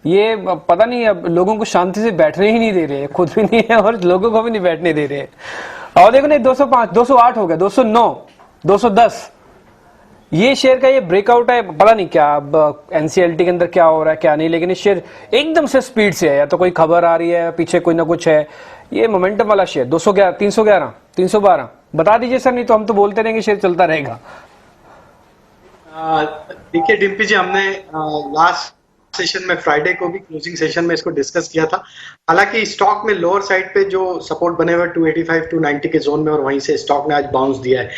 ये पता नहीं, अब लोगों को शांति से बैठने ही नहीं दे रहे, खुद भी नहीं है और लोगों को भी नहीं बैठने दे रहे। और देखो नहीं, 205, 208 हो गया, 209, 210, ये शेयर का ये ब्रेकआउट है। पता नहीं क्या अब NCLT के अंदर क्या हो रहा है क्या नहीं, लेकिन ये शेयर एकदम से स्पीड से है, या तो कोई खबर आ रही है, पीछे कोई ना कुछ है। ये मोमेंटम वाला शेयर 211, 311, 312 बता दीजिए सर, नहीं तो हम तो बोलते रहेंगे, शेयर चलता रहेगा। देखिए डिम्पी जी, हमने लास्ट सेशन में फ्राइडे को भी क्लोजिंग सेशन में इसको डिस्कस किया था। हालांकि स्टॉक में लोअर साइड पे जो सपोर्ट बने हुए 285 290 के जोन में, और वहीं से स्टॉक ने आज बाउंस दिया है।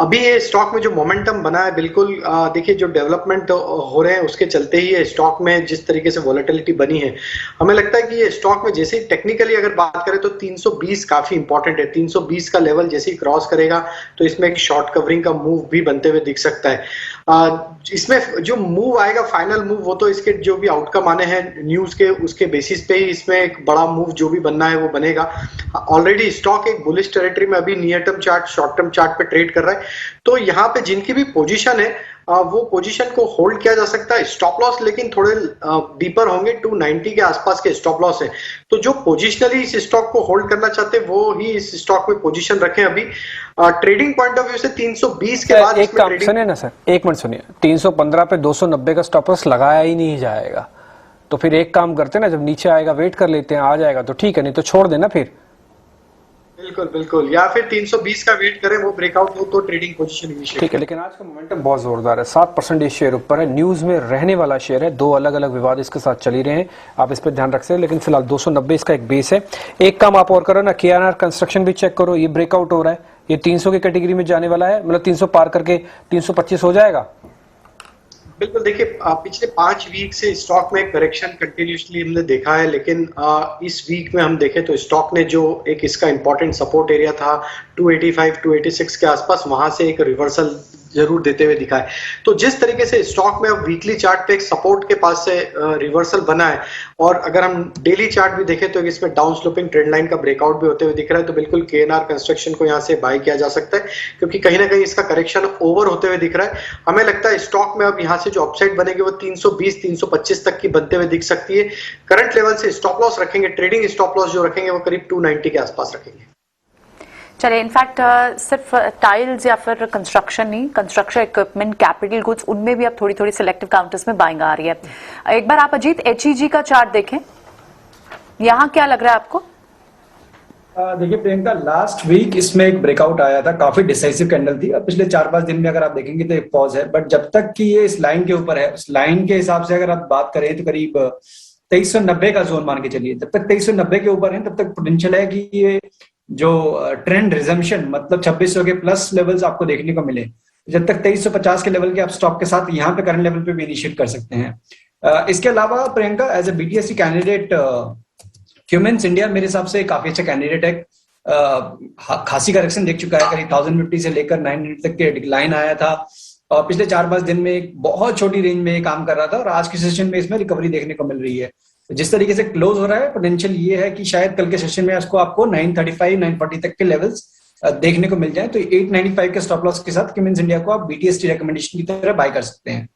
अभी ये स्टॉक में जो मोमेंटम बना है, बिल्कुल देखिए जो डेवलपमेंट हो रहे हैं उसके चलते ही ये स्टॉक में जिस तरीके से वॉलेटिलिटी बनी है, हमें लगता है कि ये स्टॉक में जैसे ही टेक्निकली अगर बात करें तो 320 काफी इंपॉर्टेंट है। 320 का लेवल जैसे ही क्रॉस करेगा तो इसमें एक शॉर्ट कवरिंग का मूव भी बनते हुए दिख सकता है। इसमें जो मूव आएगा, फाइनल मूव, वो तो इसके जो भी आउटकम आने हैं न्यूज के, उसके बेसिस पे ही इसमें एक बड़ा मूव जो भी बनना है वो बनेगा। ऑलरेडी स्टॉक एक बुलिश टेरिटरी में अभी near term chart, short term chart पे ट्रेड कर रहा है। तो यहाँ पे जिनकी भी पोजीशन है वो पोजीशन को होल्ड किया जा सकता है। स्टॉप लॉस लेकिन थोड़े डीपर होंगे, 290 के आसपास के स्टॉप लॉस है। तो जो पोजिशनली इस स्टॉक को होल्ड करना चाहते हैं वो ही इस स्टॉक में पोजीशन रखें। अभी ट्रेडिंग पॉइंट ऑफ व्यू से 320 के बाद एक काम सुनिए ना सर, एक मिनट सुनिए, 315 पे 290 का स्टॉप लॉस लगाया ही नहीं जाएगा, तो फिर एक काम करते हैं ना, जब नीचे आएगा वेट कर लेते हैं, आ जाएगा तो ठीक है, नहीं तो छोड़ देना फिर। बिल्कुल बिल्कुल, या फिर 320 का वेट करें, वो ब्रेकआउट हो तो ट्रेडिंग पोजीशन इनिशिएट। ठीक है, लेकिन आज का मोमेंटम बहुत जोरदार है, 7% शेयर ऊपर है, न्यूज में रहने वाला शेयर है, दो अलग अलग विवाद इसके साथ चल ही रहे हैं, आप इस पर ध्यान रख सकते हैं। लेकिन फिलहाल 290 इसका एक बेस है। एक काम आप और करो ना, KNR कंस्ट्रक्शन भी चेक करो, ये ब्रेकआउट हो रहा है, ये 300 की कैटेगरी में जाने वाला है, मतलब 300 पार करके 325 हो जाएगा। बिल्कुल, देखिए पिछले 5 वीक से स्टॉक में करेक्शन कंटिन्यूसली हमने देखा है, लेकिन इस वीक में हम देखें तो स्टॉक ने जो एक इसका इंपॉर्टेंट सपोर्ट एरिया था 285 286 के आसपास, वहां से एक रिवर्सल जरूर देते हुए दिखा है। तो जिस तरीके से स्टॉक में अब वीकली चार्ट पे एक सपोर्ट के पास से रिवर्सल बना है, और अगर हम डेली चार्ट भी देखें तो इसमें डाउन स्लोपिंग ट्रेंड लाइन का ब्रेकआउट भी होते हुए दिख रहा है, तो बिल्कुल KNR कंस्ट्रक्शन को यहाँ से बाय किया जा सकता है, क्योंकि कहीं ना कहीं इसका करेक्शन ओवर होते हुए दिख रहा है। हमें लगता है स्टॉक में अब यहाँ से जो अपसाइड बनेगी वो 320 325 तक की बनते हुए दिख सकती है। करंट लेवल से स्टॉप लॉस रखेंगे, ट्रेडिंग स्टॉप लॉस जो रखेंगे वो करीब 290 के आसपास रखेंगे। चलिए, इनफैक्ट सिर्फ टाइल्स या फिर कंस्ट्रक्शन नहीं, कंस्ट्रक्शन इक्विपमेंट, कैपिटल गुड्स, उनमें भी अब थोड़ी थोड़ी सिलेक्टिव काउंटर्स में बाइंग आ रही है। एक बार आप अजीत HEG का चार्ट देखें, यहाँ क्या लग रहा है आपको? देखिए प्रियंका, लास्ट वीक इसमें एक ब्रेकआउट आया था, काफी डिसाइसिव कैंडल थी, और पिछले 4-5 दिन में अगर आप देखेंगे तो एक पॉज है, बट जब तक कि ये इस लाइन के ऊपर है, उस लाइन के हिसाब से अगर आप बात करें तो करीब 2390 का जोन मान के चलिए, जब तक 2390 के ऊपर है तब तक पोटेंशियल है कि ये जो ट्रेंड रिजम्पशन, मतलब 2600 के प्लस लेवल्स आपको देखने को मिले। जब तक 2350 के लेवल के आप स्टॉक के साथ यहाँ पे करंट लेवल पे भी इनिशिएट कर सकते हैं। इसके अलावा Priyanka, as a BTSC candidate, Cummins India मेरे हिसाब से काफी अच्छा कैंडिडेट है। खासी करेक्शन देख चुका है, करीब 1050 से लेकर 900 तक के डिक्लाइन आया था, और पिछले 4-5 दिन में एक बहुत छोटी रेंज में काम कर रहा था, और आज के सेशन में इसमें रिकवरी देखने को मिल रही है। जिस तरीके से क्लोज हो रहा है, पोटेंशियल ये है कि शायद कल के सेशन में आपको 935 940 तक के लेवल्स देखने को मिल जाए, तो 895 के स्टॉप लॉस के साथ क्यूमेंस इंडिया को आप BTST रिकमेंडेशन की तरह बाय कर सकते हैं।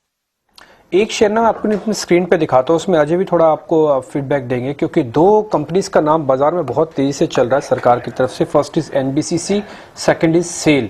एक शेयर ना आपको अपनी स्क्रीन पे दिखाता हूँ, उसमें अजय भी थोड़ा आपको फीडबैक देंगे, क्योंकि दो कंपनीज का नाम बाजार में बहुत तेजी से चल रहा है सरकार की तरफ से। First is NBCC, second is SAIL.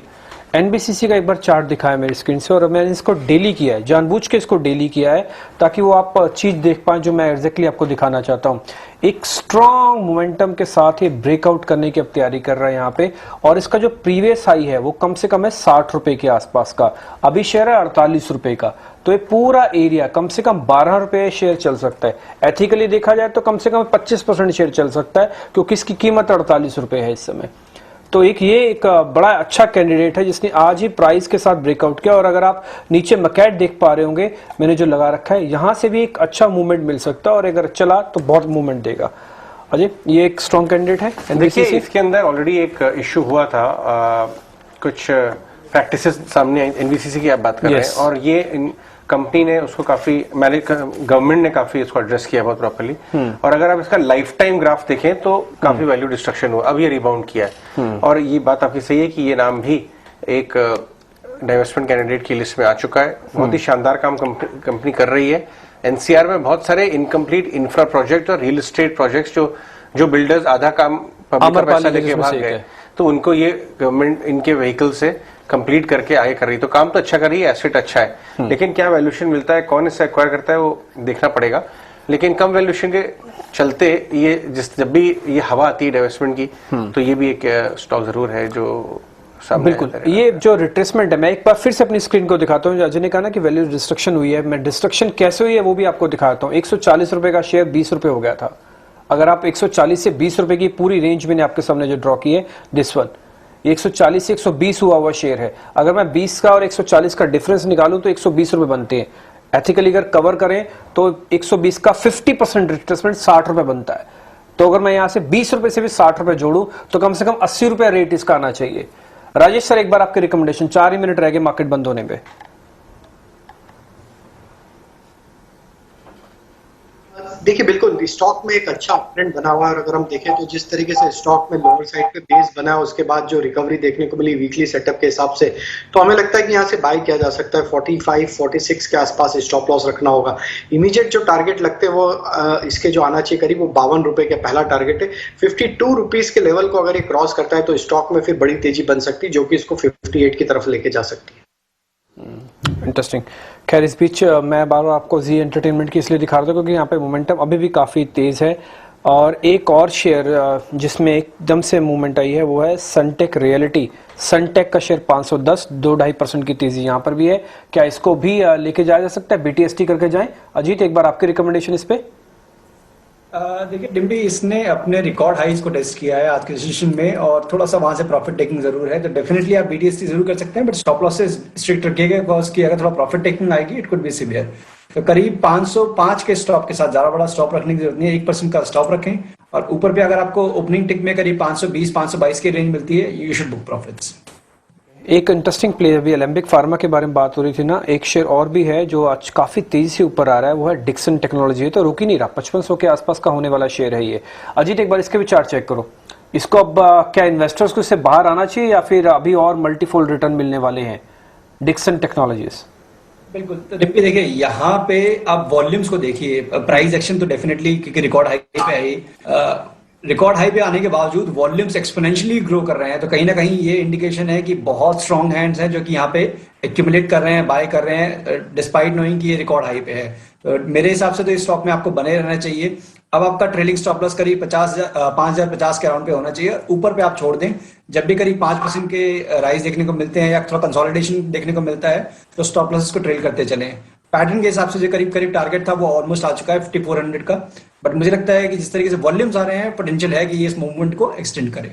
NBCC का एक बार चार्ट दिखाया मेरी स्क्रीन से, और मैंने इसको डेली किया है, जानबूझ के इसको डेली किया है ताकि वो आप चीज देख पाएं जो मैं एग्जैक्टली आपको दिखाना चाहता हूँ। एक स्ट्रॉन्ग मोमेंटम के साथ ये ब्रेकआउट करने की अब तैयारी कर रहा है यहाँ पे, और इसका जो प्रीवियस हाई है वो कम से कम है 60 रुपए के आसपास का, अभी शेयर है 48 रुपए का, तो ये पूरा एरिया कम से कम 12 रुपए शेयर चल सकता है। एथिकली देखा जाए तो कम से कम 25% शेयर चल सकता है, क्योंकि इसकी कीमत 48 रुपए है इस समय। तो एक बड़ा अच्छा कैंडिडेट है जिसने आज ही प्राइस के साथ ब्रेकआउट किया, और अगर आप नीचे मकैट देख पा रहे होंगे मैंने जो लगा रखा है, यहां से भी एक अच्छा मूवमेंट मिल सकता है और अगर चला तो बहुत मूवमेंट देगा। अजय, ये एक स्ट्रॉन्ग कैंडिडेट है। देखिए इसके अंदर ऑलरेडी एक इश्यू हुआ था, कुछ प्रैक्टिसेस सामने आई, एनबीसीसी की आप बात कर रहे हैं, और ये कंपनी ने उसको काफी, गवर्नमेंट ने काफी इसको एड्रेस किया बहुत प्रॉपर्ली, और अगर आप इसका लाइफ टाइम ग्राफ देखें तो काफी वैल्यू डिस्ट्रक्शन हुआ, अब ये रिबाउंड किया है। और ये बात आपकी सही है कि ये नाम भी एक डाइवेस्टमेंट कैंडिडेट की लिस्ट में आ चुका है। बहुत ही शानदार काम कंपनी कर रही है। एनसीआर में बहुत सारे इनकम्प्लीट इंफ्रा प्रोजेक्ट और रियल एस्टेट प्रोजेक्ट्स जो बिल्डर्स आधा काम पब्लिक का पैसा लेके भाग गए, तो उनको ये गवर्नमेंट इनके व्हीकल से कंप्लीट करके आगे कर रही है। तो काम तो अच्छा कर रही है, एसेट अच्छा है, लेकिन क्या वैल्यूएशन मिलता है, कौन इससे एक्वायर करता है, वो देखना पड़ेगा। लेकिन कम वैल्यूएशन के चलते ये जब भी ये हवा आती है डाइवेस्टमेंट की, तो ये भी एक स्टॉक जरूर है जो सामने। बिल्कुल, ये जो रिट्रेसमेंट है, मैं एक बार फिर से अपनी स्क्रीन को दिखाता हूँ। अजय ने कहा ना कि वैल्यू डिस्ट्रक्शन हुई है, मैं डिस्ट्रक्शन कैसे हुई है वो भी आपको दिखाता हूँ। 140 रुपए का शेयर 20 रुपए हो गया था। अगर आप 140 से 20 रुपए की पूरी रेंज मैंने आपके सामने जो ड्रॉ की है, दिस वन, 140 से 120 हुआ शेयर है। अगर मैं 20 का और 140 का डिफरेंस निकालूं तो 120 रुपए बनते हैं। एथिकली अगर कवर करें तो 120 का 50% रिट्रेसमेंट 60 रुपए बनता है। तो अगर मैं यहां से 20 रुपए से भी 60 रुपए जोड़ूं तो कम से कम 80 रुपए रेट इसका आना चाहिए। राजेश सर, एक बार आपके रिकमेंडेशन, 4 ही मिनट रह गए मार्केट बंद होने पे। देखिए बिल्कुल स्टॉक में एक अच्छा अपट्रेंड बना हुआ है, और अगर हम देखें तो जिस तरीके से स्टॉक में लोअर साइड पे बेस बना है, उसके बाद जो रिकवरी देखने को मिली वीकली सेटअप के हिसाब से, तो हमें लगता है कि यहाँ से बाय किया जा सकता है। 45-46 के आसपास स्टॉप लॉस रखना होगा। इमीडिएट जो टारगेट लगते हैं वो इसके जो आना चाहिए करीब, वो 52 रुपए का पहला टारगेट है। 52 रुपीज के लेवल को अगर ये क्रॉस करता है तो स्टॉक में फिर बड़ी तेजी बन सकती है, जो कि इसको 58 की तरफ लेके जा सकती है। इंटरेस्टिंग। खैर, इस बीच मैं बार बार आपको जी एंटरटेनमेंट की इसलिए दिखा रहा था क्योंकि यहाँ पे मोमेंटम अभी भी काफ़ी तेज़ है। और एक और शेयर जिसमें एकदम से मूवमेंट आई है वो है सनटेक रियलिटी। सनटेक का शेयर 510, 2-2.5% की तेज़ी यहाँ पर भी है। क्या इसको भी लेके जाया जा सकता है? BTST करके जाएं। अजीत, एक बार आपकी रिकमेंडेशन इस पे। देखिए डिम्पी, इसने अपने रिकॉर्ड हाइज को टेस्ट किया है आज के सेशन में, और थोड़ा सा वहां से प्रॉफिट टेकिंग जरूर है, तो डेफिनेटली आप BTST जरूर कर सकते हैं, बट स्टॉप लॉस से स्ट्रिक्ट रखिएगा, बिकॉज की अगर थोड़ा प्रॉफिट टेकिंग आएगी इट कुड बी सीवियर। तो करीब 505 के स्टॉप के साथ ज्यादा बड़ा स्टॉप रखने की जरूरत नहीं है, 1% का स्टॉप रखें, और ऊपर पे अगर आपको ओपनिंग टिक में करीब 520-522 की रेंज मिलती है, यू शुड बुक प्रॉफिट्स। एक इंटरेस्टिंग प्ले, अभी एलेम्बिक फार्मा के बारे में बात हो रही थी ना, एक शेयर और भी है जो आज काफी तेजी से ऊपर आ रहा है, वो है डिक्सन टेक्नोलॉजी। तो रुक ही नहीं रहा, 5500 के आसपास का होने वाला शेयर है ये। अजीत, एक बार इसके भी चार्ट चेक करो। इसको अब क्या इन्वेस्टर्स को इससे बाहर आना चाहिए या फिर अभी और मल्टीफोल्ड रिटर्न मिलने वाले हैं डिक्सन टेक्नोलॉजीज? बिल्कुल, तो देखिए यहाँ पे आप वॉल्यूम्स को देखिए, प्राइस एक्शन तो डेफिनेटली क्योंकि रिकॉर्ड हाई पे आई, रिकॉर्ड हाई पे आने के बावजूद वॉल्यूम्स एक्सपोनेंशियली ग्रो कर रहे हैं, तो कहीं ना कहीं ये इंडिकेशन है कि बहुत स्ट्रॉन्ग हैंड्स हैं जो कि यहाँ पे एक्यूमुलेट कर रहे हैं, बाय कर रहे हैं, डिस्पाइट नोइंग कि ये रिकॉर्ड हाई पे है। तो मेरे हिसाब से तो इस स्टॉक में आपको बने रहना चाहिए। अब आपका ट्रेलिंग स्टॉप लॉस करीब 5050 के अराउंड पे होना चाहिए, ऊपर पे आप छोड़ दें। जब भी करीब 5% के राइज देखने को मिलते हैं या थोड़ा कंसोलिडेशन देखने को मिलता है तो स्टॉप लॉसेस को ट्रेल करते चलें। पैटर्न के हिसाब से जो करीब करीब टारगेट था वो ऑलमोस्ट आ चुका है 5400 का, बट मुझे लगता है कि जिस तरीके से वॉल्यूम्स आ रहे हैं, पोटेंशियल है कि ये इस मूवमेंट को एक्सटेंड करे।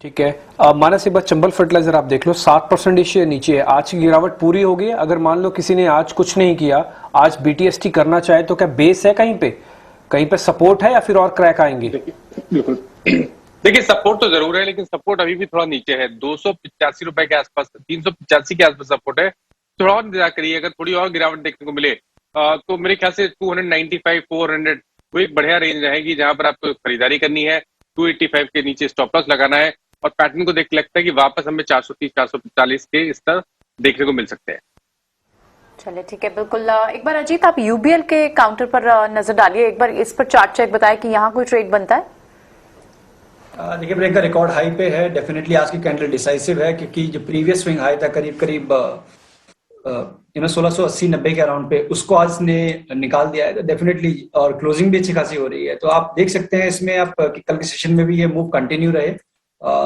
ठीक है, मानस, एक बार चंबल फर्टिलाइजर आप देख लो, 7% शेयर नीचे है। आज की गिरावट पूरी हो गई। अगर मान लो किसी ने आज कुछ नहीं किया, आज BTST करना चाहे तो क्या बेस है, कहीं पे सपोर्ट है या फिर और क्रैक आएंगे? बिल्कुल, देखिए सपोर्ट तो जरूर है, लेकिन सपोर्ट अभी भी थोड़ा नीचे है, 285 रुपए के आसपास, 385 के आसपास सपोर्ट है। थोड़ा और इंतजार करिए, अगर थोड़ी और गिरावट देखने को मिले तो मेरे ख्याल से 295-400 वो एक बढ़िया रेंज रहेगी जहां पर आपको खरीदारी करनी है। 285 के नीचे स्टॉप लॉस लगाना है, और पैटर्न को देख लगता है कि वापस हमें 430-445 के स्तर देखने को मिल सकते हैं। चलिए ठीक है, बिल्कुल। एक बार अजीत, आप UBL के काउंटर पर नजर डालिए, एक बार इस पर चार्ट चेक बताएं कि यहाँ कोई ट्रेड बनता है। देखिए, ब्रेक का रिकॉर्ड हाई पे है, डेफिनेटली आज की कैंडल डिसाइसिव है, क्योंकि जो प्रीवियस स्विंग हाई था करीब 1680-90 के अराउंड पे, उसको आज ने निकाल दिया है, तो डेफिनेटली, और क्लोजिंग भी अच्छी खासी हो रही है, तो आप देख सकते हैं इसमें आप कल के सेशन में भी ये मूव कंटिन्यू रहे।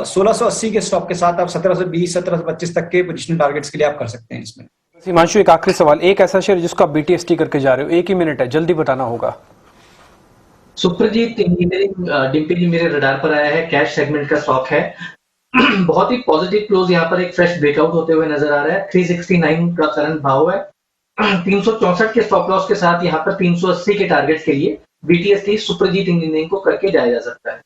1680 के स्टॉप के साथ आप 1720-1725 तक के पोजिशनल टारगेट्स के लिए आप कर सकते हैं इसमें। हिमांशु, एक आखिरी सवाल, एक ऐसा शेयर जिसको आप BTST करके जा रहे हो, 1 ही मिनट है, जल्दी बताना होगा। सुप्रजीत इंजीनियरिंग, डिम्पी जी मेरे रडार पर आया है, कैश सेगमेंट का स्टॉक है, बहुत ही पॉजिटिव क्लोज यहाँ पर एक फ्रेश ब्रेकआउट होते हुए नजर आ रहा है। 369 का करंट भाव है। 364 के स्टॉप लॉस के साथ यहाँ पर 380 के टारगेट के लिए BTST सुप्रजीत इंजीनियरिंग को करके जाया जा सकता है।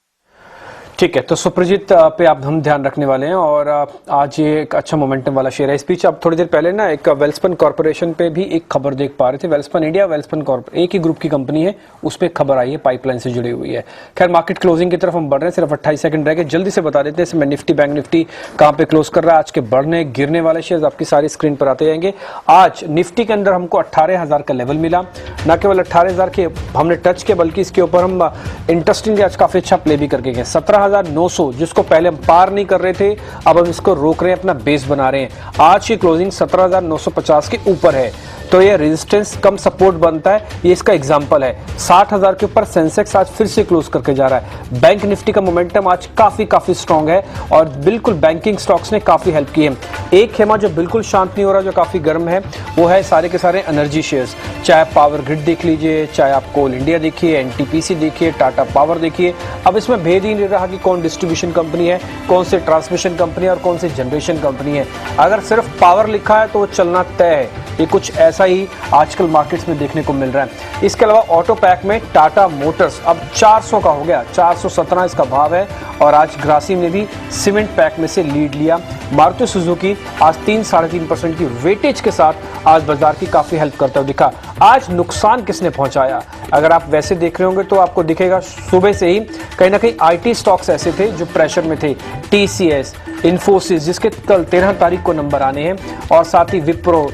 ठीक है, तो सुप्रजीत पे आप हम ध्यान रखने वाले हैं और आज ये एक अच्छा मोमेंटम वाला शेयर है। इस बीच आप थोड़ी देर पहले ना एक वेल्सपन कॉर्पोरेशन पे भी एक खबर देख पा रहे थे। वेल्सपन इंडिया, वेल्सपन कॉर्प एक ही ग्रुप की कंपनी है, उस पर खबर आई है, पाइपलाइन से जुड़ी हुई है। खैर मार्केट क्लोजिंग की तरफ हम बढ़ रहे हैं, सिर्फ 28 सेकंड रह गए, जल्दी से बता देते हैं इसमें निफ्टी, बैंक निफ्टी कहाँ पे क्लोज कर रहा है। आज के बढ़ने गिरने वाले शेयर आपकी सारी स्क्रीन पर आते जाएंगे। आज निफ्टी के अंदर हमको 18,000 का लेवल मिला, न केवल 18,000 के हमने टच किया बल्कि इसके ऊपर हम इंटरेस्टिंग आज काफी अच्छा प्ले भी करके गए। 17,900 जिसको पहले हम पार नहीं कर रहे थे, अब हम इसको रोक रहे हैं, अपना बेस बना रहे हैं। आज की क्लोजिंग 17,950 के ऊपर है, तो ये रेजिस्टेंस कम सपोर्ट बनता है, ये इसका एग्जांपल है। 60,000 के ऊपर सेंसेक्स आज फिर से क्लोज करके जा रहा है। बैंक निफ्टी का मोमेंटम आज काफी स्ट्रांग है और बिल्कुल बैंकिंग स्टॉक्स ने काफी हेल्प की है। एक खेमा जो बिल्कुल शांत नहीं हो रहा, जो काफी गर्म है, वो है सारे के सारे एनर्जी शेयर्स। चाहे पावर ग्रिड देख लीजिए, चाहे आप कोल इंडिया देखिए, NTPC देखिए, टाटा पावर देखिए। अब इसमें भेद ही नहीं रहा कि कौन डिस्ट्रीब्यूशन कंपनी है, कौन से ट्रांसमिशन कंपनी है और कौन से जनरेशन कंपनी है। अगर सिर्फ पावर लिखा है तो वो चलना तय है। ये कुछ ऐसा ही आजकल मार्केट्स में देखने को मिल रहा है। इसके अलावा ऑटो पैक में टाटा मोटर्स अब 400 का हो गया, 417 इसका भाव है और आज ग्रासिम ने भी सीमेंट पैक में से लीड लिया। मारुति सुजुकी आज 3-3.5% की वेटेज के साथ आज बाजार की काफी हेल्प करता हुआ दिखा। आज नुकसान किसने पहुंचाया, अगर आप वैसे देख रहे होंगे तो आपको दिखेगा सुबह से ही कहीं ना कहीं IT स्टॉक्स ऐसे थे जो प्रेशर में थे। TCS, इन्फोसिस जिसके कल 13 तारीख को नंबर आने हैं, और साथ ही विप्रो,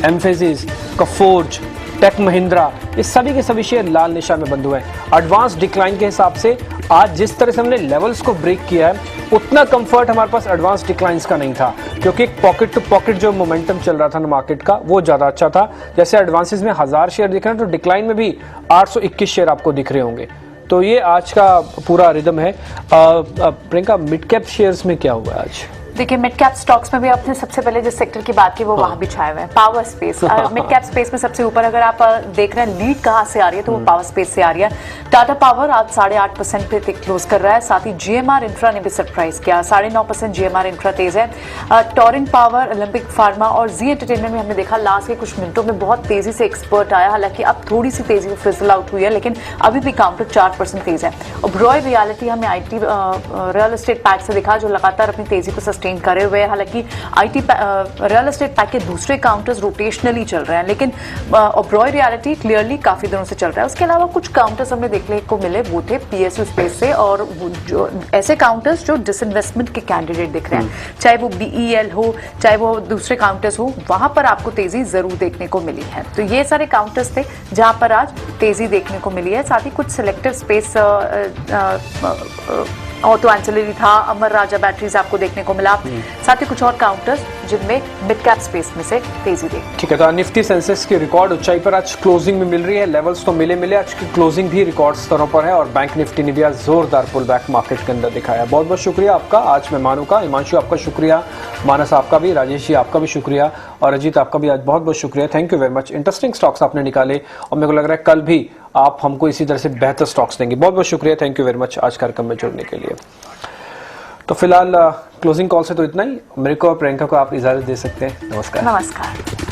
एम्फेसिस, कफोर्ज, टेक महिंद्रा, ये सभी के सभी शेयर लाल निशान में बंद हुए हैं। एडवांस डिक्लाइन के हिसाब से आज जिस तरह से हमने लेवल्स को ब्रेक किया है, उतना कंफर्ट हमारे पास एडवांस डिक्लाइंस का नहीं था, क्योंकि पॉकेट टू पॉकेट जो मोमेंटम चल रहा था ना मार्केट का, वो ज्यादा अच्छा था। जैसे एडवांसेस में 1000 शेयर दिख रहे हैं, तो डिक्लाइन में भी 821 शेयर आपको दिख रहे होंगे। तो ये आज का पूरा रिदम है। प्रियंका, मिड कैप शेयर्स में क्या हुआ आज? देखिए, मिड कैप स्टॉक्स में भी आपने सबसे पहले जिस सेक्टर की बात की वो वहां भी छाए हुए हैं। Power space mid cap space में सबसे ऊपर अगर आप देख रहे हैं लीड कहां से आ रही है तो वो पावर स्पेस से आ रही है। टाटा पावर आज 8.5% पे क्लोज कर रहा है। साथ ही GMR इंफ्रा ने भी सरप्राइज किया, 9.5% GMR इंफ्रा तेज है। टोरेंट पावर, ओलंपिक फार्मा और जी एंटरटेनमेंट में हमने देखा लास्ट के कुछ मिनटों में बहुत तेजी से एक्सपर्ट आया, हालांकि अब थोड़ी सी तेजी फिजल आउट हुई है, लेकिन अभी भी काउंटर 4% तेज है। ओबरॉय रियलिटी हमें IT रियल एस्टेट पैक से दिखा, जो लगातार अपनी तेजी को सस्टेन करे हुए है। हालांकि IT रियल एस्टेट पैक के दूसरे काउंटर्स रोटेशनली चल रहे हैं, लेकिन ओबरॉय रियलिटी क्लियरली काफी दिनों से चल रहा है। उसके अलावा कुछ काउंटर्स हमें देखने को मिले, वो थे PSU स्पेस से, और जो ऐसे काउंटर्स जो डिसइन्वेस्टमेंट के कैंडिडेट दिख रहे हैं, चाहे वो BEL हो, चाहे वो दूसरे काउंटर्स हो, वहां पर आपको तेजी जरूर देखने को मिली है। तो ये सारे काउंटर्स थे जहां पर आज तेजी देखने को मिली है। साथ ही कुछ सिलेक्टिव स्पेस ऑटो एंसिलरी था, अमर राजा बैटरीज आपको देखने को मिला, साथ ही कुछ और काउंटर्स जिनमें मिड कैप स्पेस में से तेजी देखी। ठीक है, तो निफ्टी सेंसेक्स की रिकॉर्ड ऊंचाई पर आज क्लोजिंग में मिल रही है। लेवल्स तो मिले आज की क्लोजिंग भी रिकॉर्ड स्तरों पर है और बैंक निफ्टी ने भी आज जोरदार पुल बैक मार्केट के अंदर दिखाया। बहुत बहुत शुक्रिया आपका आज मेहमानों का। हिमांशु आपका शुक्रिया, मानस आपका भी, राजेश जी आपका भी शुक्रिया और अजीत आपका भी आज बहुत बहुत शुक्रिया। Thank you very much. Interesting stocks आपने निकाले और मेरे को लग रहा है कल भी आप हमको इसी तरह से बेहतर स्टॉक्स देंगे। बहुत बहुत शुक्रिया, थैंक यू वेरी मच आज कार्यक्रम में जुड़ने के लिए। तो फिलहाल क्लोजिंग कॉल से तो इतना ही। मेरे को और प्रियंका को आप इजाजत दे सकते हैं। नमस्कार। नमस्कार।